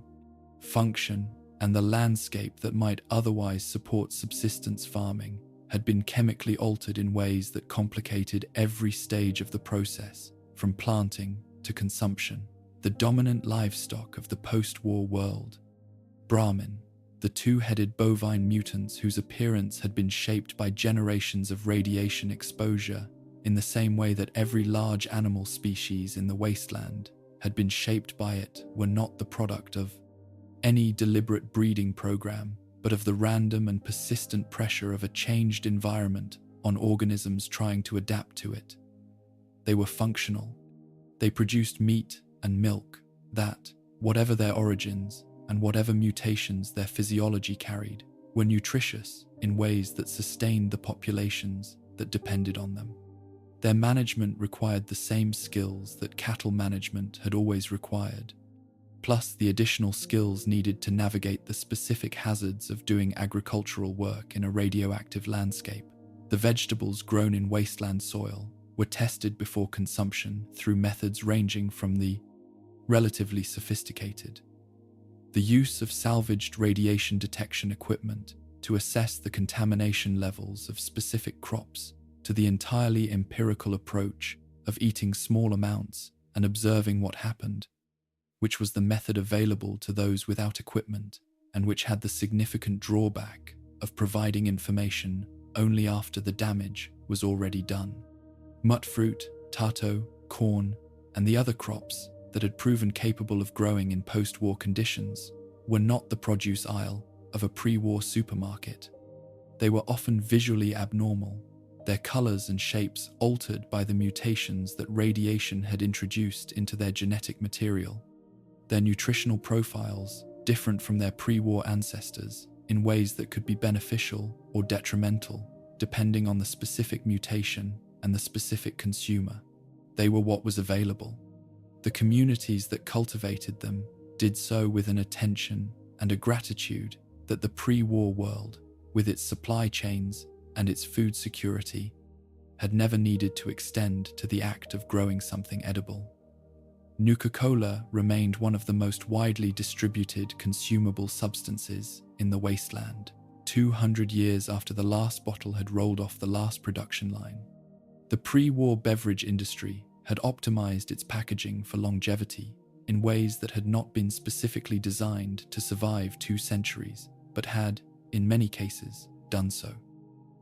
function, and the landscape that might otherwise support subsistence farming had been chemically altered in ways that complicated every stage of the process, from planting to consumption. The dominant livestock of the post-war world, Brahmin, the two-headed bovine mutants whose appearance had been shaped by generations of radiation exposure in the same way that every large animal species in the wasteland had been shaped by it, were not the product of any deliberate breeding program, but of the random and persistent pressure of a changed environment on organisms trying to adapt to it. They were functional. They produced meat and milk that, whatever their origins and whatever mutations their physiology carried, were nutritious in ways that sustained the populations that depended on them. Their management required the same skills that cattle management had always required, plus the additional skills needed to navigate the specific hazards of doing agricultural work in a radioactive landscape. The vegetables grown in wasteland soil were tested before consumption through methods ranging from the relatively sophisticated, the use of salvaged radiation detection equipment to assess the contamination levels of specific crops, to the entirely empirical approach of eating small amounts and observing what happened, which was the method available to those without equipment and which had the significant drawback of providing information only after the damage was already done. Mutfruit, tato, corn, and the other crops that had proven capable of growing in post-war conditions were not the produce aisle of a pre-war supermarket. They were often visually abnormal, their colors and shapes altered by the mutations that radiation had introduced into their genetic material. Their nutritional profiles different from their pre-war ancestors in ways that could be beneficial or detrimental, depending on the specific mutation and the specific consumer. They were what was available. The communities that cultivated them did so with an attention and a gratitude that the pre-war world, with its supply chains and its food security, had never needed to extend to the act of growing something edible. Nuka-Cola remained one of the most widely distributed consumable substances in the wasteland, 200 years after the last bottle had rolled off the last production line. The pre-war beverage industry had optimized its packaging for longevity in ways that had not been specifically designed to survive 2 centuries, but had, in many cases, done so.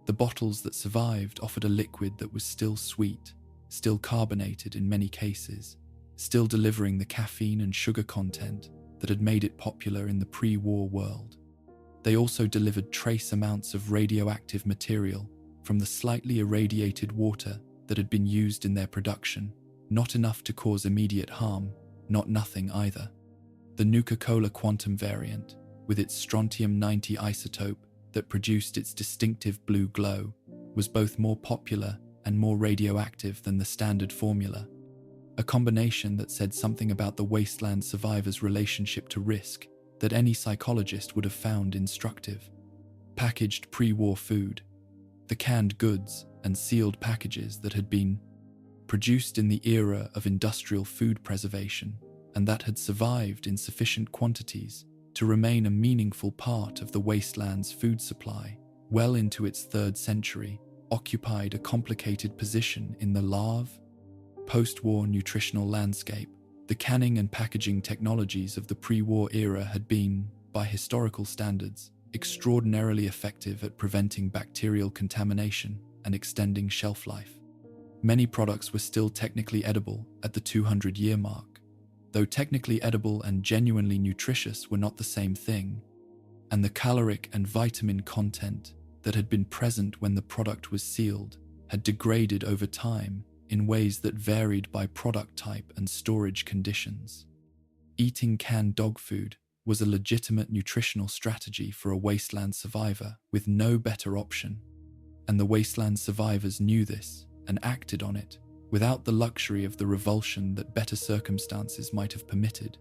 The bottles that survived offered a liquid that was still sweet, still carbonated in many cases, still delivering the caffeine and sugar content that had made it popular in the pre-war world. They also delivered trace amounts of radioactive material from the slightly irradiated water that had been used in their production, not enough to cause immediate harm, not nothing either. The Nuka-Cola Quantum variant, with its strontium-90 isotope that produced its distinctive blue glow, was both more popular and more radioactive than the standard formula, a combination that said something about the wasteland survivors' relationship to risk that any psychologist would have found instructive. Packaged pre-war food, the canned goods and sealed packages that had been produced in the era of industrial food preservation and that had survived in sufficient quantities to remain a meaningful part of the wasteland's food supply well into its 3rd century, occupied a complicated position in the post-war nutritional landscape. The canning and packaging technologies of the pre-war era had been, by historical standards, extraordinarily effective at preventing bacterial contamination and extending shelf life. Many products were still technically edible at the 200-year mark, though technically edible and genuinely nutritious were not the same thing, and the caloric and vitamin content that had been present when the product was sealed had degraded over time in ways that varied by product type and storage conditions. Eating canned dog food was a legitimate nutritional strategy for a wasteland survivor with no better option, and the wasteland survivors knew this and acted on it without the luxury of the revulsion that better circumstances might have permitted.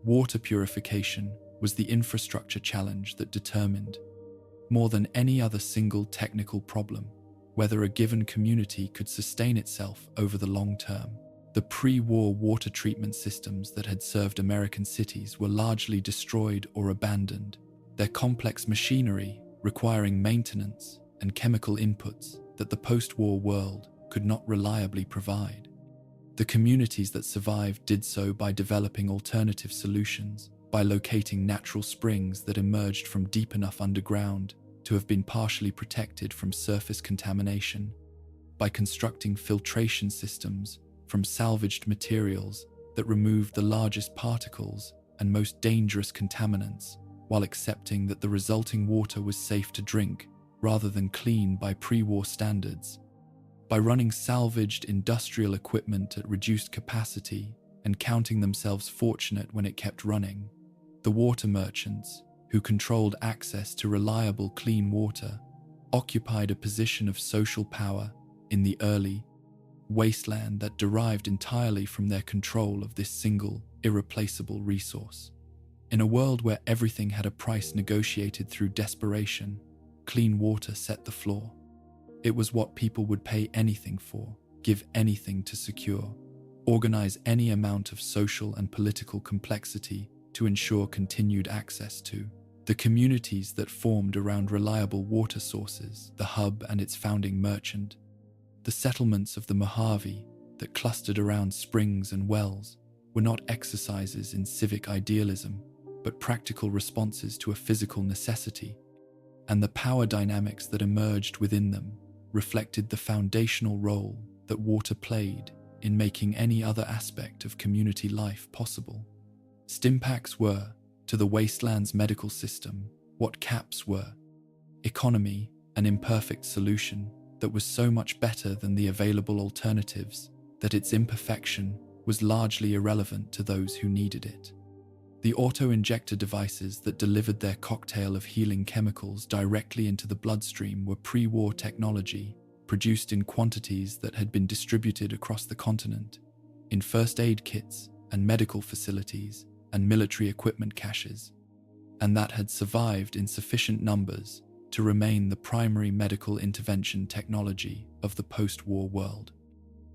Water purification was the infrastructure challenge that determined, more than any other single technical problem, whether a given community could sustain itself over the long term. The pre-war water treatment systems that had served American cities were largely destroyed or abandoned, their complex machinery requiring maintenance and chemical inputs that the post-war world could not reliably provide. The communities that survived did so by developing alternative solutions, by locating natural springs that emerged from deep enough underground to have been partially protected from surface contamination, by constructing filtration systems from salvaged materials that removed the largest particles and most dangerous contaminants, while accepting that the resulting water was safe to drink rather than clean by pre-war standards, by running salvaged industrial equipment at reduced capacity and counting themselves fortunate when it kept running. The water merchants, who controlled access to reliable clean water, occupied a position of social power in the early wasteland that derived entirely from their control of this single, irreplaceable resource. In a world where everything had a price negotiated through desperation, clean water set the floor. It was what people would pay anything for, give anything to secure, organize any amount of social and political complexity to ensure continued access to. The communities that formed around reliable water sources, the hub and its founding merchant, the settlements of the Mojave that clustered around springs and wells, were not exercises in civic idealism, but practical responses to a physical necessity, and the power dynamics that emerged within them reflected the foundational role that water played in making any other aspect of community life possible. Stimpaks were, to the wasteland's medical system, what caps were. Economy, an imperfect solution that was so much better than the available alternatives that its imperfection was largely irrelevant to those who needed it. The auto-injector devices that delivered their cocktail of healing chemicals directly into the bloodstream were pre-war technology, produced in quantities that had been distributed across the continent, in first aid kits and medical facilities and military equipment caches, and that had survived in sufficient numbers to remain the primary medical intervention technology of the post-war world.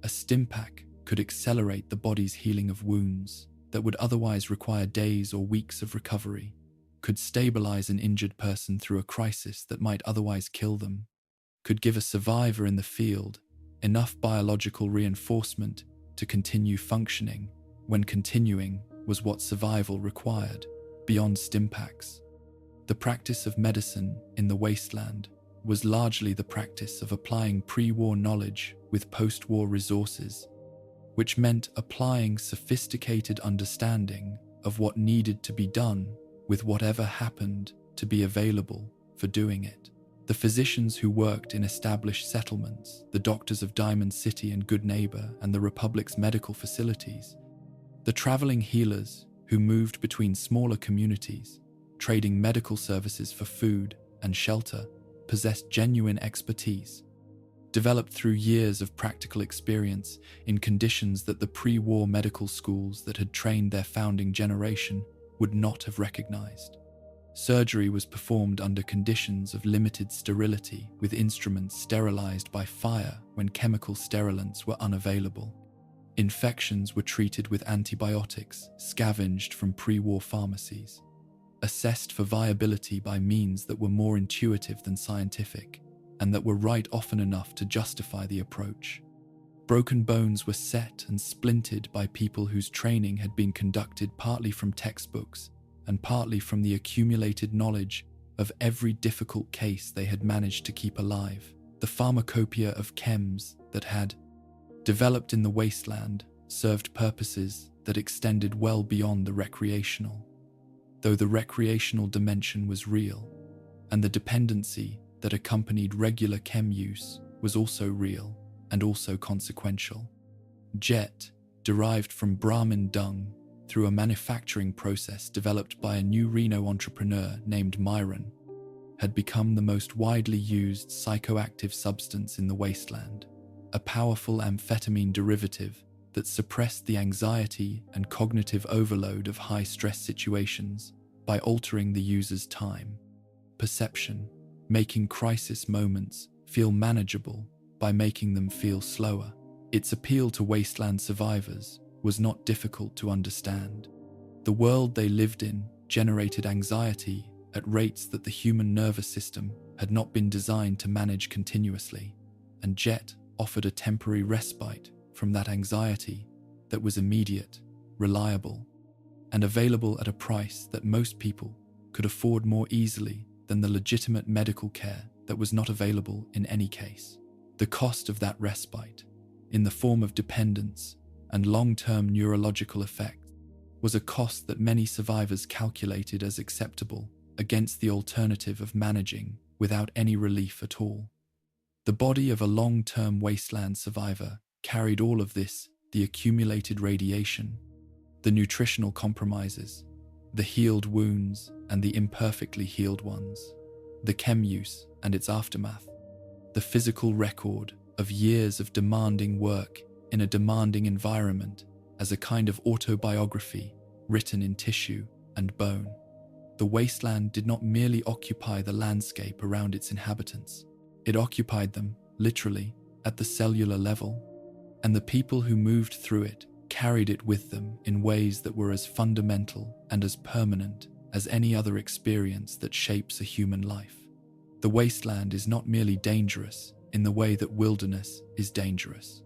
A stim pack could accelerate the body's healing of wounds that would otherwise require days or weeks of recovery, could stabilize an injured person through a crisis that might otherwise kill them, could give a survivor in the field enough biological reinforcement to continue functioning when continuing was what survival required, beyond stim packs. The practice of medicine in the wasteland was largely the practice of applying pre-war knowledge with post-war resources, which meant applying sophisticated understanding of what needed to be done with whatever happened to be available for doing it. The physicians who worked in established settlements, the doctors of Diamond City and Good Neighbor and the Republic's medical facilities, the traveling healers who moved between smaller communities, trading medical services for food and shelter, possessed genuine expertise, developed through years of practical experience in conditions that the pre-war medical schools that had trained their founding generation would not have recognized. Surgery was performed under conditions of limited sterility, with instruments sterilized by fire when chemical sterilants were unavailable. Infections were treated with antibiotics scavenged from pre-war pharmacies, assessed for viability by means that were more intuitive than scientific, and that were right often enough to justify the approach. Broken bones were set and splintered by people whose training had been conducted partly from textbooks and partly from the accumulated knowledge of every difficult case they had managed to keep alive. The pharmacopoeia of Chems that had developed in the wasteland served purposes that extended well beyond the recreational, though the recreational dimension was real, and the dependency that accompanied regular chem use was also real and also consequential. Jet, derived from Brahmin dung through a manufacturing process developed by a new Reno entrepreneur named Myron, had become the most widely used psychoactive substance in the wasteland, a powerful amphetamine derivative that suppressed the anxiety and cognitive overload of high-stress situations by altering the user's time, perception, making crisis moments feel manageable by making them feel slower. Its appeal to wasteland survivors was not difficult to understand. The world they lived in generated anxiety at rates that the human nervous system had not been designed to manage continuously, and Jet offered a temporary respite from that anxiety that was immediate, reliable, and available at a price that most people could afford more easily than the legitimate medical care that was not available in any case. The cost of that respite, in the form of dependence and long-term neurological effects, was a cost that many survivors calculated as acceptable against the alternative of managing without any relief at all. The body of a long-term wasteland survivor carried all of this: the accumulated radiation, the nutritional compromises, the healed wounds and the imperfectly healed ones, the chem use and its aftermath, the physical record of years of demanding work in a demanding environment as a kind of autobiography written in tissue and bone. The wasteland did not merely occupy the landscape around its inhabitants, it occupied them, literally, at the cellular level, and the people who moved through it carried it with them in ways that were as fundamental and as permanent as any other experience that shapes a human life. The wasteland is not merely dangerous in the way that wilderness is dangerous.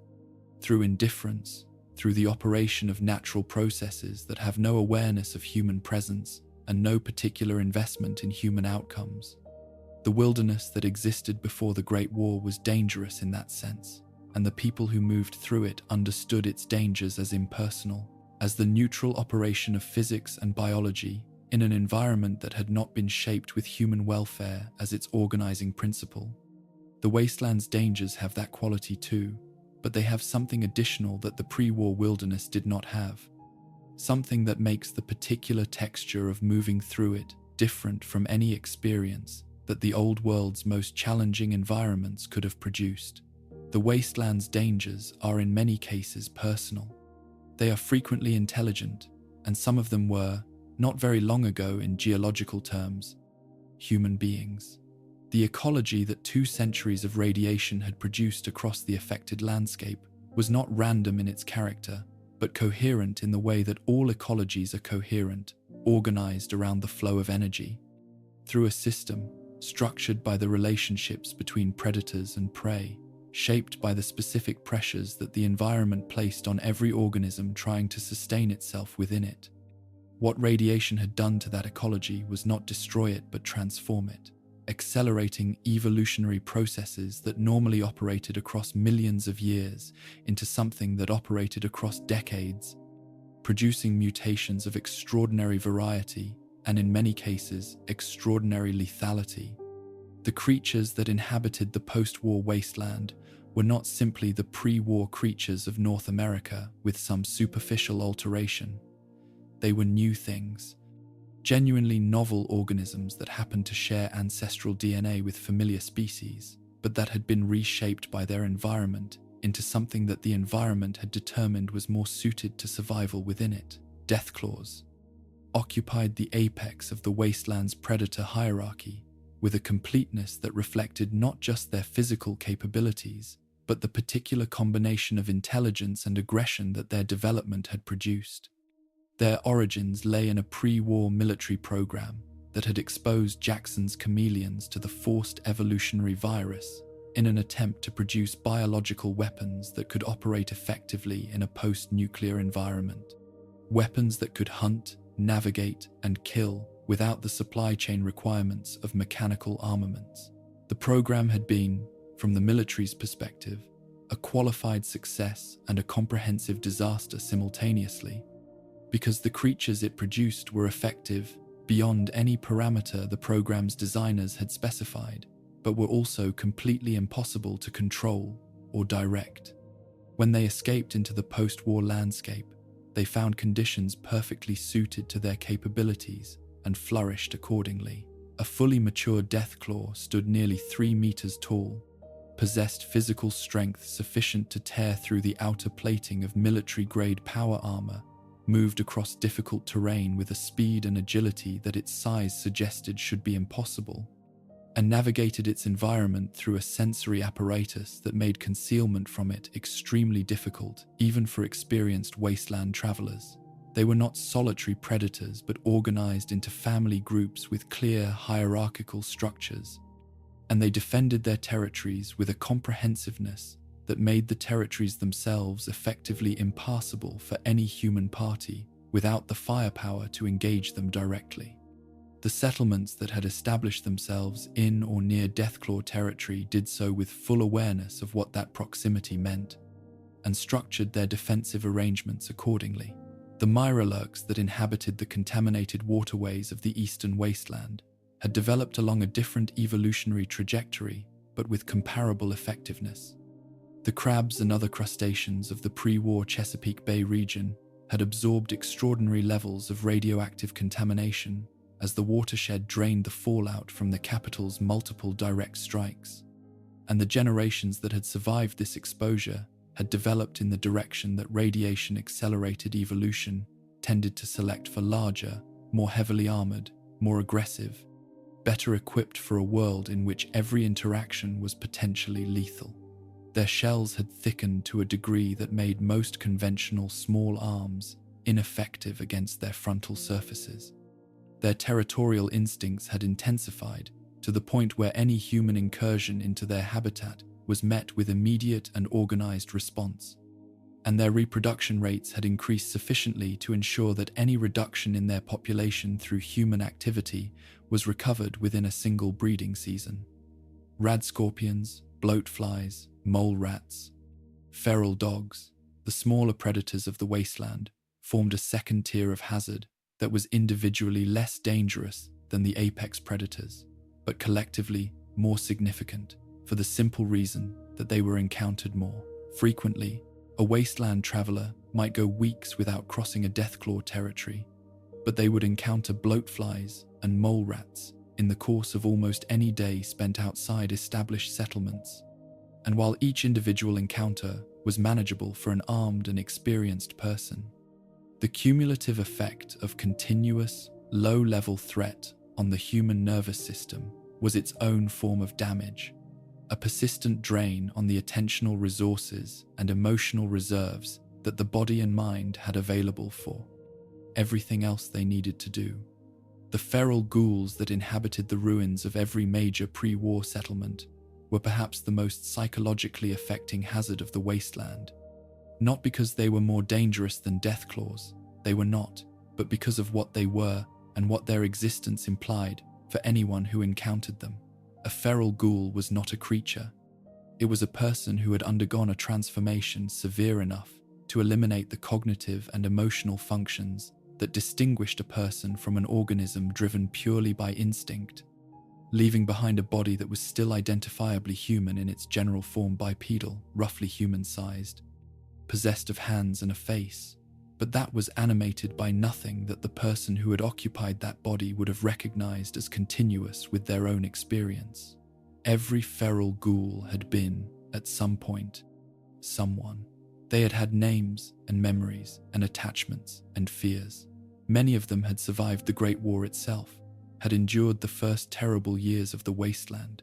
Through indifference, through the operation of natural processes that have no awareness of human presence and no particular investment in human outcomes. The wilderness that existed before the Great War was dangerous in that sense, and the people who moved through it understood its dangers as impersonal, as the neutral operation of physics and biology in an environment that had not been shaped with human welfare as its organizing principle. The wasteland's dangers have that quality too, but they have something additional that the pre-war wilderness did not have. Something that makes the particular texture of moving through it different from any experience that the old world's most challenging environments could have produced. The wasteland's dangers are in many cases personal. They are frequently intelligent, and some of them were, not very long ago in geological terms, human beings. The ecology that 2 centuries of radiation had produced across the affected landscape was not random in its character, but coherent in the way that all ecologies are coherent, organized around the flow of energy. Through a system structured by the relationships between predators and prey, shaped by the specific pressures that the environment placed on every organism trying to sustain itself within it. What radiation had done to that ecology was not destroy it but transform it, accelerating evolutionary processes that normally operated across millions of years into something that operated across decades, producing mutations of extraordinary variety and, in many cases, extraordinary lethality. The creatures that inhabited the post-war wasteland were not simply the pre-war creatures of North America with some superficial alteration. They were new things, genuinely novel organisms that happened to share ancestral DNA with familiar species, but that had been reshaped by their environment into something that the environment had determined was more suited to survival within it. Deathclaws occupied the apex of the wasteland's predator hierarchy, with a completeness that reflected not just their physical capabilities, but the particular combination of intelligence and aggression that their development had produced. Their origins lay in a pre-war military program that had exposed Jackson's chameleons to the forced evolutionary virus in an attempt to produce biological weapons that could operate effectively in a post-nuclear environment. Weapons that could hunt, navigate, and kill without the supply chain requirements of mechanical armaments. The program had been, from the military's perspective, a qualified success and a comprehensive disaster simultaneously, because the creatures it produced were effective beyond any parameter the program's designers had specified, but were also completely impossible to control or direct. When they escaped into the post-war landscape, they found conditions perfectly suited to their capabilities and flourished accordingly. A fully mature Deathclaw stood nearly 3 meters tall, possessed physical strength sufficient to tear through the outer plating of military-grade power armor, moved across difficult terrain with a speed and agility that its size suggested should be impossible, and navigated its environment through a sensory apparatus that made concealment from it extremely difficult, even for experienced wasteland travelers. They were not solitary predators, but organized into family groups with clear hierarchical structures, and they defended their territories with a comprehensiveness that made the territories themselves effectively impassable for any human party without the firepower to engage them directly. The settlements that had established themselves in or near Deathclaw territory did so with full awareness of what that proximity meant, and structured their defensive arrangements accordingly. The Miralurks that inhabited the contaminated waterways of the eastern wasteland had developed along a different evolutionary trajectory, but with comparable effectiveness. The crabs and other crustaceans of the pre-war Chesapeake Bay region had absorbed extraordinary levels of radioactive contamination as the watershed drained the fallout from the capital's multiple direct strikes, and the generations that had survived this exposure had developed in the direction that radiation-accelerated evolution tended to select for larger, more heavily armored, more aggressive, better equipped for a world in which every interaction was potentially lethal. Their shells had thickened to a degree that made most conventional small arms ineffective against their frontal surfaces. Their territorial instincts had intensified to the point where any human incursion into their habitat was met with immediate and organized response, and their reproduction rates had increased sufficiently to ensure that any reduction in their population through human activity was recovered within a single breeding season. Rad scorpions, bloatflies, mole rats, feral dogs, the smaller predators of the wasteland, formed a second tier of hazard that was individually less dangerous than the apex predators, but collectively more significant. for the simple reason that they were encountered more frequently. A wasteland traveler might go weeks without crossing a deathclaw territory, but they would encounter bloatflies and mole rats in the course of almost any day spent outside established settlements. And while each individual encounter was manageable for an armed and experienced person, the cumulative effect of continuous, low-level threat on the human nervous system was its own form of damage, a persistent drain on the attentional resources and emotional reserves that the body and mind had available for everything else they needed to do. The feral ghouls that inhabited the ruins of every major pre-war settlement were perhaps the most psychologically affecting hazard of the wasteland. Not because they were more dangerous than deathclaws, they were not, but because of what they were and what their existence implied for anyone who encountered them. A feral ghoul was not a creature. It was a person who had undergone a transformation severe enough to eliminate the cognitive and emotional functions that distinguished a person from an organism driven purely by instinct, leaving behind a body that was still identifiably human in its general form, bipedal, roughly human-sized, possessed of hands and a face, but that was animated by nothing that the person who had occupied that body would have recognized as continuous with their own experience. Every feral ghoul had been, at some point, someone. They had had names and memories and attachments and fears. Many of them had survived the Great War itself, had endured the first terrible years of the wasteland,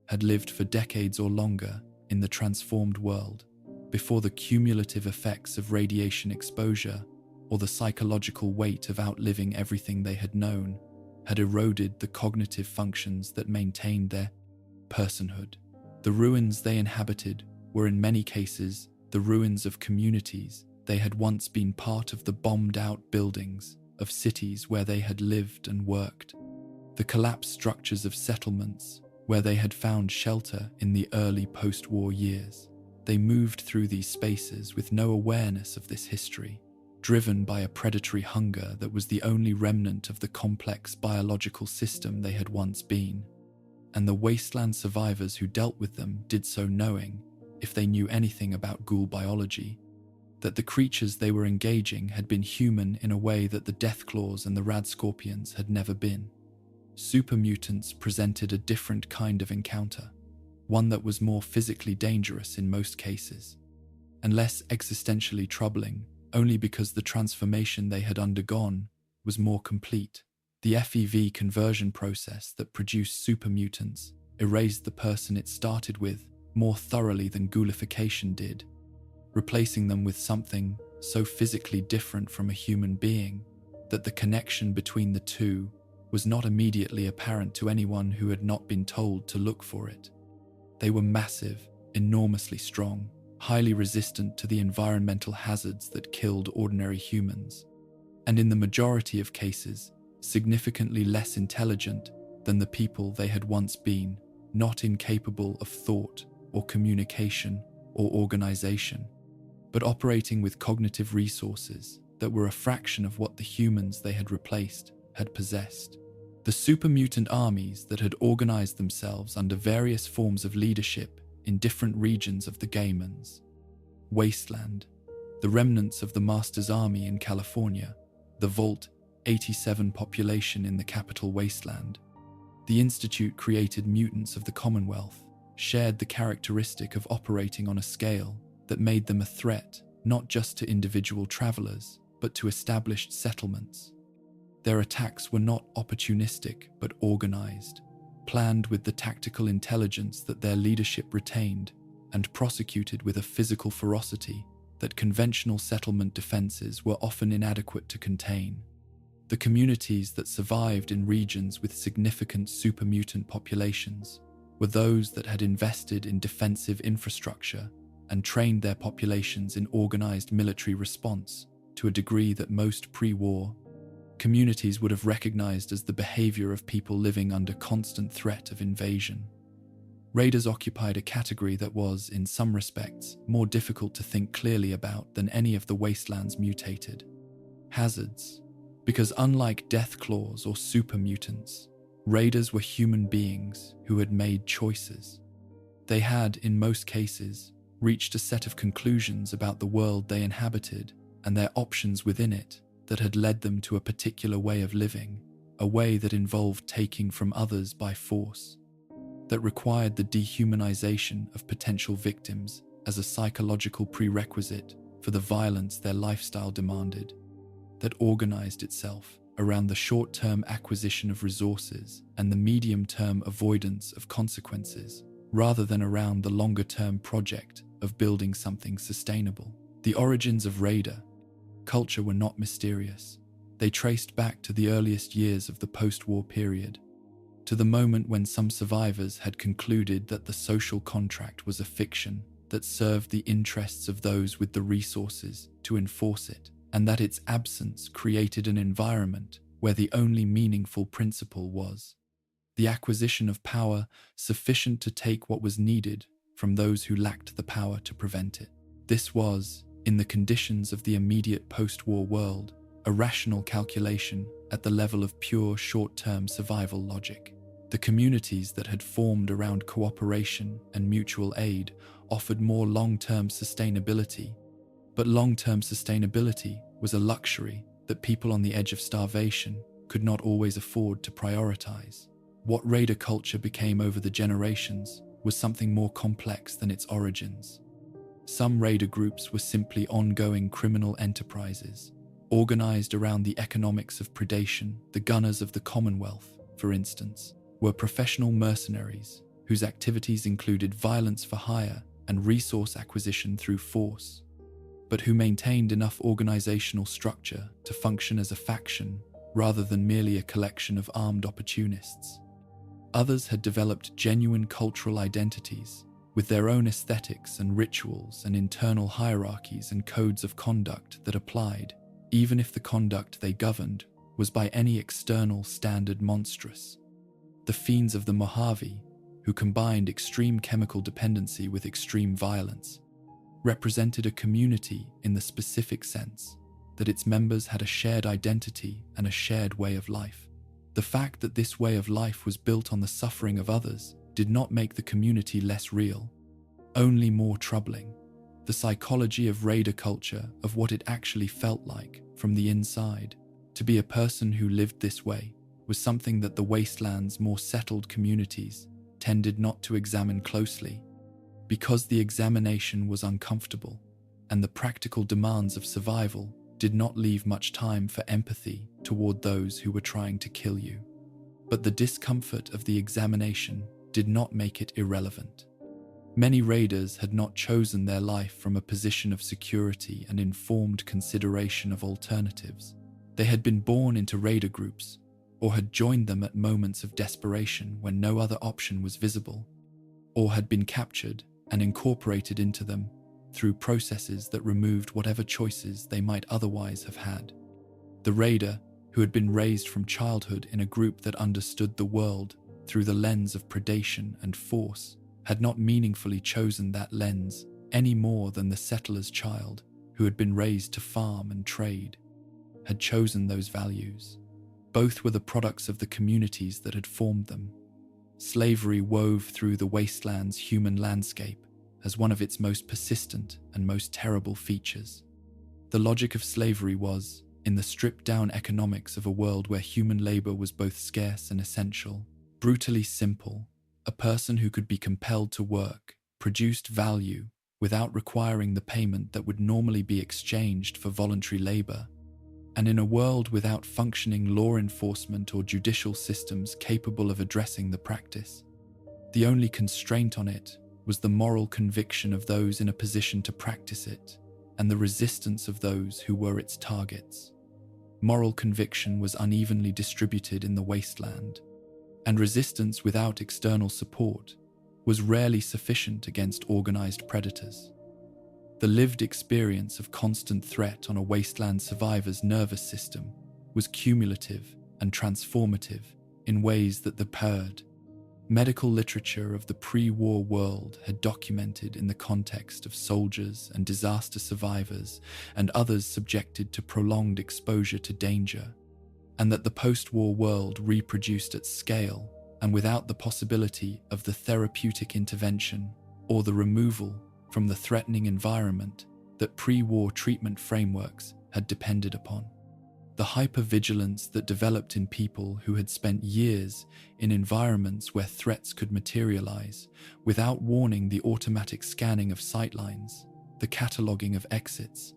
had lived for decades or longer in the transformed world before the cumulative effects of radiation exposure or the psychological weight of outliving everything they had known had eroded the cognitive functions that maintained their personhood. The ruins they inhabited were in many cases the ruins of communities. They had once been part of the bombed-out buildings of cities where they had lived and worked, the collapsed structures of settlements where they had found shelter in the early post-war years. They moved through these spaces with no awareness of this history, driven by a predatory hunger that was the only remnant of the complex biological system they had once been. And the wasteland survivors who dealt with them did so knowing, if they knew anything about ghoul biology, that the creatures they were engaging had been human in a way that the deathclaws and the rad scorpions had never been. Super mutants presented a different kind of encounter, one that was more physically dangerous in most cases, and less existentially troubling only because the transformation they had undergone was more complete. The FEV conversion process that produced super mutants erased the person it started with more thoroughly than ghoulification did, replacing them with something so physically different from a human being that the connection between the two was not immediately apparent to anyone who had not been told to look for it. They were massive, enormously strong, highly resistant to the environmental hazards that killed ordinary humans, and in the majority of cases, significantly less intelligent than the people they had once been, not incapable of thought or communication or organization, but operating with cognitive resources that were a fraction of what the humans they had replaced had possessed. The super mutant armies that had organized themselves under various forms of leadership in different regions of the Gaimans, Wasteland, the remnants of the Master's Army in California, the Vault 87 population in the capital Wasteland. The Institute created mutants of the Commonwealth, shared the characteristic of operating on a scale that made them a threat not just to individual travelers, but to established settlements. Their attacks were not opportunistic but organized, planned with the tactical intelligence that their leadership retained, and prosecuted with a physical ferocity that conventional settlement defenses were often inadequate to contain. The communities that survived in regions with significant super mutant populations were those that had invested in defensive infrastructure and trained their populations in organized military response to a degree that most pre-war communities would have recognized as the behavior of people living under constant threat of invasion. Raiders occupied a category that was, in some respects, more difficult to think clearly about than any of the wasteland's mutated hazards, because unlike deathclaws or super mutants, raiders were human beings who had made choices. They had, in most cases, reached a set of conclusions about the world they inhabited and their options within it that had led them to a particular way of living, a way that involved taking from others by force, that required the dehumanization of potential victims as a psychological prerequisite for the violence their lifestyle demanded, that organized itself around the short-term acquisition of resources and the medium-term avoidance of consequences, rather than around the longer-term project of building something sustainable. The origins of raider culture were not mysterious. They traced back to the earliest years of the post-war period, to the moment when some survivors had concluded that the social contract was a fiction that served the interests of those with the resources to enforce it, and that its absence created an environment where the only meaningful principle was the acquisition of power sufficient to take what was needed from those who lacked the power to prevent it. This was, in the conditions of the immediate post-war world, a rational calculation at the level of pure short-term survival logic. The communities that had formed around cooperation and mutual aid offered more long-term sustainability, but long-term sustainability was a luxury that people on the edge of starvation could not always afford to prioritize. What raider culture became over the generations was something more complex than its origins. Some raider groups were simply ongoing criminal enterprises, organized around the economics of predation. The gunners of the Commonwealth, for instance, were professional mercenaries whose activities included violence for hire and resource acquisition through force, but who maintained enough organizational structure to function as a faction rather than merely a collection of armed opportunists. Others had developed genuine cultural identities with their own aesthetics and rituals and internal hierarchies and codes of conduct that applied, even if the conduct they governed was by any external standard monstrous. The fiends of the Mojave, who combined extreme chemical dependency with extreme violence, represented a community in the specific sense that its members had a shared identity and a shared way of life. The fact that this way of life was built on the suffering of others did not make the community less real, only more troubling. The psychology of raider culture, of what it actually felt like from the inside to be a person who lived this way, was something that the wasteland's more settled communities tended not to examine closely, because the examination was uncomfortable and the practical demands of survival did not leave much time for empathy toward those who were trying to kill you. But the discomfort of the examination did not make it irrelevant. Many raiders had not chosen their life from a position of security and informed consideration of alternatives. They had been born into raider groups, or had joined them at moments of desperation when no other option was visible, or had been captured and incorporated into them through processes that removed whatever choices they might otherwise have had. The raider, who had been raised from childhood in a group that understood the world through the lens of predation and force, had not meaningfully chosen that lens any more than the settler's child, who had been raised to farm and trade, had chosen those values. Both were the products of the communities that had formed them. Slavery wove through the wasteland's human landscape as one of its most persistent and most terrible features. The logic of slavery was, in the stripped-down economics of a world where human labor was both scarce and essential, brutally simple. A person who could be compelled to work produced value without requiring the payment that would normally be exchanged for voluntary labor. And in a world without functioning law enforcement or judicial systems capable of addressing the practice, the only constraint on it was the moral conviction of those in a position to practice it and the resistance of those who were its targets. Moral conviction was unevenly distributed in the wasteland, and resistance without external support was rarely sufficient against organized predators. The lived experience of constant threat on a wasteland survivor's nervous system was cumulative and transformative in ways that the medical literature of the pre-war world had documented in the context of soldiers and disaster survivors and others subjected to prolonged exposure to danger, and that the post-war world reproduced at scale and without the possibility of the therapeutic intervention or the removal from the threatening environment that pre-war treatment frameworks had depended upon. The hypervigilance that developed in people who had spent years in environments where threats could materialize without warning, the automatic scanning of sightlines, the cataloging of exits,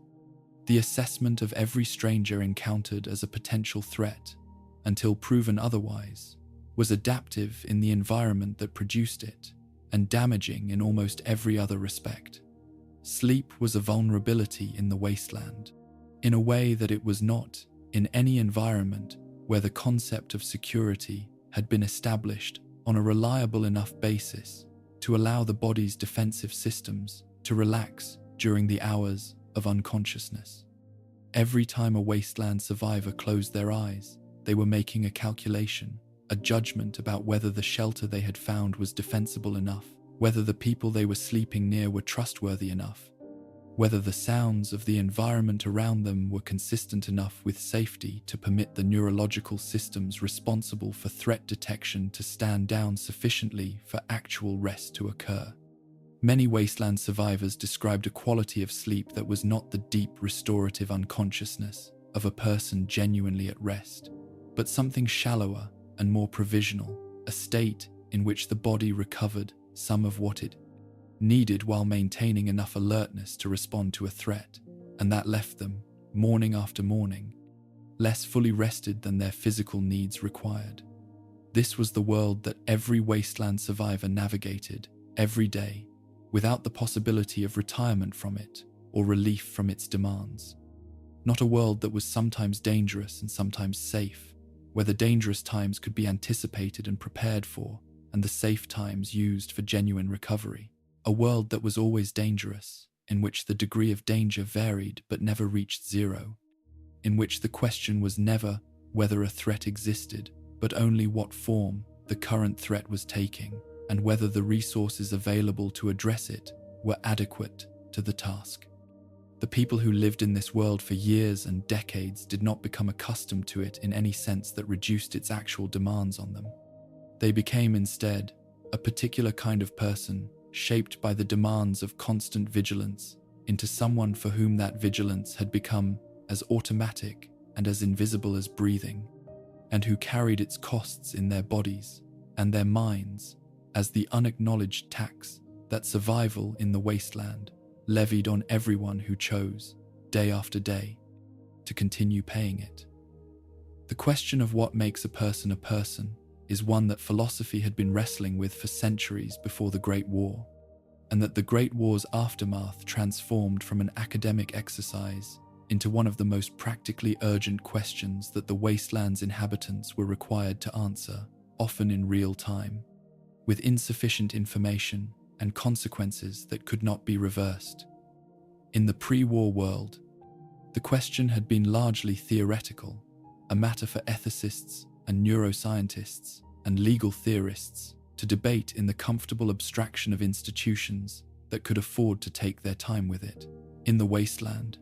the assessment of every stranger encountered as a potential threat until proven otherwise, was adaptive in the environment that produced it and damaging in almost every other respect. Sleep was a vulnerability in the wasteland, in a way that it was not in any environment where the concept of security had been established on a reliable enough basis to allow the body's defensive systems to relax during the hours of unconsciousness. Every time a wasteland survivor closed their eyes, they were making a calculation, a judgment about whether the shelter they had found was defensible enough, whether the people they were sleeping near were trustworthy enough, whether the sounds of the environment around them were consistent enough with safety to permit the neurological systems responsible for threat detection to stand down sufficiently for actual rest to occur. Many wasteland survivors described a quality of sleep that was not the deep restorative unconsciousness of a person genuinely at rest, but something shallower and more provisional, a state in which the body recovered some of what it needed while maintaining enough alertness to respond to a threat, and that left them, morning after morning, less fully rested than their physical needs required. This was the world that every wasteland survivor navigated every day, without the possibility of retirement from it or relief from its demands. Not a world that was sometimes dangerous and sometimes safe, where the dangerous times could be anticipated and prepared for, and the safe times used for genuine recovery. A world that was always dangerous, in which the degree of danger varied but never reached zero, in which the question was never whether a threat existed, but only what form the current threat was taking, and whether the resources available to address it were adequate to the task. The people who lived in this world for years and decades did not become accustomed to it in any sense that reduced its actual demands on them. They became instead a particular kind of person, shaped by the demands of constant vigilance, into someone for whom that vigilance had become as automatic and as invisible as breathing, and who carried its costs in their bodies and their minds as the unacknowledged tax that survival in the wasteland levied on everyone who chose, day after day, to continue paying it. The question of what makes a person is one that philosophy had been wrestling with for centuries before the Great War, and that the Great War's aftermath transformed from an academic exercise into one of the most practically urgent questions that the wasteland's inhabitants were required to answer, often in real time, with insufficient information and consequences that could not be reversed. In the pre-war world, the question had been largely theoretical, a matter for ethicists and neuroscientists and legal theorists to debate in the comfortable abstraction of institutions that could afford to take their time with it. In the wasteland,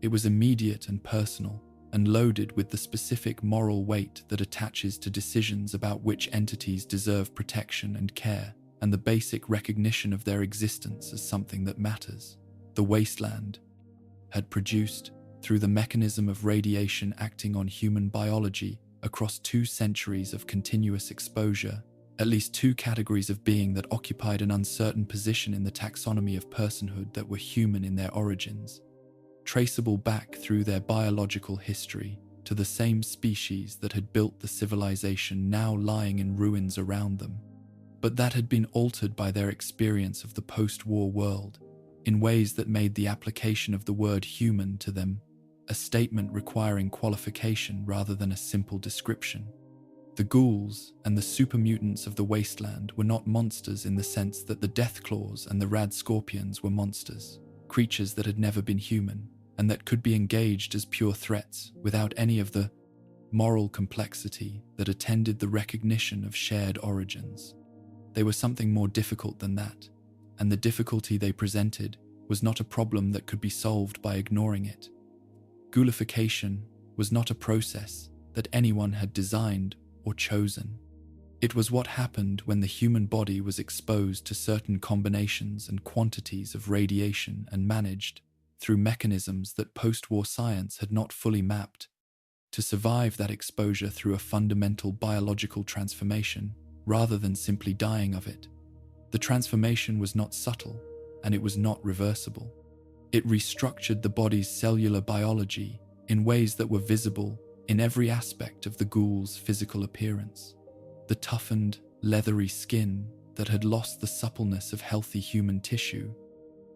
it was immediate and personal, and loaded with the specific moral weight that attaches to decisions about which entities deserve protection and care, and the basic recognition of their existence as something that matters. The wasteland had produced, through the mechanism of radiation acting on human biology across 2 centuries of continuous exposure, at least 2 categories of being that occupied an uncertain position in the taxonomy of personhood that were human in their origins, traceable back through their biological history to the same species that had built the civilization now lying in ruins around them, but that had been altered by their experience of the post-war world in ways that made the application of the word human to them a statement requiring qualification rather than a simple description. The ghouls and the super mutants of the wasteland were not monsters in the sense that the deathclaws and the rad scorpions were monsters, creatures that had never been human, and that could be engaged as pure threats without any of the moral complexity that attended the recognition of shared origins. They were something more difficult than that, and the difficulty they presented was not a problem that could be solved by ignoring it. Ghoulification was not a process that anyone had designed or chosen. It was what happened when the human body was exposed to certain combinations and quantities of radiation and managed, through mechanisms that post-war science had not fully mapped, to survive that exposure through a fundamental biological transformation rather than simply dying of it. The transformation was not subtle, and it was not reversible. It restructured the body's cellular biology in ways that were visible in every aspect of the ghoul's physical appearance. The toughened, leathery skin that had lost the suppleness of healthy human tissue,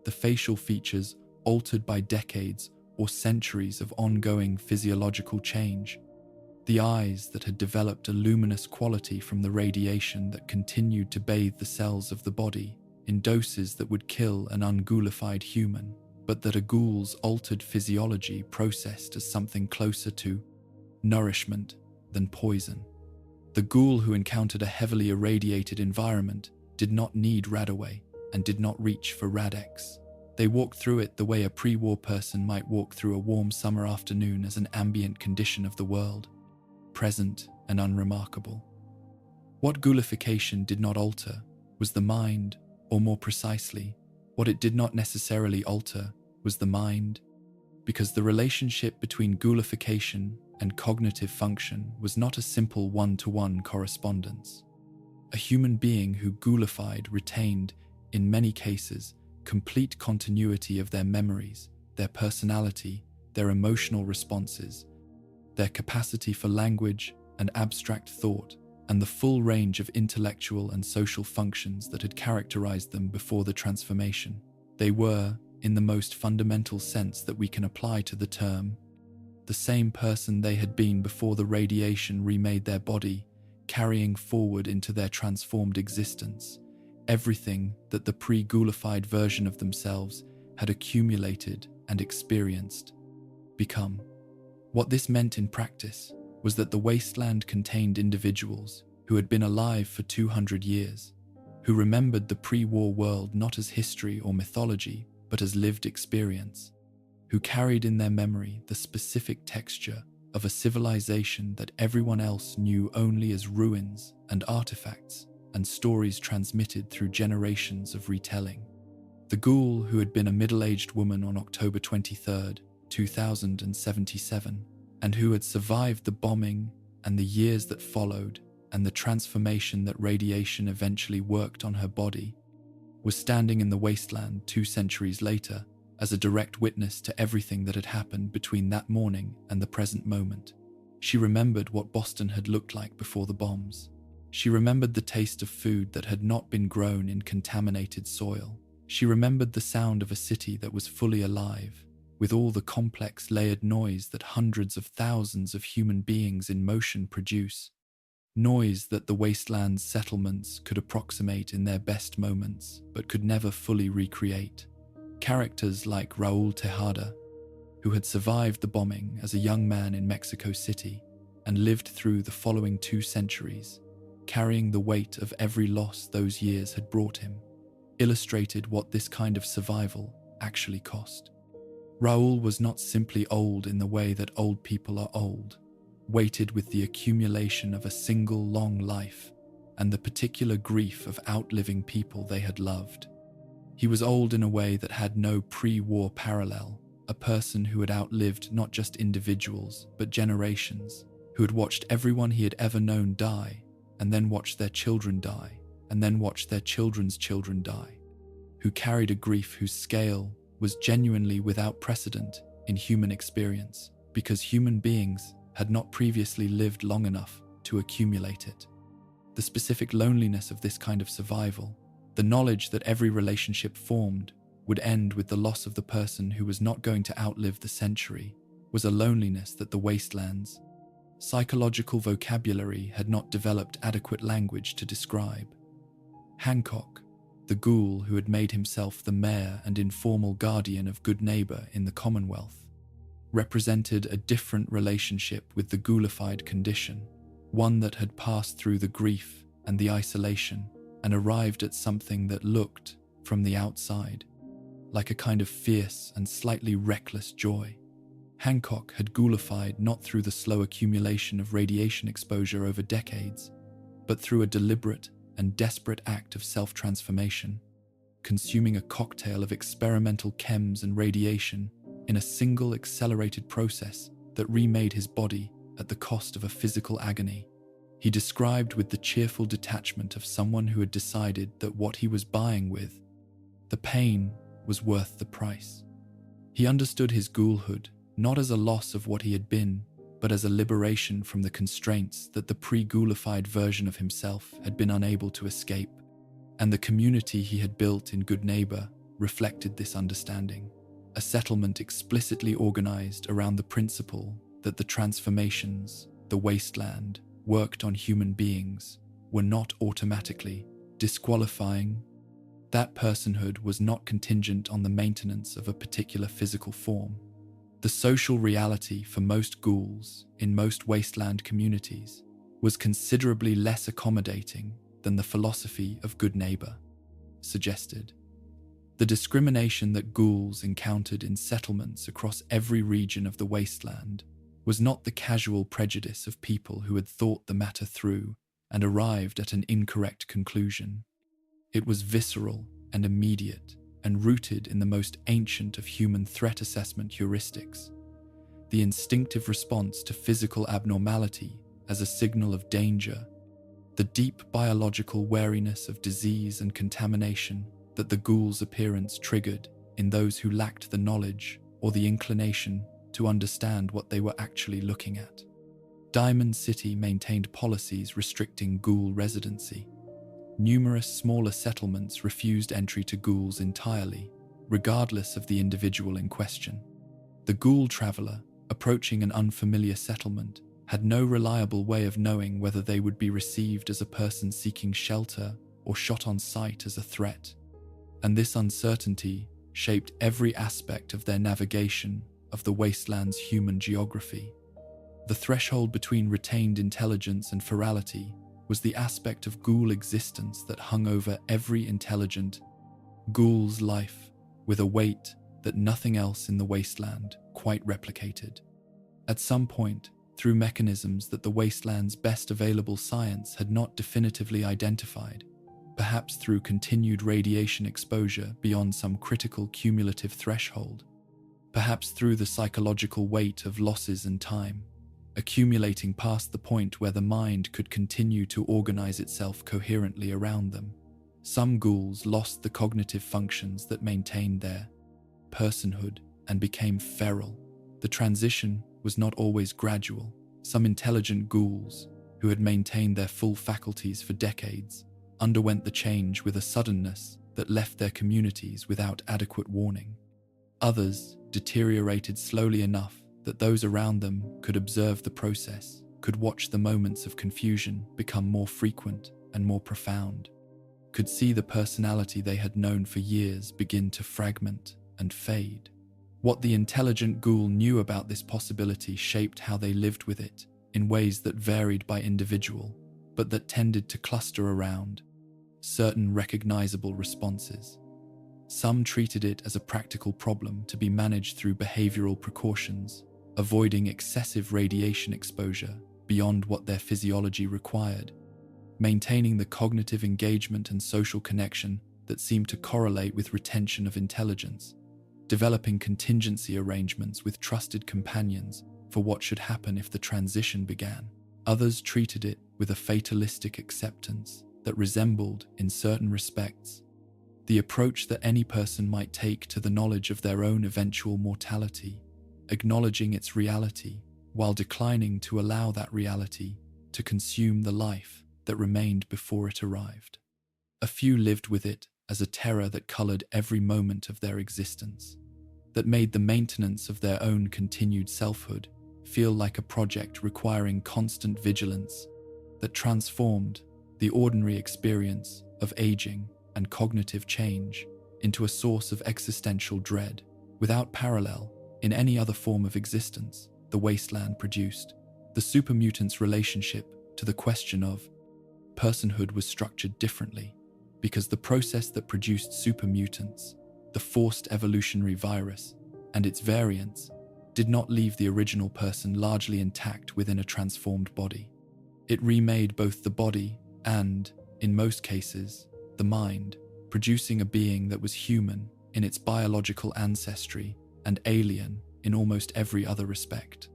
the facial features altered by decades or centuries of ongoing physiological change, the eyes that had developed a luminous quality from the radiation that continued to bathe the cells of the body in doses that would kill an unghoulified human, but that a ghoul's altered physiology processed as something closer to nourishment than poison. The ghoul who encountered a heavily irradiated environment did not need Radaway and did not reach for Radex. They walked through it the way a pre-war person might walk through a warm summer afternoon as an ambient condition of the world, present and unremarkable. What ghoulification did not alter was the mind, or more precisely, what it did not necessarily alter was the mind, because the relationship between ghoulification and cognitive function was not a simple one-to-one correspondence. A human being who ghoulified retained, in many cases, complete continuity of their memories, their personality, their emotional responses, their capacity for language and abstract thought, and the full range of intellectual and social functions that had characterized them before the transformation. They were, in the most fundamental sense that we can apply to the term, the same person they had been before the radiation remade their body, carrying forward into their transformed existence everything that the pre-ghoulified version of themselves had accumulated and experienced, become. What this meant in practice was that the wasteland contained individuals who had been alive for 200 years, who remembered the pre-war world not as history or mythology, but as lived experience, who carried in their memory the specific texture of a civilization that everyone else knew only as ruins and artifacts and stories transmitted through generations of retelling. The ghoul, who had been a middle-aged woman on October 23, 2077, and who had survived the bombing and the years that followed and the transformation that radiation eventually worked on her body, was standing in the wasteland 2 centuries later as a direct witness to everything that had happened between that morning and the present moment. She remembered what Boston had looked like before the bombs. She remembered the taste of food that had not been grown in contaminated soil. She remembered the sound of a city that was fully alive, with all the complex layered noise that hundreds of thousands of human beings in motion produce. Noise that the wasteland's settlements could approximate in their best moments, but could never fully recreate. Characters like Raúl Tejada, who had survived the bombing as a young man in Mexico City and lived through the following 2 centuries, carrying the weight of every loss those years had brought him, illustrated what this kind of survival actually cost. Raúl was not simply old in the way that old people are old, weighted with the accumulation of a single long life and the particular grief of outliving people they had loved. He was old in a way that had no pre-war parallel, a person who had outlived not just individuals, but generations, who had watched everyone he had ever known die, and then watched their children die, and then watched their children's children die, who carried a grief whose scale was genuinely without precedent in human experience, because human beings had not previously lived long enough to accumulate it. The specific loneliness of this kind of survival, the knowledge that every relationship formed would end with the loss of the person who was not going to outlive the century, was a loneliness that the wasteland's psychological vocabulary had not developed adequate language to describe. Hancock, the ghoul who had made himself the mayor and informal guardian of good neighbor in the Commonwealth, represented a different relationship with the ghoulified condition, one that had passed through the grief and the isolation and arrived at something that looked, from the outside, like a kind of fierce and slightly reckless joy. Hancock had ghoulified not through the slow accumulation of radiation exposure over decades, but through a deliberate and desperate act of self-transformation, consuming a cocktail of experimental chems and radiation in a single accelerated process that remade his body at the cost of a physical agony. He described with the cheerful detachment of someone who had decided that what he was buying with, the pain, was worth the price. He understood his ghoulhood not as a loss of what he had been, but as a liberation from the constraints that the pre-ghoulified version of himself had been unable to escape, and the community he had built in Good Neighbor reflected this understanding, a settlement explicitly organized around the principle that the transformations, the wasteland, worked on human beings were not automatically disqualifying. That personhood was not contingent on the maintenance of a particular physical form. The social reality for most ghouls in most wasteland communities was considerably less accommodating than the philosophy of Good Neighbor suggested. The discrimination that ghouls encountered in settlements across every region of the wasteland was not the casual prejudice of people who had thought the matter through and arrived at an incorrect conclusion. It was visceral and immediate and rooted in the most ancient of human threat assessment heuristics, the instinctive response to physical abnormality as a signal of danger, the deep biological wariness of disease and contamination that the ghoul's appearance triggered in those who lacked the knowledge or the inclination to understand what they were actually looking at. Diamond City maintained policies restricting ghoul residency. Numerous smaller settlements refused entry to ghouls entirely, regardless of the individual in question. The ghoul traveler, approaching an unfamiliar settlement, had no reliable way of knowing whether they would be received as a person seeking shelter or shot on sight as a threat, and this uncertainty shaped every aspect of their navigation of the wasteland's human geography. The threshold between retained intelligence and ferality was the aspect of ghoul existence that hung over every intelligent ghoul's life with a weight that nothing else in the wasteland quite replicated. At some point, through mechanisms that the wasteland's best available science had not definitively identified, perhaps through continued radiation exposure beyond some critical cumulative threshold, perhaps through the psychological weight of losses and time, accumulating past the point where the mind could continue to organize itself coherently around them, some ghouls lost the cognitive functions that maintained their personhood and became feral. The transition was not always gradual. Some intelligent ghouls, who had maintained their full faculties for decades, underwent the change with a suddenness that left their communities without adequate warning. Others deteriorated slowly enough that those around them could observe the process, could watch the moments of confusion become more frequent and more profound, could see the personality they had known for years begin to fragment and fade. What the intelligent ghoul knew about this possibility shaped how they lived with it in ways that varied by individual, but that tended to cluster around certain recognizable responses. Some treated it as a practical problem to be managed through behavioral precautions, avoiding excessive radiation exposure beyond what their physiology required, maintaining the cognitive engagement and social connection that seemed to correlate with retention of intelligence, developing contingency arrangements with trusted companions for what should happen if the transition began. Others treated it with a fatalistic acceptance that resembled, in certain respects, the approach that any person might take to the knowledge of their own eventual mortality, acknowledging its reality while declining to allow that reality to consume the life that remained before it arrived. A few lived with it as a terror that colored every moment of their existence, that made the maintenance of their own continued selfhood feel like a project requiring constant vigilance, that transformed the ordinary experience of aging and cognitive change into a source of existential dread, without parallel in any other form of existence the wasteland produced. The super mutants' relationship to the question of personhood was structured differently, because the process that produced super mutants, the forced evolutionary virus, and its variants, did not leave the original person largely intact within a transformed body. It remade both the body and, in most cases, the mind, producing a being that was human in its biological ancestry and alien in almost every other respect.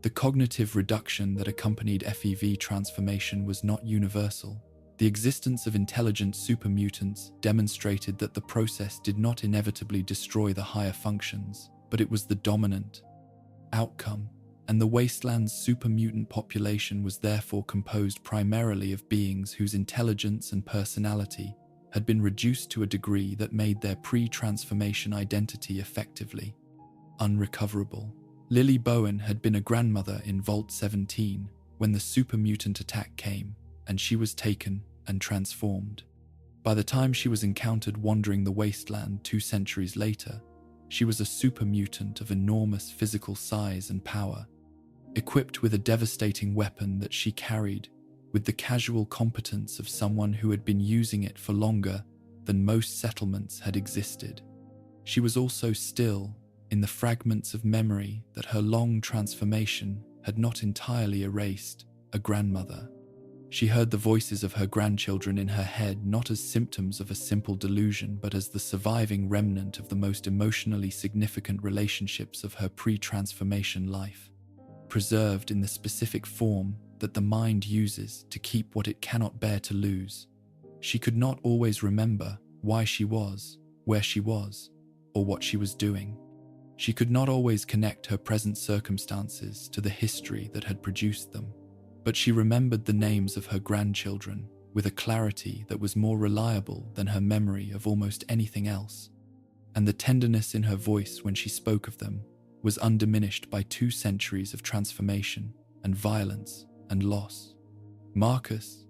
The cognitive reduction that accompanied FEV transformation was not universal. The existence of intelligent supermutants demonstrated that the process did not inevitably destroy the higher functions, but it was the dominant outcome, and the wasteland's supermutant population was therefore composed primarily of beings whose intelligence and personality had been reduced to a degree that made their pre-transformation identity effectively unrecoverable. Lily Bowen had been a grandmother in Vault 17 when the supermutant attack came, and she was taken and transformed. By the time she was encountered wandering the wasteland 2 centuries later, she was a supermutant of enormous physical size and power, equipped with a devastating weapon that she carried with the casual competence of someone who had been using it for longer than most settlements had existed. She was also still in the fragments of memory that her long transformation had not entirely erased, a grandmother. She heard the voices of her grandchildren in her head not as symptoms of a simple delusion, but as the surviving remnant of the most emotionally significant relationships of her pre-transformation life, preserved in the specific form that the mind uses to keep what it cannot bear to lose. She could not always remember why she was where she was, or what she was doing. She could not always connect her present circumstances to the history that had produced them, but she remembered the names of her grandchildren with a clarity that was more reliable than her memory of almost anything else, and the tenderness in her voice when she spoke of them was undiminished by 2 centuries of transformation and violence and loss. Marcus,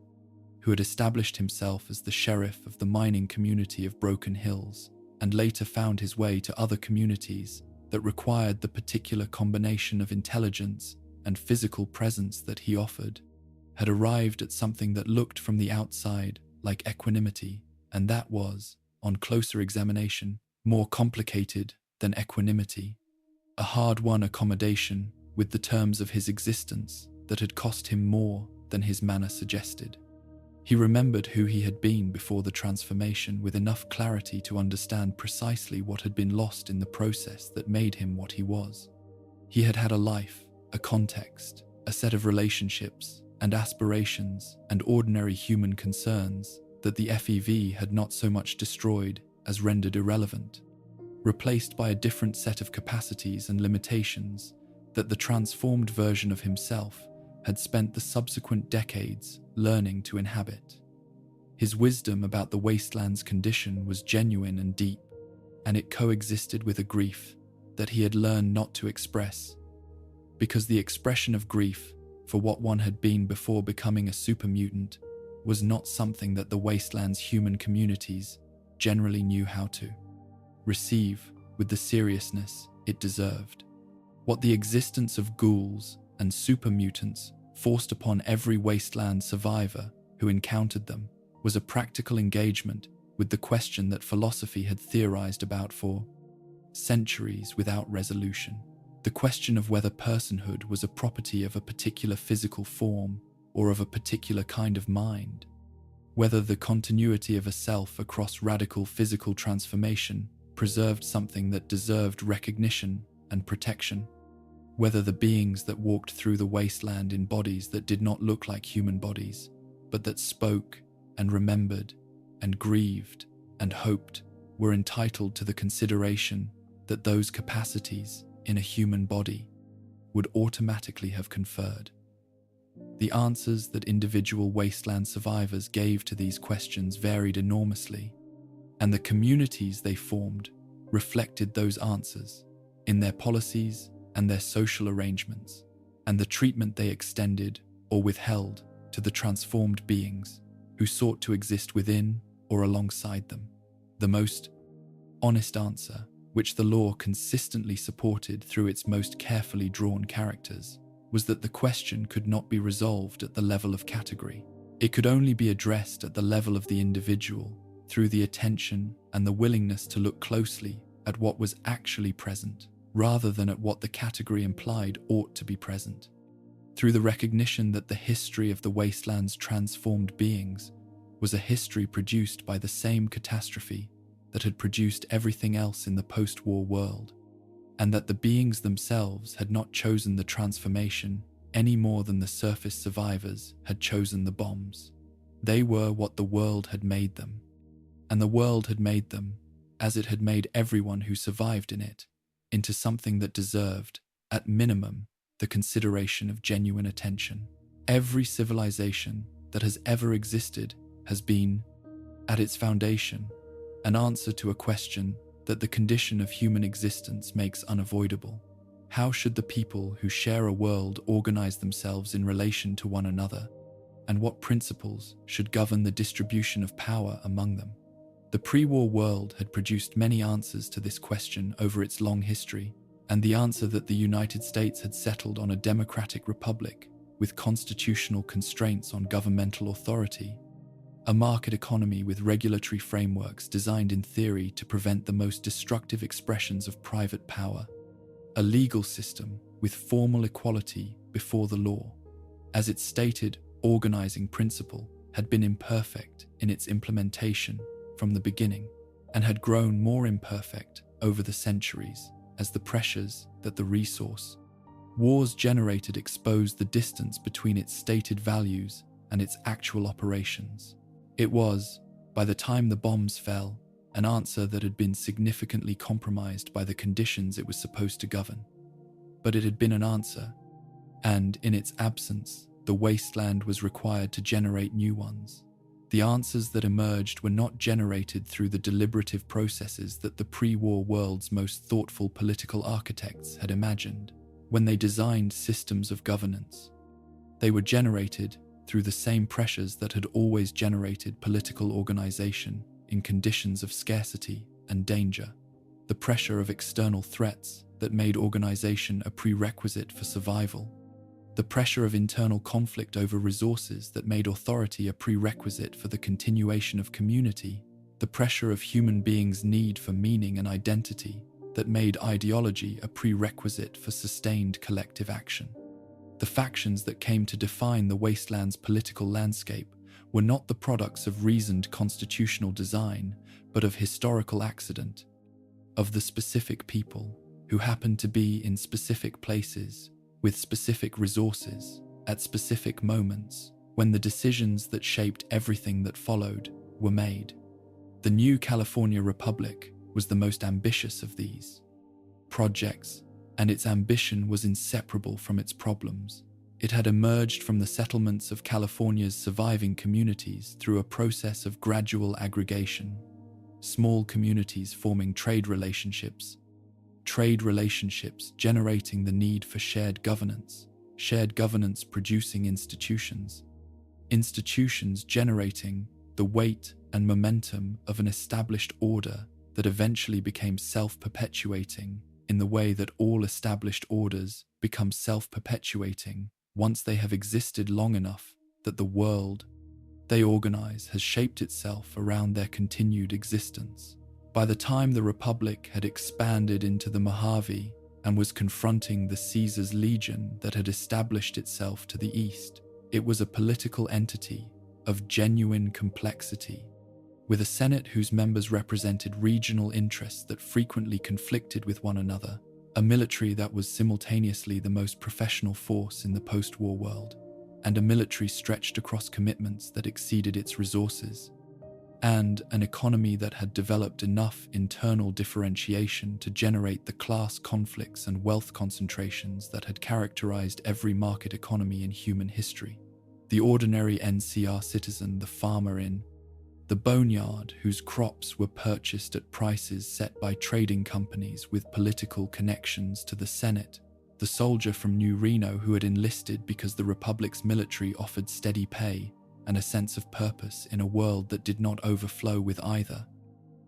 who had established himself as the sheriff of the mining community of Broken Hills and later found his way to other communities that required the particular combination of intelligence and physical presence that he offered, had arrived at something that looked from the outside like equanimity, and that was, on closer examination, more complicated than equanimity. A hard-won accommodation with the terms of his existence that had cost him more than his manner suggested. He remembered who he had been before the transformation with enough clarity to understand precisely what had been lost in the process that made him what he was. He had had a life, a context, a set of relationships and aspirations and ordinary human concerns that the FEV had not so much destroyed as rendered irrelevant, replaced by a different set of capacities and limitations that the transformed version of himself had spent the subsequent decades learning to inhabit. His wisdom about the wasteland's condition was genuine and deep, and it coexisted with a grief that he had learned not to express, because the expression of grief for what one had been before becoming a supermutant was not something that the wasteland's human communities generally knew how to receive with the seriousness it deserved. What the existence of ghouls and supermutants forced upon every wasteland survivor who encountered them was a practical engagement with the question that philosophy had theorized about for centuries without resolution. The question of whether personhood was a property of a particular physical form or of a particular kind of mind. Whether the continuity of a self across radical physical transformation preserved something that deserved recognition and protection. Whether the beings that walked through the wasteland in bodies that did not look like human bodies, but that spoke and remembered and grieved and hoped, were entitled to the consideration that those capacities in a human body would automatically have conferred. The answers that individual wasteland survivors gave to these questions varied enormously, and the communities they formed reflected those answers in their policies and their social arrangements, and the treatment they extended or withheld to the transformed beings who sought to exist within or alongside them. The most honest answer, which the law consistently supported through its most carefully drawn characters, was that the question could not be resolved at the level of category. It could only be addressed at the level of the individual through the attention and the willingness to look closely at what was actually present, rather than at what the category implied ought to be present. through the recognition that the history of the wasteland's transformed beings was a history produced by the same catastrophe that had produced everything else in the post-war world, and that the beings themselves had not chosen the transformation any more than the surface survivors had chosen the bombs. They were what the world had made them, and the world had made them, as it had made everyone who survived in it, into something that deserved, at minimum, the consideration of genuine attention. Every civilization that has ever existed has been, at its foundation, an answer to a question that the condition of human existence makes unavoidable. How should the people who share a world organize themselves in relation to one another, and what principles should govern the distribution of power among them? The pre-war world had produced many answers to this question over its long history, and the answer that the United States had settled on a democratic republic with constitutional constraints on governmental authority, a market economy with regulatory frameworks designed in theory to prevent the most destructive expressions of private power, a legal system with formal equality before the law. As its stated organizing principle had been imperfect in its implementation from the beginning, and had grown more imperfect over the centuries as the pressures that the resource wars generated exposed the distance between its stated values and its actual operations. It was, by the time the bombs fell, an answer that had been significantly compromised by the conditions it was supposed to govern. But it had been an answer, and in its absence, the wasteland was required to generate new ones. The answers that emerged were not generated through the deliberative processes that the pre-war world's most thoughtful political architects had imagined when they designed systems of governance. They were generated through the same pressures that had always generated political organization in conditions of scarcity and danger, the pressure of external threats that made organization a prerequisite for survival, the pressure of internal conflict over resources that made authority a prerequisite for the continuation of community, the pressure of human beings' need for meaning and identity that made ideology a prerequisite for sustained collective action. The factions that came to define the wasteland's political landscape were not the products of reasoned constitutional design, but of historical accident, of the specific people who happened to be in specific places, with specific resources, at specific moments, when the decisions that shaped everything that followed were made. The new California Republic was the most ambitious of these projects, and its ambition was inseparable from its problems. It had emerged from the settlements of California's surviving communities through a process of gradual aggregation, small communities forming trade relationships generating the need for shared governance producing institutions generating the weight and momentum of an established order that eventually became self-perpetuating in the way that all established orders become self-perpetuating once they have existed long enough that the world they organize has shaped itself around their continued existence. By the time the Republic had expanded into the Mojave and was confronting the Caesar's legion that had established itself to the east, it was a political entity of genuine complexity, with a Senate whose members represented regional interests that frequently conflicted with one another, a military that was simultaneously the most professional force in the post-war world, and a military stretched across commitments that exceeded its resources, and an economy that had developed enough internal differentiation to generate the class conflicts and wealth concentrations that had characterized every market economy in human history. The ordinary NCR citizen, the farmer in the boneyard whose crops were purchased at prices set by trading companies with political connections to the Senate, the soldier from New Reno who had enlisted because the Republic's military offered steady pay and a sense of purpose in a world that did not overflow with either,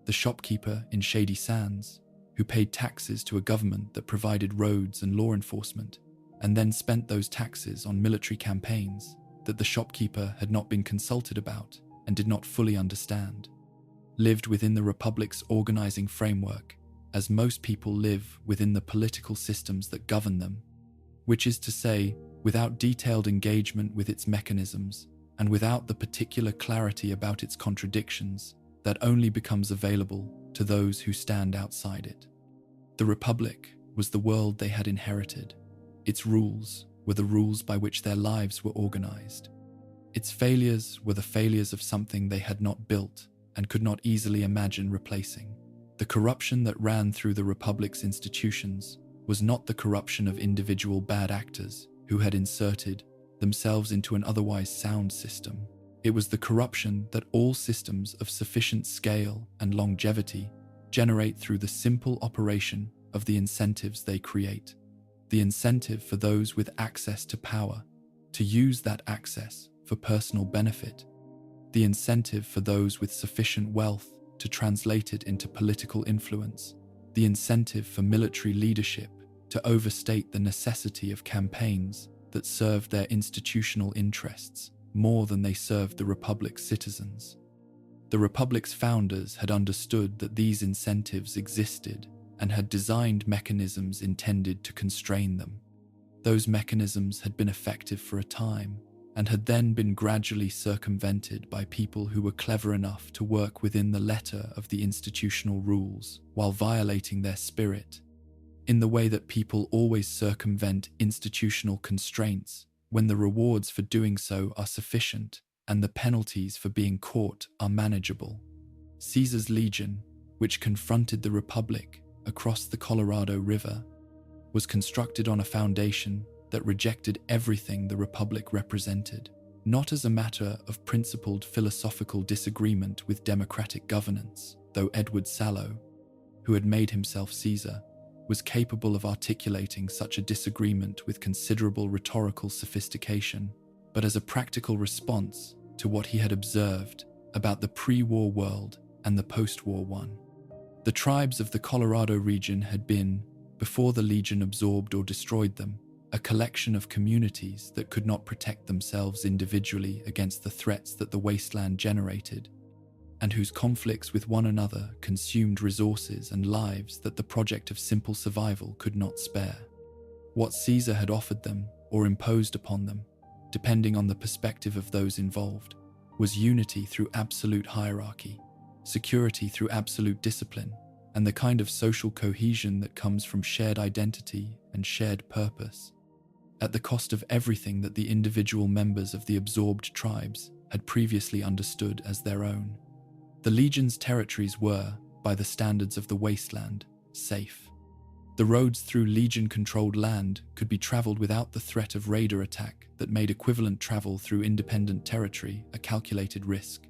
the shopkeeper in Shady Sands who paid taxes to a government that provided roads and law enforcement, and then spent those taxes on military campaigns that the shopkeeper had not been consulted about and did not fully understand, lived within the Republic's organizing framework, as most people live within the political systems that govern them, which is to say, without detailed engagement with its mechanisms, and without the particular clarity about its contradictions that only becomes available to those who stand outside it. The Republic was the world they had inherited. Its rules were the rules by which their lives were organized. Its failures were the failures of something they had not built and could not easily imagine replacing. The corruption that ran through the Republic's institutions was not the corruption of individual bad actors who had inserted themselves into an otherwise sound system. It was the corruption that all systems of sufficient scale and longevity generate through the simple operation of the incentives they create. The incentive for those with access to power to use that access for personal benefit. The incentive for those with sufficient wealth to translate it into political influence. The incentive for military leadership to overstate the necessity of campaigns that served their institutional interests more than they served the Republic's citizens. The Republic's founders had understood that these incentives existed and had designed mechanisms intended to constrain them. Those mechanisms had been effective for a time and had then been gradually circumvented by people who were clever enough to work within the letter of the institutional rules while violating their spirit, in the way that people always circumvent institutional constraints when the rewards for doing so are sufficient and the penalties for being caught are manageable. Caesar's legion, which confronted the Republic across the Colorado River, was constructed on a foundation that rejected everything the Republic represented, not as a matter of principled philosophical disagreement with democratic governance, though Edward Sallow, who had made himself Caesar, was capable of articulating such a disagreement with considerable rhetorical sophistication, but as a practical response to what he had observed about the pre-war world and the post-war one. The tribes of the Colorado region had been, before the Legion absorbed or destroyed them, a collection of communities that could not protect themselves individually against the threats that the wasteland generated, and whose conflicts with one another consumed resources and lives that the project of simple survival could not spare. What Caesar had offered them, or imposed upon them, depending on the perspective of those involved, was unity through absolute hierarchy, security through absolute discipline, and the kind of social cohesion that comes from shared identity and shared purpose, at the cost of everything that the individual members of the absorbed tribes had previously understood as their own. The Legion's territories were, by the standards of the wasteland, safe. The roads through Legion-controlled land could be traveled without the threat of raider attack that made equivalent travel through independent territory a calculated risk.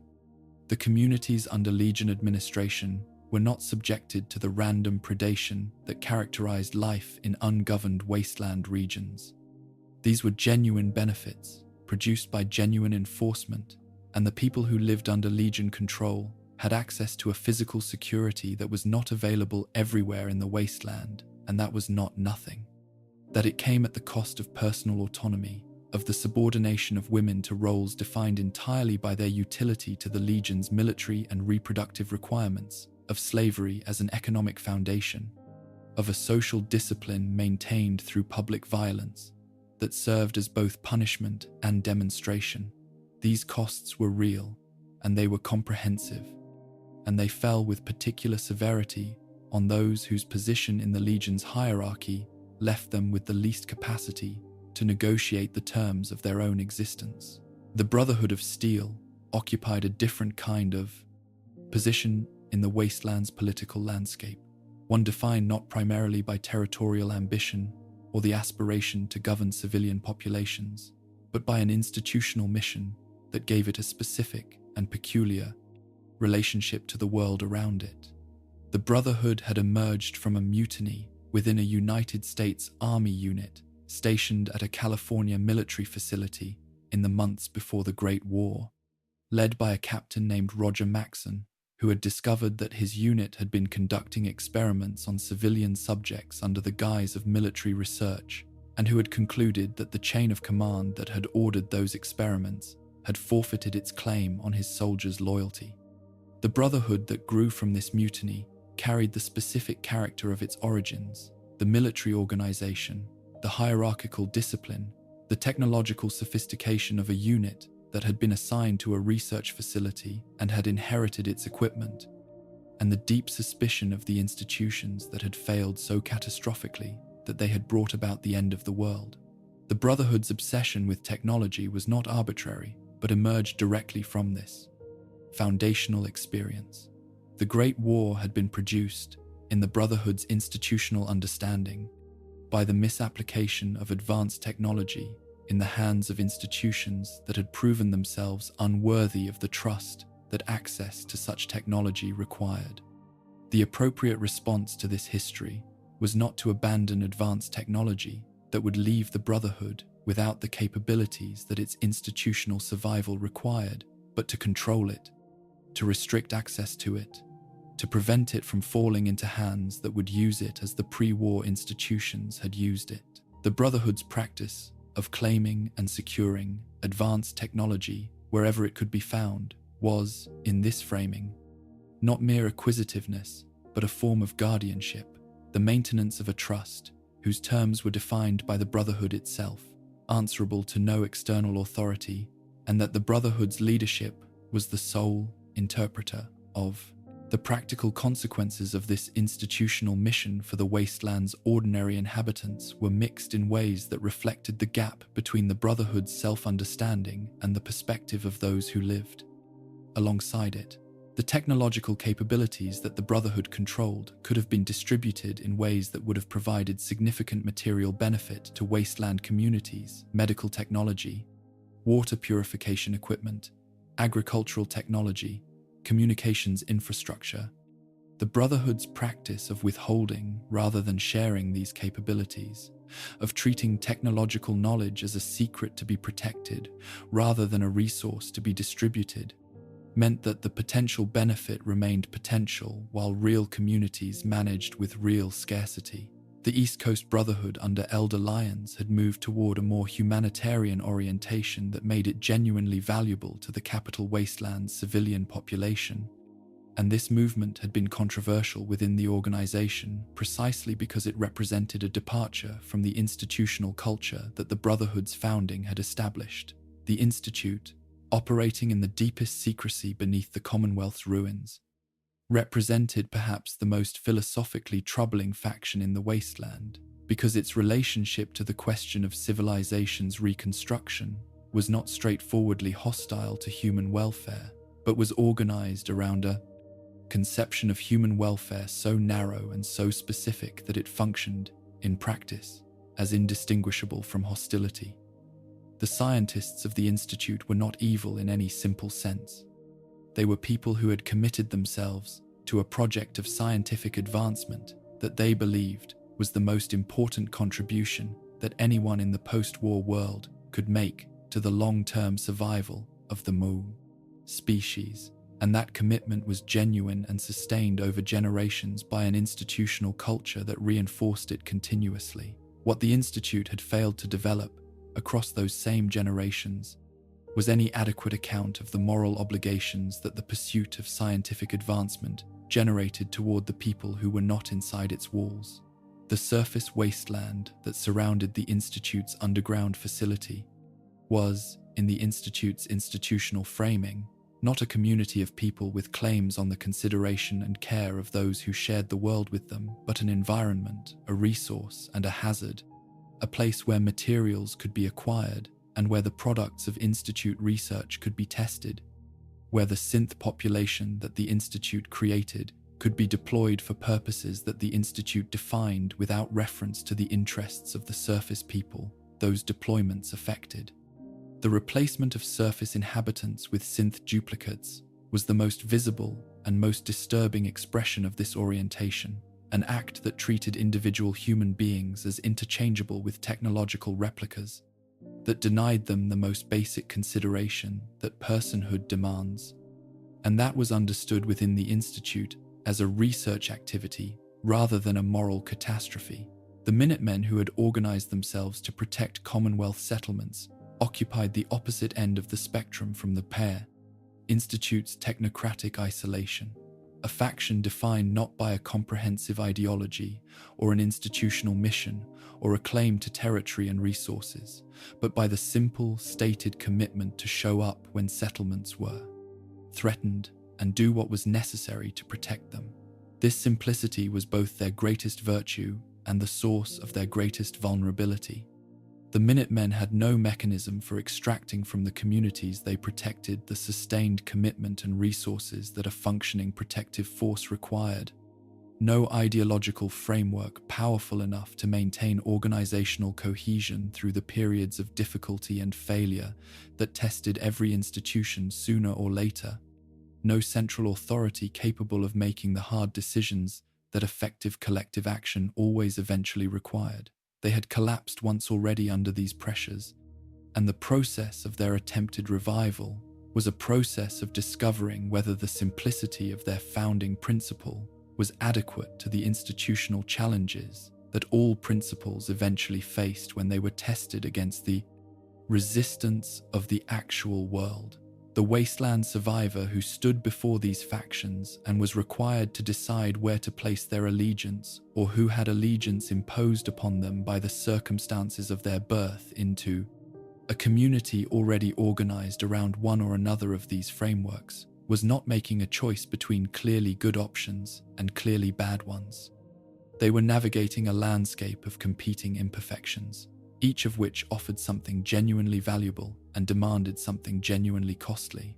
The communities under Legion administration were not subjected to the random predation that characterized life in ungoverned wasteland regions. These were genuine benefits, produced by genuine enforcement, and the people who lived under Legion control had access to a physical security that was not available everywhere in the wasteland, and that was not nothing. That it came at the cost of personal autonomy, of the subordination of women to roles defined entirely by their utility to the Legion's military and reproductive requirements, of slavery as an economic foundation, of a social discipline maintained through public violence that served as both punishment and demonstration. These costs were real, and they were comprehensive, and they fell with particular severity on those whose position in the Legion's hierarchy left them with the least capacity to negotiate the terms of their own existence. The Brotherhood of Steel occupied a different kind of position in the wasteland's political landscape, one defined not primarily by territorial ambition or the aspiration to govern civilian populations, but by an institutional mission that gave it a specific and peculiar relationship to the world around it. The Brotherhood had emerged from a mutiny within a United States Army unit stationed at a California military facility in the months before the Great War, led by a captain named Roger Maxson, who had discovered that his unit had been conducting experiments on civilian subjects under the guise of military research, and who had concluded that the chain of command that had ordered those experiments had forfeited its claim on his soldiers' loyalty. The Brotherhood that grew from this mutiny carried the specific character of its origins, the military organization, the hierarchical discipline, The technological sophistication of a unit that had been assigned to a research facility and had inherited its equipment, and the deep suspicion of the institutions that had failed so catastrophically that they had brought about the end of the world. The Brotherhood's obsession with technology was not arbitrary, but emerged directly from this foundational experience. The Great War had been produced, in the Brotherhood's institutional understanding, by the misapplication of advanced technology in the hands of institutions that had proven themselves unworthy of the trust that access to such technology required. The appropriate response to this history was not to abandon advanced technology that would leave the Brotherhood without the capabilities that its institutional survival required, but to control it, to restrict access to it, to prevent it from falling into hands that would use it as the pre-war institutions had used it. The Brotherhood's practice of claiming and securing advanced technology wherever it could be found was, in this framing, not mere acquisitiveness, but a form of guardianship, the maintenance of a trust whose terms were defined by the Brotherhood itself, answerable to no external authority, and that the Brotherhood's leadership was the sole interpreter of. The practical consequences of this institutional mission for the wasteland's ordinary inhabitants were mixed in ways that reflected the gap between the Brotherhood's self-understanding and the perspective of those who lived alongside it. The technological capabilities that the Brotherhood controlled could have been distributed in ways that would have provided significant material benefit to wasteland communities: medical technology, water purification equipment, agricultural technology, communications infrastructure. The Brotherhood's practice of withholding rather than sharing these capabilities, of treating technological knowledge as a secret to be protected rather than a resource to be distributed, meant that the potential benefit remained potential while real communities managed with real scarcity. The East Coast Brotherhood under Elder Lyons had moved toward a more humanitarian orientation that made it genuinely valuable to the capital wasteland's civilian population, and this movement had been controversial within the organization precisely because it represented a departure from the institutional culture that the Brotherhood's founding had established. The Institute, operating in the deepest secrecy beneath the Commonwealth's ruins, represented perhaps the most philosophically troubling faction in the wasteland, because its relationship to the question of civilization's reconstruction was not straightforwardly hostile to human welfare, but was organized around a conception of human welfare so narrow and so specific that it functioned, in practice, as indistinguishable from hostility. The scientists of the Institute were not evil in any simple sense. They were people who had committed themselves to a project of scientific advancement that they believed was the most important contribution that anyone in the post-war world could make to the long-term survival of the moon species, and that commitment was genuine and sustained over generations by an institutional culture that reinforced it continuously. What the Institute had failed to develop across those same generations was any adequate account of the moral obligations that the pursuit of scientific advancement generated toward the people who were not inside its walls. The surface wasteland that surrounded the Institute's underground facility was, in the Institute's institutional framing, not a community of people with claims on the consideration and care of those who shared the world with them, but an environment, a resource, and a hazard, a place where materials could be acquired and where the products of Institute research could be tested, where the synth population that the Institute created could be deployed for purposes that the Institute defined without reference to the interests of the surface people those deployments affected. The replacement of surface inhabitants with synth duplicates was the most visible and most disturbing expression of this orientation, an act that treated individual human beings as interchangeable with technological replicas, that denied them the most basic consideration that personhood demands, and that was understood within the Institute as a research activity rather than a moral catastrophe. The Minutemen, who had organized themselves to protect Commonwealth settlements, occupied the opposite end of the spectrum from the pair Institute's technocratic isolation. a faction defined not by a comprehensive ideology or an institutional mission or a claim to territory and resources, but by the simple, stated commitment to show up when settlements were threatened and do what was necessary to protect them. This simplicity was both their greatest virtue and the source of their greatest vulnerability. The Minutemen had no mechanism for extracting from the communities they protected the sustained commitment and resources that a functioning protective force required. No ideological framework powerful enough to maintain organizational cohesion through the periods of difficulty and failure that tested every institution sooner or later. No central authority capable of making the hard decisions that effective collective action always eventually required. They had collapsed once already under these pressures, and the process of their attempted revival was a process of discovering whether the simplicity of their founding principle was adequate to the institutional challenges that all principles eventually faced when they were tested against the resistance of the actual world. The wasteland survivor who stood before these factions and was required to decide where to place their allegiance, or who had allegiance imposed upon them by the circumstances of their birth into a community already organized around one or another of these frameworks, was not making a choice between clearly good options and clearly bad ones. They were navigating a landscape of competing imperfections, each of which offered something genuinely valuable and demanded something genuinely costly,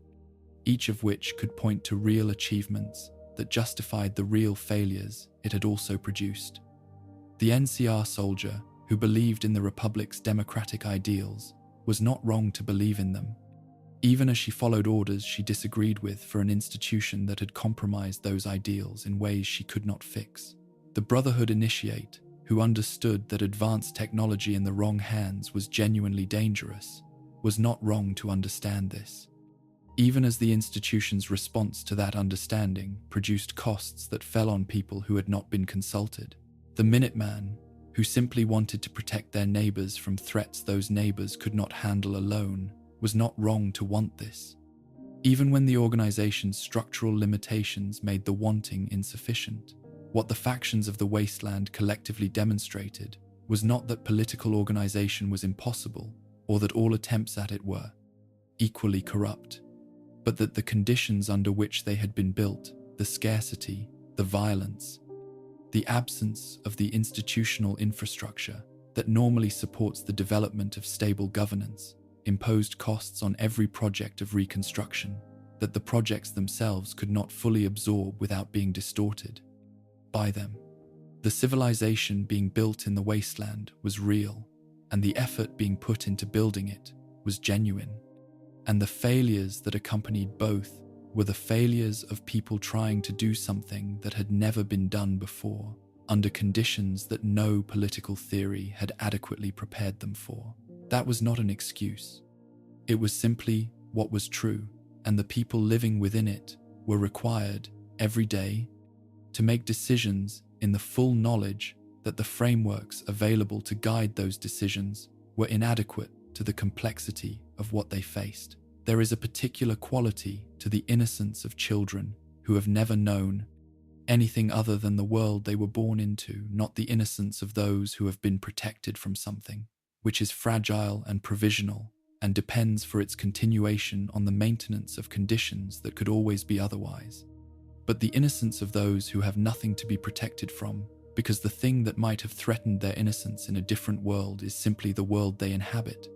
each of which could point to real achievements that justified the real failures it had also produced. The NCR soldier, who believed in the Republic's democratic ideals, was not wrong to believe in them, even as she followed orders she disagreed with for an institution that had compromised those ideals in ways she could not fix. The Brotherhood initiate, who understood that advanced technology in the wrong hands was genuinely dangerous, was not wrong to understand this, even as the institution's response to that understanding produced costs that fell on people who had not been consulted. The Minuteman, who simply wanted to protect their neighbors from threats those neighbors could not handle alone, was not wrong to want this, even when the organization's structural limitations made the wanting insufficient. What the factions of the wasteland collectively demonstrated was not that political organization was impossible, or that all attempts at it were equally corrupt, but that the conditions under which they had been built, the scarcity, the violence, the absence of the institutional infrastructure that normally supports the development of stable governance, imposed costs on every project of reconstruction that the projects themselves could not fully absorb without being distorted by them. The civilization being built in the wasteland was real, and the effort being put into building it was genuine. And the failures that accompanied both were the failures of people trying to do something that had never been done before, under conditions that no political theory had adequately prepared them for. That was not an excuse. It was simply what was true, and the people living within it were required, every day, to make decisions in the full knowledge that the frameworks available to guide those decisions were inadequate to the complexity of what they faced. There is a particular quality to the innocence of children who have never known anything other than the world they were born into, not the innocence of those who have been protected from something, which is fragile and provisional, and depends for its continuation on the maintenance of conditions that could always be otherwise. But the innocence of those who have nothing to be protected from, because the thing that might have threatened their innocence in a different world is simply the world they inhabit,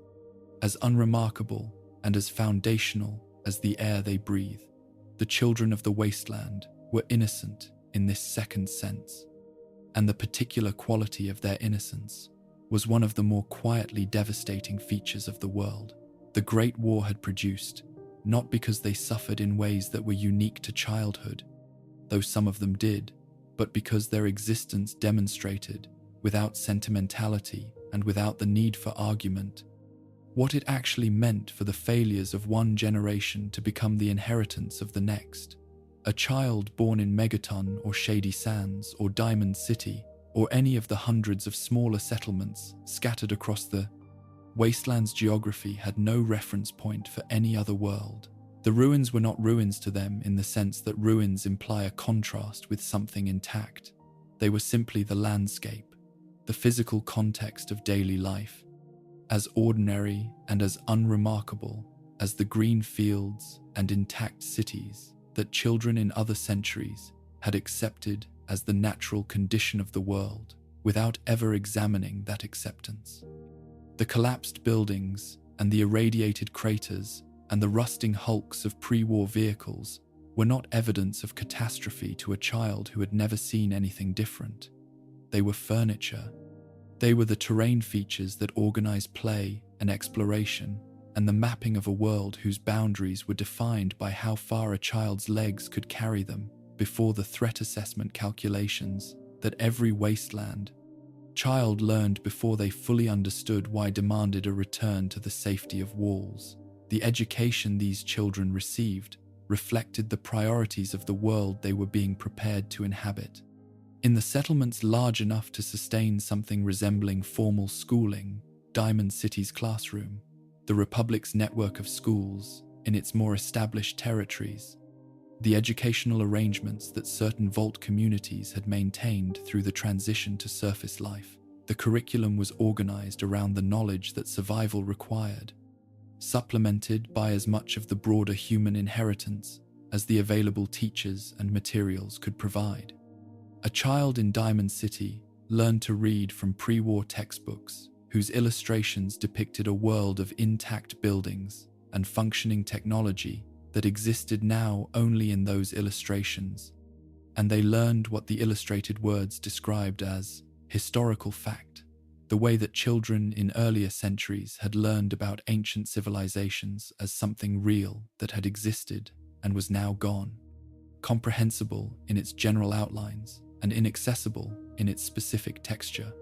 as unremarkable and as foundational as the air they breathe. The children of the wasteland were innocent in this second sense, and the particular quality of their innocence was one of the more quietly devastating features of the world. The Great War had produced, not because they suffered in ways that were unique to childhood, though some of them did, but because their existence demonstrated, without sentimentality and without the need for argument, what it actually meant for the failures of one generation to become the inheritance of the next. A child born in Megaton or Shady Sands or Diamond City, or any of the hundreds of smaller settlements scattered across the wasteland's geography, had no reference point for any other world. The ruins were not ruins to them in the sense that ruins imply a contrast with something intact. They were simply the landscape, the physical context of daily life, as ordinary and as unremarkable as the green fields and intact cities that children in other centuries had accepted as the natural condition of the world without ever examining that acceptance. The collapsed buildings and the irradiated craters and the rusting hulks of pre-war vehicles were not evidence of catastrophe to a child who had never seen anything different. They were furniture. They were the terrain features that organized play and exploration, and the mapping of a world whose boundaries were defined by how far a child's legs could carry them before the threat assessment calculations that every wasteland child learned before they fully understood why demanded a return to the safety of walls. The education these children received reflected the priorities of the world they were being prepared to inhabit. In the settlements large enough to sustain something resembling formal schooling, Diamond City's classroom, the Republic's network of schools, in its more established territories, the educational arrangements that certain vault communities had maintained through the transition to surface life, the curriculum was organized around the knowledge that survival required, supplemented by as much of the broader human inheritance as the available teachers and materials could provide. A child in Diamond City learned to read from pre-war textbooks whose illustrations depicted a world of intact buildings and functioning technology that existed now only in those illustrations, and they learned what the illustrated words described as historical fact, the way that children in earlier centuries had learned about ancient civilizations as something real that had existed and was now gone, comprehensible in its general outlines and inaccessible in its specific texture.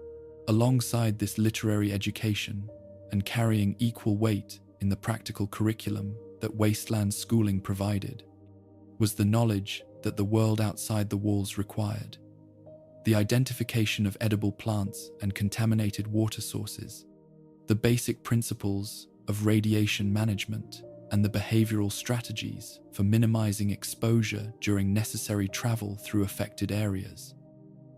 Alongside this literary education, and carrying equal weight in the practical curriculum that wasteland schooling provided, was the knowledge that the world outside the walls required. The identification of edible plants and contaminated water sources, the basic principles of radiation management, and the behavioral strategies for minimizing exposure during necessary travel through affected areas.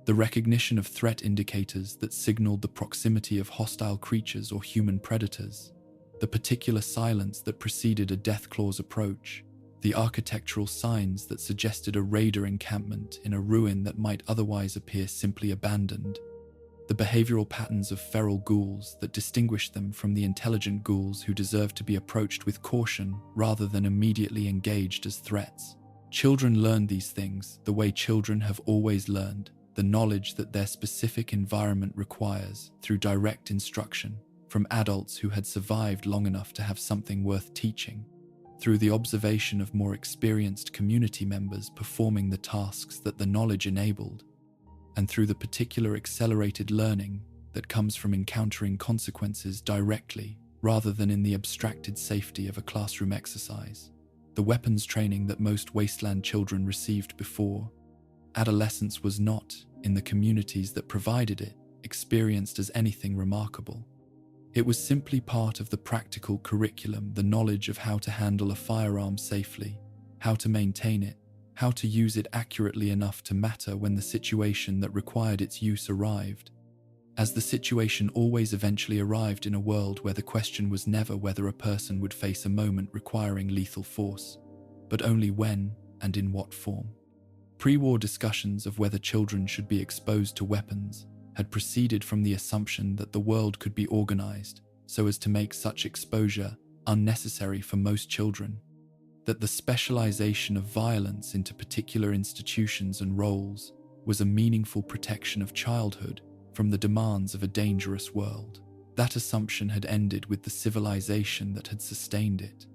The recognition of threat indicators that signaled the proximity of hostile creatures or human predators, the particular silence that preceded a death claws approach, the architectural signs that suggested a raider encampment in a ruin that might otherwise appear simply abandoned, the behavioral patterns of feral ghouls that distinguished them from the intelligent ghouls who deserved to be approached with caution rather than immediately engaged as threats. Children learned these things the way children have always learned, the knowledge that their specific environment requires through direct instruction from adults who had survived long enough to have something worth teaching, through the observation of more experienced community members performing the tasks that the knowledge enabled, and through the particular accelerated learning that comes from encountering consequences directly rather than in the abstracted safety of a classroom exercise. The weapons training that most wasteland children received before adolescence was not, in the communities that provided it, experienced as anything remarkable. It was simply part of the practical curriculum, the knowledge of how to handle a firearm safely, how to maintain it, how to use it accurately enough to matter when the situation that required its use arrived. As the situation always eventually arrived in a world where the question was never whether a person would face a moment requiring lethal force, but only when and in what form. Pre-war discussions of whether children should be exposed to weapons had proceeded from the assumption that the world could be organized so as to make such exposure unnecessary for most children, that the specialization of violence into particular institutions and roles was a meaningful protection of childhood from the demands of a dangerous world. That assumption had ended with the civilization that had sustained it,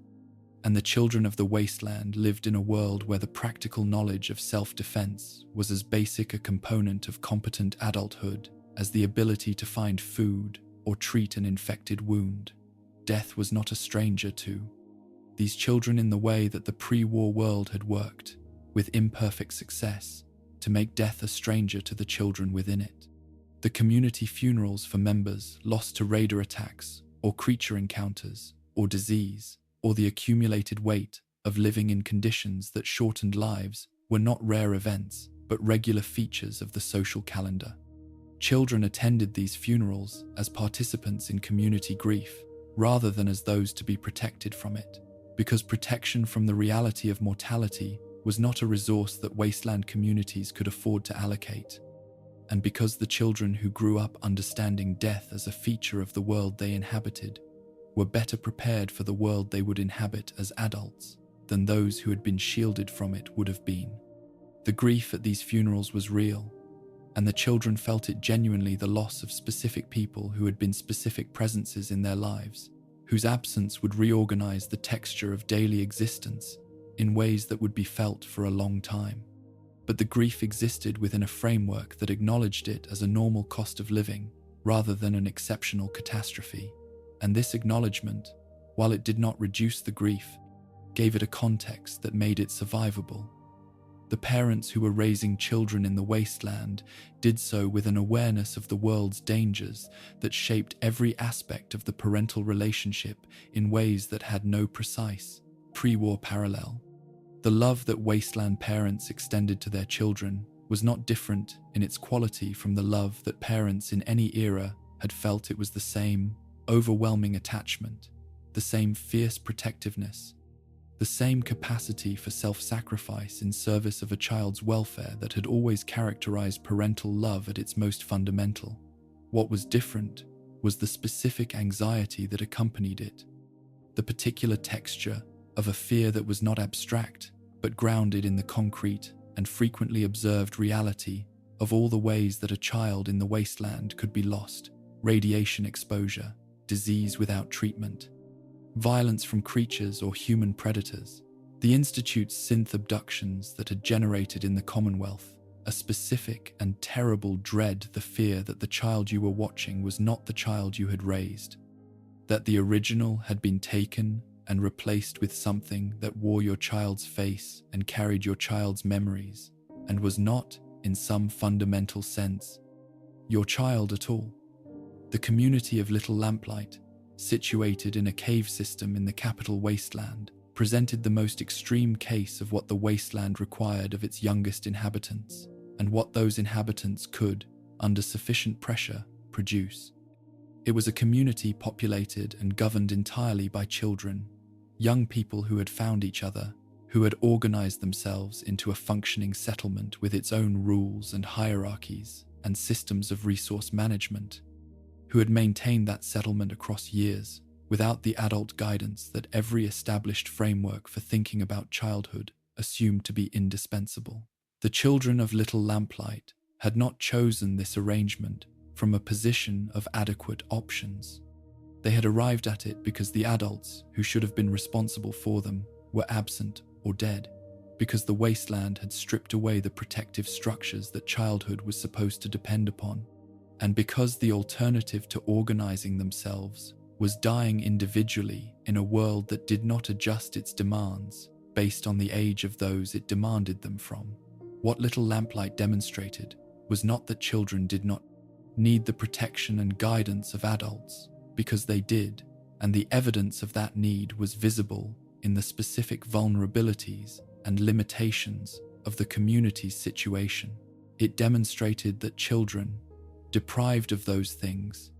and the children of the wasteland lived in a world where the practical knowledge of self-defense was as basic a component of competent adulthood as the ability to find food or treat an infected wound. Death was not a stranger to these children in the way that the pre-war world had worked, with imperfect success, to make death a stranger to the children within it. The community funerals for members lost to raider attacks or creature encounters or disease, or the accumulated weight of living in conditions that shortened lives were not rare events, but regular features of the social calendar. Children attended these funerals as participants in community grief, rather than as those to be protected from it, because protection from the reality of mortality was not a resource that wasteland communities could afford to allocate, and because the children who grew up understanding death as a feature of the world they inhabited were better prepared for the world they would inhabit as adults than those who had been shielded from it would have been. The grief at these funerals was real, and the children felt it genuinely, the loss of specific people who had been specific presences in their lives, whose absence would reorganize the texture of daily existence in ways that would be felt for a long time. But the grief existed within a framework that acknowledged it as a normal cost of living rather than an exceptional catastrophe. And this acknowledgement, while it did not reduce the grief, gave it a context that made it survivable. The parents who were raising children in the wasteland did so with an awareness of the world's dangers that shaped every aspect of the parental relationship in ways that had no precise, pre-war parallel. The love that wasteland parents extended to their children was not different in its quality from the love that parents in any era had felt. It was the same overwhelming attachment, the same fierce protectiveness, the same capacity for self-sacrifice in service of a child's welfare that had always characterized parental love at its most fundamental. What was different was the specific anxiety that accompanied it, the particular texture of a fear that was not abstract, but grounded in the concrete and frequently observed reality of all the ways that a child in the wasteland could be lost: radiation exposure, disease without treatment, violence from creatures or human predators. The Institute's synth abductions that had generated in the Commonwealth a specific and terrible dread, the fear that the child you were watching was not the child you had raised, that the original had been taken and replaced with something that wore your child's face and carried your child's memories, and was not, in some fundamental sense, your child at all. The community of Little Lamplight, situated in a cave system in the capital wasteland, presented the most extreme case of what the wasteland required of its youngest inhabitants, and what those inhabitants could, under sufficient pressure, produce. It was a community populated and governed entirely by children, young people who had found each other, who had organized themselves into a functioning settlement with its own rules and hierarchies and systems of resource management, who had maintained that settlement across years without the adult guidance that every established framework for thinking about childhood assumed to be indispensable. The children of Little Lamplight had not chosen this arrangement from a position of adequate options. They had arrived at it because the adults who should have been responsible for them were absent or dead, because the wasteland had stripped away the protective structures that childhood was supposed to depend upon, and because the alternative to organizing themselves was dying individually in a world that did not adjust its demands based on the age of those it demanded them from. What Little Lamplight demonstrated was not that children did not need the protection and guidance of adults, because they did, and the evidence of that need was visible in the specific vulnerabilities and limitations of the community's situation. It demonstrated that children, deprived of those things,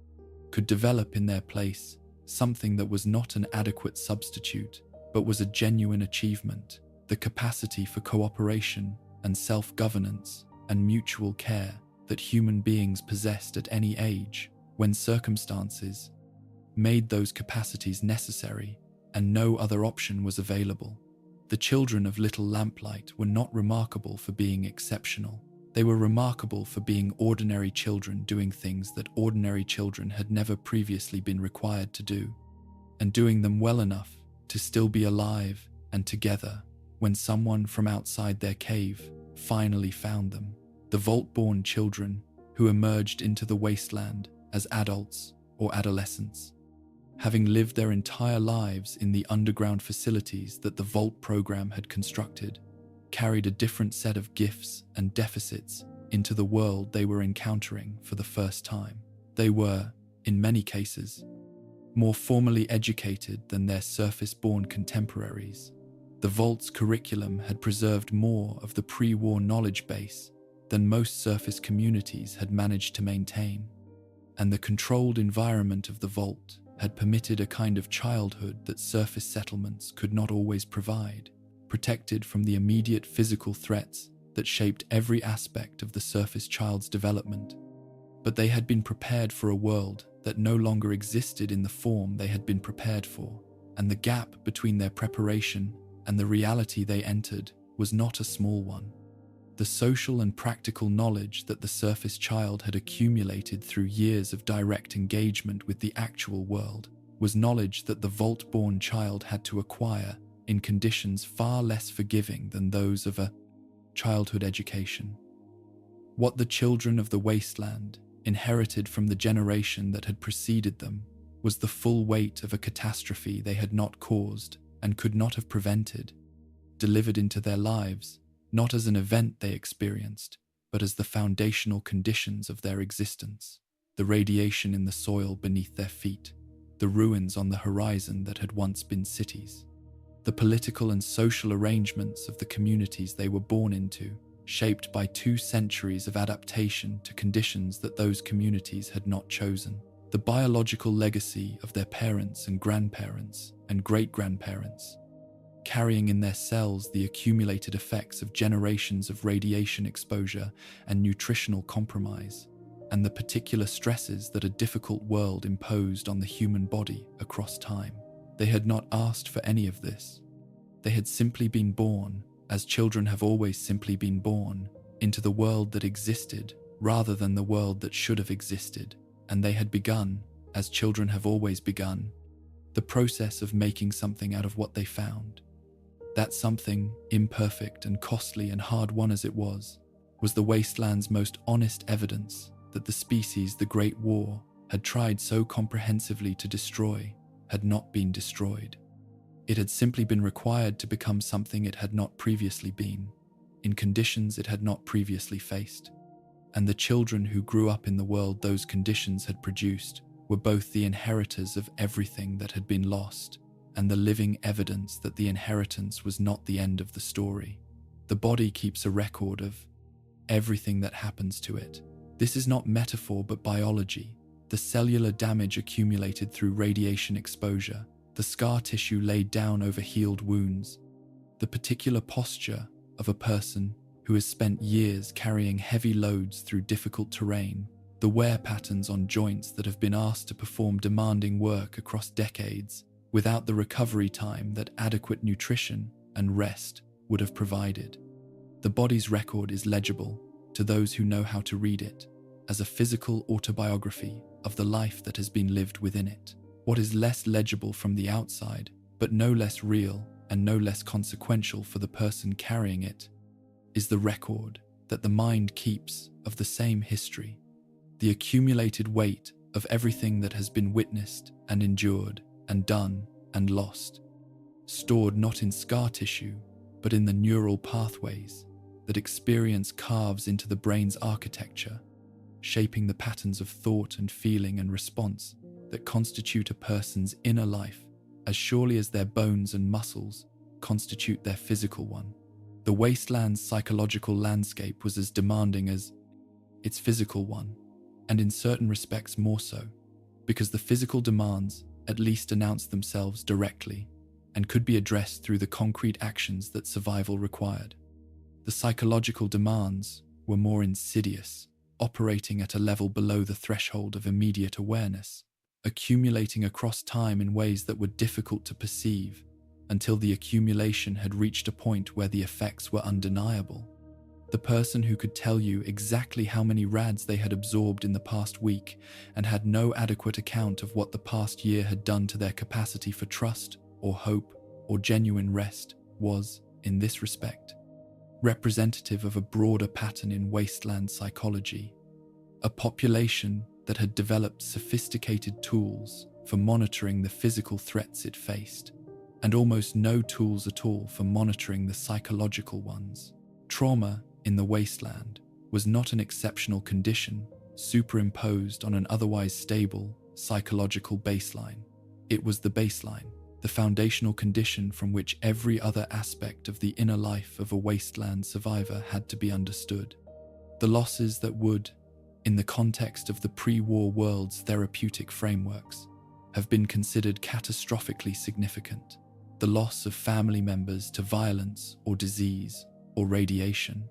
could develop in their place something that was not an adequate substitute, but was a genuine achievement: the capacity for cooperation and self-governance and mutual care that human beings possessed at any age when circumstances made those capacities necessary and no other option was available. The children of Little Lamplight were not remarkable for being exceptional. They were remarkable for being ordinary children doing things that ordinary children had never previously been required to do, and doing them well enough to still be alive and together when someone from outside their cave finally found them. The vault-born children who emerged into the wasteland as adults or adolescents, having lived their entire lives in the underground facilities that the Vault program had constructed, carried a different set of gifts and deficits into the world they were encountering for the first time. They were, in many cases, more formally educated than their surface-born contemporaries. The Vault's curriculum had preserved more of the pre-war knowledge base than most surface communities had managed to maintain, and the controlled environment of the Vault had permitted a kind of childhood that surface settlements could not always provide, protected from the immediate physical threats that shaped every aspect of the surface child's development. But they had been prepared for a world that no longer existed in the form they had been prepared for, and the gap between their preparation and the reality they entered was not a small one. The social and practical knowledge that the surface child had accumulated through years of direct engagement with the actual world was knowledge that the Vault-born child had to acquire in conditions far less forgiving than those of a childhood education. What the children of the wasteland inherited from the generation that had preceded them was the full weight of a catastrophe they had not caused and could not have prevented, delivered into their lives, not as an event they experienced, but as the foundational conditions of their existence. The radiation in the soil beneath their feet, the ruins on the horizon that had once been cities, the political and social arrangements of the communities they were born into, shaped by 2 centuries of adaptation to conditions that those communities had not chosen, the biological legacy of their parents and grandparents and great-grandparents, carrying in their cells the accumulated effects of generations of radiation exposure and nutritional compromise, and the particular stresses that a difficult world imposed on the human body across time. They had not asked for any of this. They had simply been born, as children have always simply been born, into the world that existed rather than the world that should have existed, and they had begun, as children have always begun, the process of making something out of what they found. That something, imperfect and costly and hard-won as it was the wasteland's most honest evidence that the species the Great War had tried so comprehensively to destroy had not been destroyed. It had simply been required to become something it had not previously been, in conditions it had not previously faced. And the children who grew up in the world those conditions had produced were both the inheritors of everything that had been lost and the living evidence that the inheritance was not the end of the story. The body keeps a record of everything that happens to it. This is not metaphor but biology. The cellular damage accumulated through radiation exposure, the scar tissue laid down over healed wounds, the particular posture of a person who has spent years carrying heavy loads through difficult terrain, the wear patterns on joints that have been asked to perform demanding work across decades without the recovery time that adequate nutrition and rest would have provided. The body's record is legible to those who know how to read it as a physical autobiography of the life that has been lived within it. What is less legible from the outside, but no less real and no less consequential for the person carrying it, is the record that the mind keeps of the same history, the accumulated weight of everything that has been witnessed and endured and done and lost, stored not in scar tissue, but in the neural pathways that experience carves into the brain's architecture, shaping the patterns of thought and feeling and response that constitute a person's inner life as surely as their bones and muscles constitute their physical one. The wasteland's psychological landscape was as demanding as its physical one, and in certain respects more so, because the physical demands at least announced themselves directly and could be addressed through the concrete actions that survival required. The psychological demands were more insidious, operating at a level below the threshold of immediate awareness, accumulating across time in ways that were difficult to perceive until the accumulation had reached a point where the effects were undeniable. The person who could tell you exactly how many rads they had absorbed in the past week and had no adequate account of what the past year had done to their capacity for trust or hope or genuine rest was, in this respect, representative of a broader pattern in wasteland psychology, a population that had developed sophisticated tools for monitoring the physical threats it faced, and almost no tools at all for monitoring the psychological ones. Trauma in the wasteland was not an exceptional condition superimposed on an otherwise stable psychological baseline. It was the baseline. the foundational condition from which every other aspect of the inner life of a wasteland survivor had to be understood. The losses that would, in the context of the pre-war world's therapeutic frameworks, have been considered catastrophically significant. The loss of family members to violence or disease or radiation,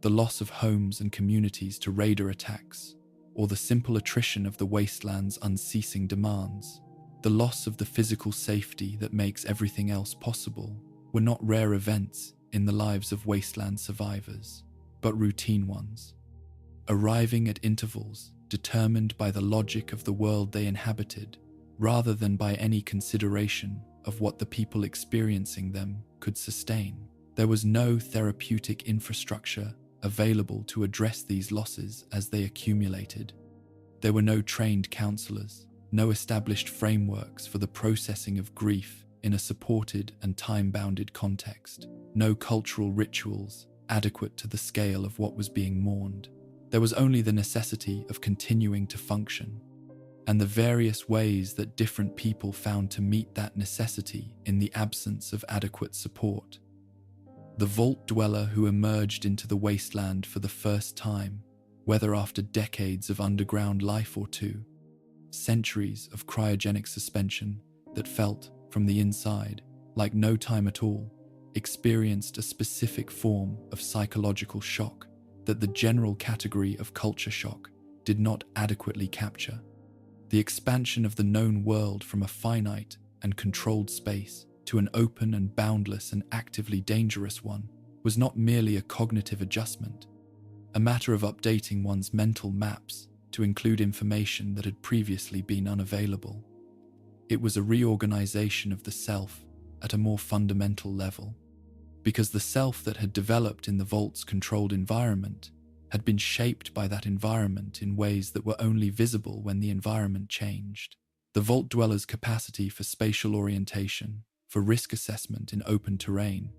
the loss of homes and communities to raider attacks, or the simple attrition of the wasteland's unceasing demands, the loss of the physical safety that makes everything else possible, were not rare events in the lives of wasteland survivors, but routine ones, arriving at intervals determined by the logic of the world they inhabited, rather than by any consideration of what the people experiencing them could sustain. There was no therapeutic infrastructure available to address these losses as they accumulated. There were no trained counselors, no established frameworks for the processing of grief in a supported and time-bounded context, no cultural rituals adequate to the scale of what was being mourned. There was only the necessity of continuing to function, and the various ways that different people found to meet that necessity in the absence of adequate support. The vault dweller who emerged into the wasteland for the first time, whether after decades of underground life or two, centuries of cryogenic suspension that felt, from the inside, like no time at all, experienced a specific form of psychological shock that the general category of culture shock did not adequately capture. The expansion of the known world from a finite and controlled space to an open and boundless and actively dangerous one was not merely a cognitive adjustment, a matter of updating one's mental maps to include information that had previously been unavailable. It was a reorganization of the self at a more fundamental level, because the self that had developed in the vault's controlled environment had been shaped by that environment in ways that were only visible when the environment changed. The vault dweller's capacity for spatial orientation, for risk assessment in open terrain,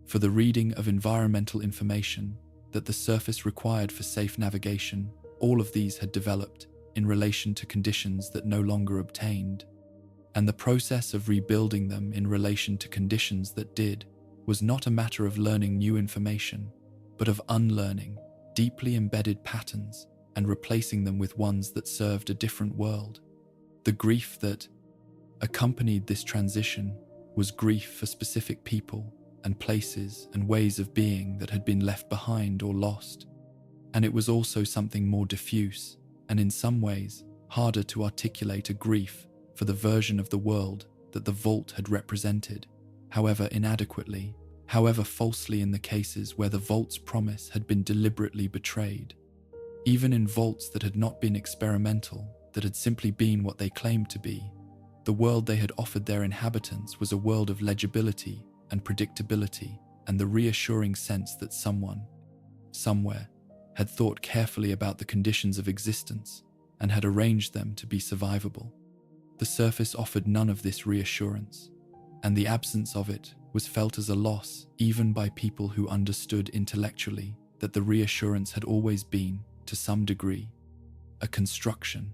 for the reading of environmental information that the surface required for safe navigation, all of these had developed in relation to conditions that no longer obtained, and the process of rebuilding them in relation to conditions that did was not a matter of learning new information, but of unlearning deeply embedded patterns and replacing them with ones that served a different world. The grief that accompanied this transition was grief for specific people and places and ways of being that had been left behind or lost. And it was also something more diffuse and in some ways harder to articulate, a grief for the version of the world that the vault had represented, however inadequately, however falsely in the cases where the vault's promise had been deliberately betrayed. Even in vaults that had not been experimental, that had simply been what they claimed to be, the world they had offered their inhabitants was a world of legibility and predictability and the reassuring sense that someone, somewhere, had thought carefully about the conditions of existence and had arranged them to be survivable. The surface offered none of this reassurance, and the absence of it was felt as a loss even by people who understood intellectually that the reassurance had always been, to some degree, a construction.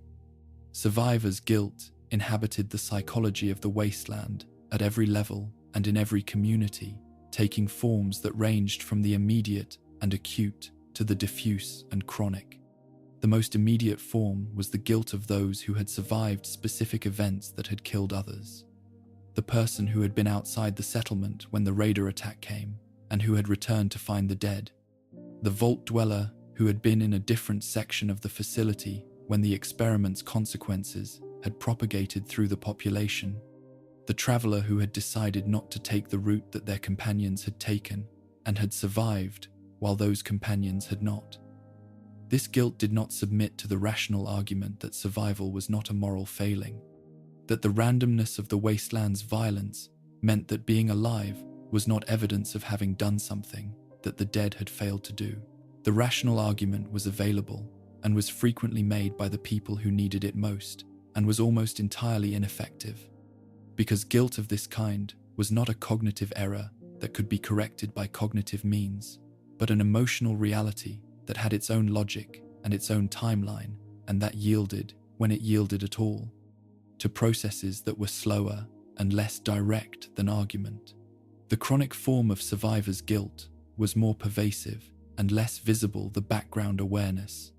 Survivors' guilt inhabited the psychology of the wasteland at every level and in every community, taking forms that ranged from the immediate and acute to the diffuse and chronic. The most immediate form was the guilt of those who had survived specific events that had killed others. The person who had been outside the settlement when the raider attack came and who had returned to find the dead. The vault dweller who had been in a different section of the facility when the experiment's consequences had propagated through the population. The traveler who had decided not to take the route that their companions had taken and had survived while those companions had not. This guilt did not submit to the rational argument that survival was not a moral failing, that the randomness of the wasteland's violence meant that being alive was not evidence of having done something that the dead had failed to do. The rational argument was available and was frequently made by the people who needed it most, and was almost entirely ineffective, because guilt of this kind was not a cognitive error that could be corrected by cognitive means, but an emotional reality that had its own logic and its own timeline, and that yielded, when it yielded at all, to processes that were slower and less direct than argument. The chronic form of survivor's guilt was more pervasive and less visible the background awareness,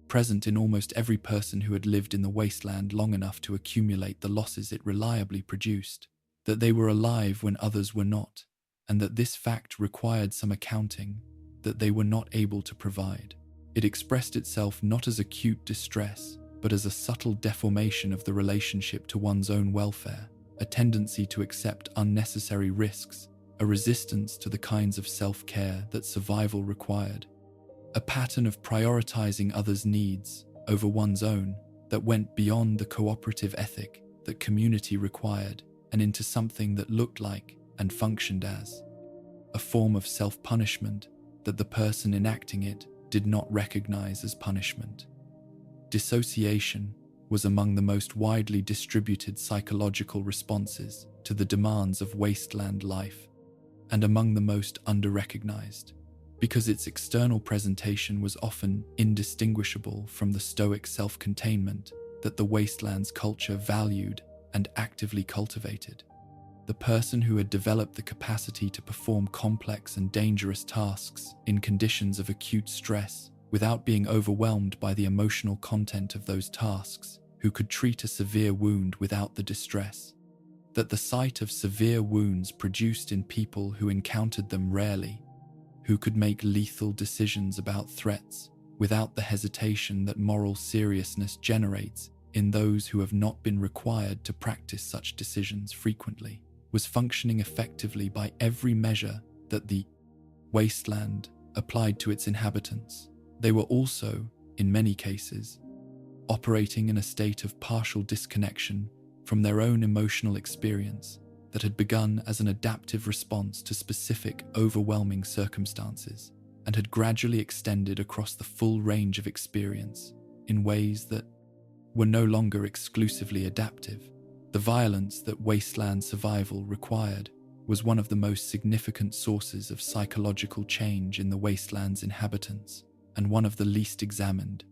present in almost every person who had lived in the wasteland long enough to accumulate the losses it reliably produced, that they were alive when others were not, and that this fact required some accounting that they were not able to provide. It expressed itself not as acute distress, but as a subtle deformation of the relationship to one's own welfare, a tendency to accept unnecessary risks, a resistance to the kinds of self-care that survival required, a pattern of prioritizing others' needs over one's own that went beyond the cooperative ethic that community required and into something that looked like and functioned as a form of self-punishment that the person enacting it did not recognize as punishment. Dissociation was among the most widely distributed psychological responses to the demands of wasteland life, and among the most under-recognized, because its external presentation was often indistinguishable from the stoic self-containment that the wasteland's culture valued and actively cultivated. The person who had developed the capacity to perform complex and dangerous tasks in conditions of acute stress without being overwhelmed by the emotional content of those tasks, who could treat a severe wound without the distress that the sight of severe wounds produced in people who encountered them rarely, who could make lethal decisions about threats without the hesitation that moral seriousness generates in those who have not been required to practice such decisions frequently, was functioning effectively by every measure that the wasteland applied to its inhabitants. They were also, in many cases, operating in a state of partial disconnection from their own emotional experience that had begun as an adaptive response to specific, overwhelming circumstances and had gradually extended across the full range of experience in ways that were no longer exclusively adaptive. The violence that wasteland survival required was one of the most significant sources of psychological change in the wasteland's inhabitants, and one of the least examined,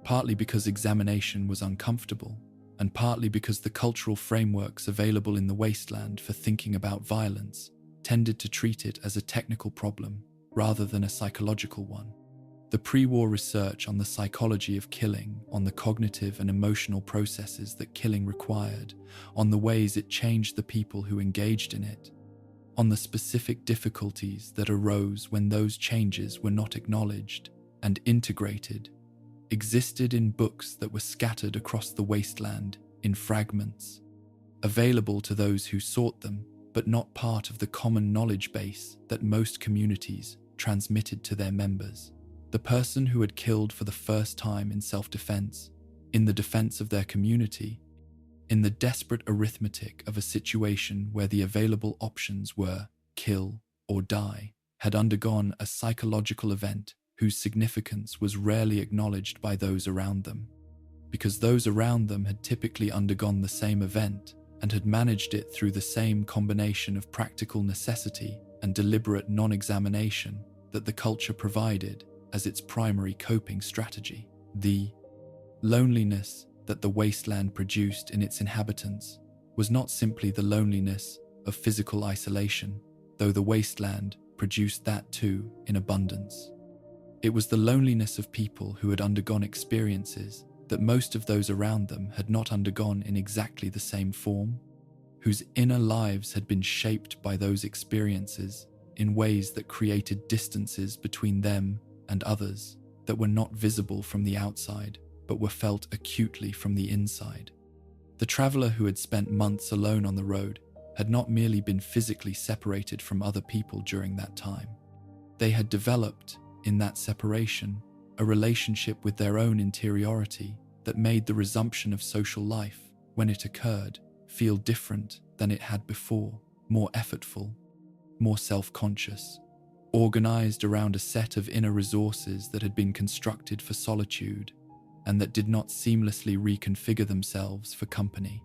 partly because examination was uncomfortable, and partly because the cultural frameworks available in the wasteland for thinking about violence tended to treat it as a technical problem rather than a psychological one. The pre-war research on the psychology of killing, on the cognitive and emotional processes that killing required, on the ways it changed the people who engaged in it, on the specific difficulties that arose when those changes were not acknowledged and integrated, existed in books that were scattered across the wasteland in fragments, available to those who sought them, but not part of the common knowledge base that most communities transmitted to their members. The person who had killed for the first time in self-defense, in the defense of their community, in the desperate arithmetic of a situation where the available options were kill or die, had undergone a psychological event whose significance was rarely acknowledged by those around them, because those around them had typically undergone the same event and had managed it through the same combination of practical necessity and deliberate non-examination that the culture provided as its primary coping strategy. The loneliness that the wasteland produced in its inhabitants was not simply the loneliness of physical isolation, though the wasteland produced that too in abundance. It was the loneliness of people who had undergone experiences that most of those around them had not undergone in exactly the same form, whose inner lives had been shaped by those experiences in ways that created distances between them and others that were not visible from the outside, but were felt acutely from the inside. The traveler who had spent months alone on the road had not merely been physically separated from other people during that time. They had developed, in that separation, a relationship with their own interiority that made the resumption of social life, when it occurred, feel different than it had before, more effortful, more self-conscious, organized around a set of inner resources that had been constructed for solitude and that did not seamlessly reconfigure themselves for company.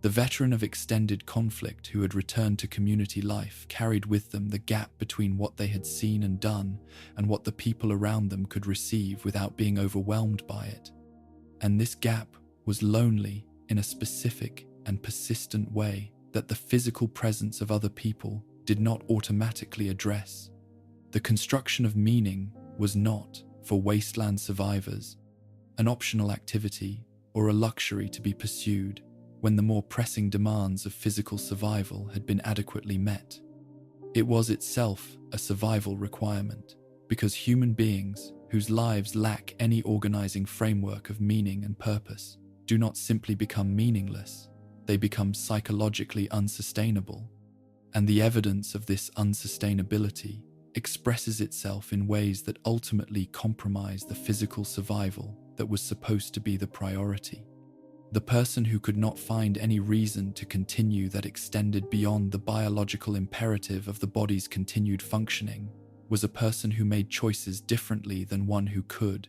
The veteran of extended conflict who had returned to community life carried with them the gap between what they had seen and done and what the people around them could receive without being overwhelmed by it. And this gap was lonely in a specific and persistent way that the physical presence of other people did not automatically address. The construction of meaning was not, for wasteland survivors, an optional activity or a luxury to be pursued when the more pressing demands of physical survival had been adequately met. It was itself a survival requirement, because human beings whose lives lack any organizing framework of meaning and purpose do not simply become meaningless, they become psychologically unsustainable. And the evidence of this unsustainability expresses itself in ways that ultimately compromise the physical survival that was supposed to be the priority. The person who could not find any reason to continue that extended beyond the biological imperative of the body's continued functioning was a person who made choices differently than one who could.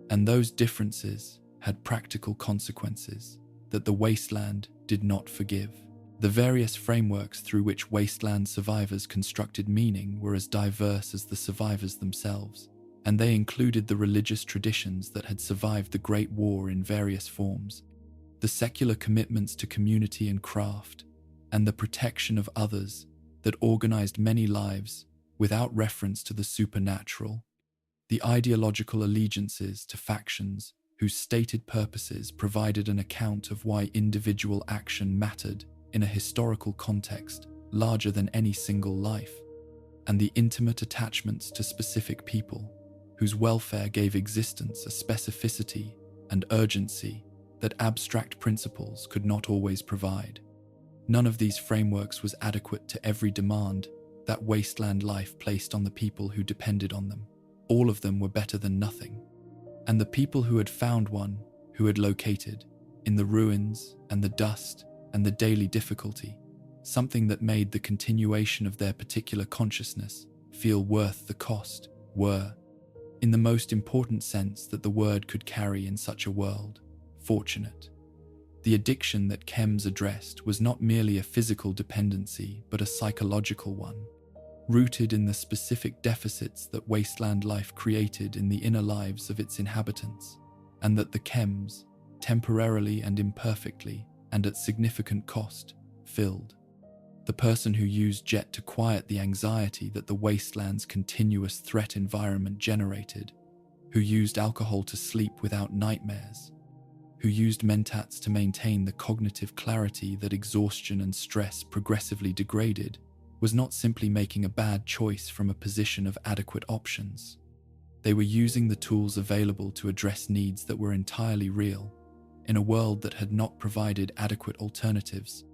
And those differences had practical consequences that the wasteland did not forgive. The various frameworks through which wasteland survivors constructed meaning were as diverse as the survivors themselves, and they included the religious traditions that had survived the Great War in various forms, the secular commitments to community and craft, and the protection of others that organized many lives without reference to the supernatural, the ideological allegiances to factions whose stated purposes provided an account of why individual action mattered in a historical context larger than any single life, and the intimate attachments to specific people whose welfare gave existence a specificity and urgency that abstract principles could not always provide. None of these frameworks was adequate to every demand that wasteland life placed on the people who depended on them. All of them were better than nothing. And the people who had found one, who had located, in the ruins and the dust and the daily difficulty, something that made the continuation of their particular consciousness feel worth the cost, were, in the most important sense that the word could carry in such a world, fortunate. The addiction that Chems addressed was not merely a physical dependency, but a psychological one, rooted in the specific deficits that wasteland life created in the inner lives of its inhabitants, and that the Chems, temporarily and imperfectly, and at significant cost, filled. The person who used jet to quiet the anxiety that the wasteland's continuous threat environment generated, who used alcohol to sleep without nightmares, who used mentats to maintain the cognitive clarity that exhaustion and stress progressively degraded, was not simply making a bad choice from a position of adequate options. They were using the tools available to address needs that were entirely real, in a world that had not provided adequate alternatives,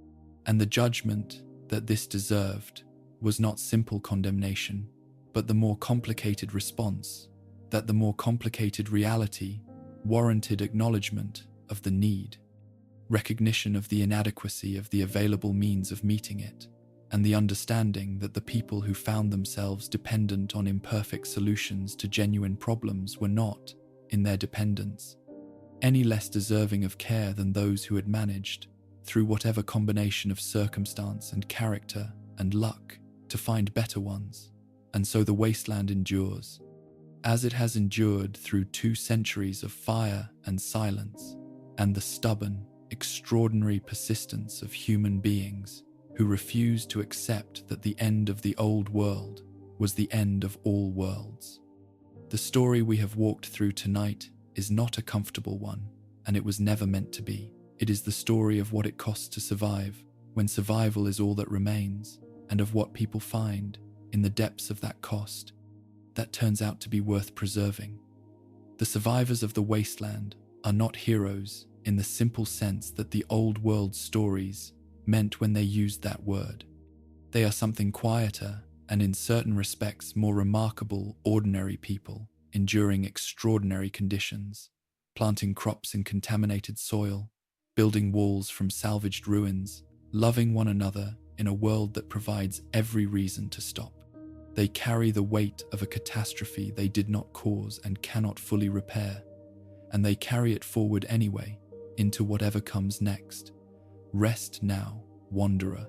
and the judgment that this deserved was not simple condemnation, but the more complicated response, that the more complicated reality warranted acknowledgement of the need, recognition of the inadequacy of the available means of meeting it, and the understanding that the people who found themselves dependent on imperfect solutions to genuine problems were not, in their dependence, any less deserving of care than those who had managed, through whatever combination of circumstance and character and luck, to find better ones. And so the wasteland endures, as it has endured through 2 centuries of fire and silence, and the stubborn, extraordinary persistence of human beings who refused to accept that the end of the old world was the end of all worlds. The story we have walked through tonight is not a comfortable one, and it was never meant to be. It is the story of what it costs to survive, when survival is all that remains, and of what people find, in the depths of that cost, that turns out to be worth preserving. The survivors of the wasteland are not heroes in the simple sense that the old world stories meant when they used that word. They are something quieter and in certain respects more remarkable ordinary people enduring extraordinary conditions, planting crops in contaminated soil, building walls from salvaged ruins, loving one another in a world that provides every reason to stop. They carry the weight of a catastrophe they did not cause and cannot fully repair, and they carry it forward anyway, into whatever comes next. Rest now, wanderer.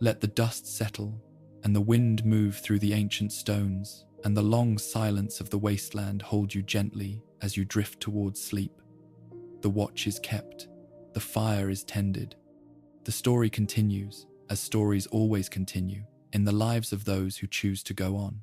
Let the dust settle, and the wind move through the ancient stones, and the long silence of the wasteland hold you gently as you drift towards sleep. The watch is kept, the fire is tended, The story continues, as stories always continue, in the lives of those who choose to go on.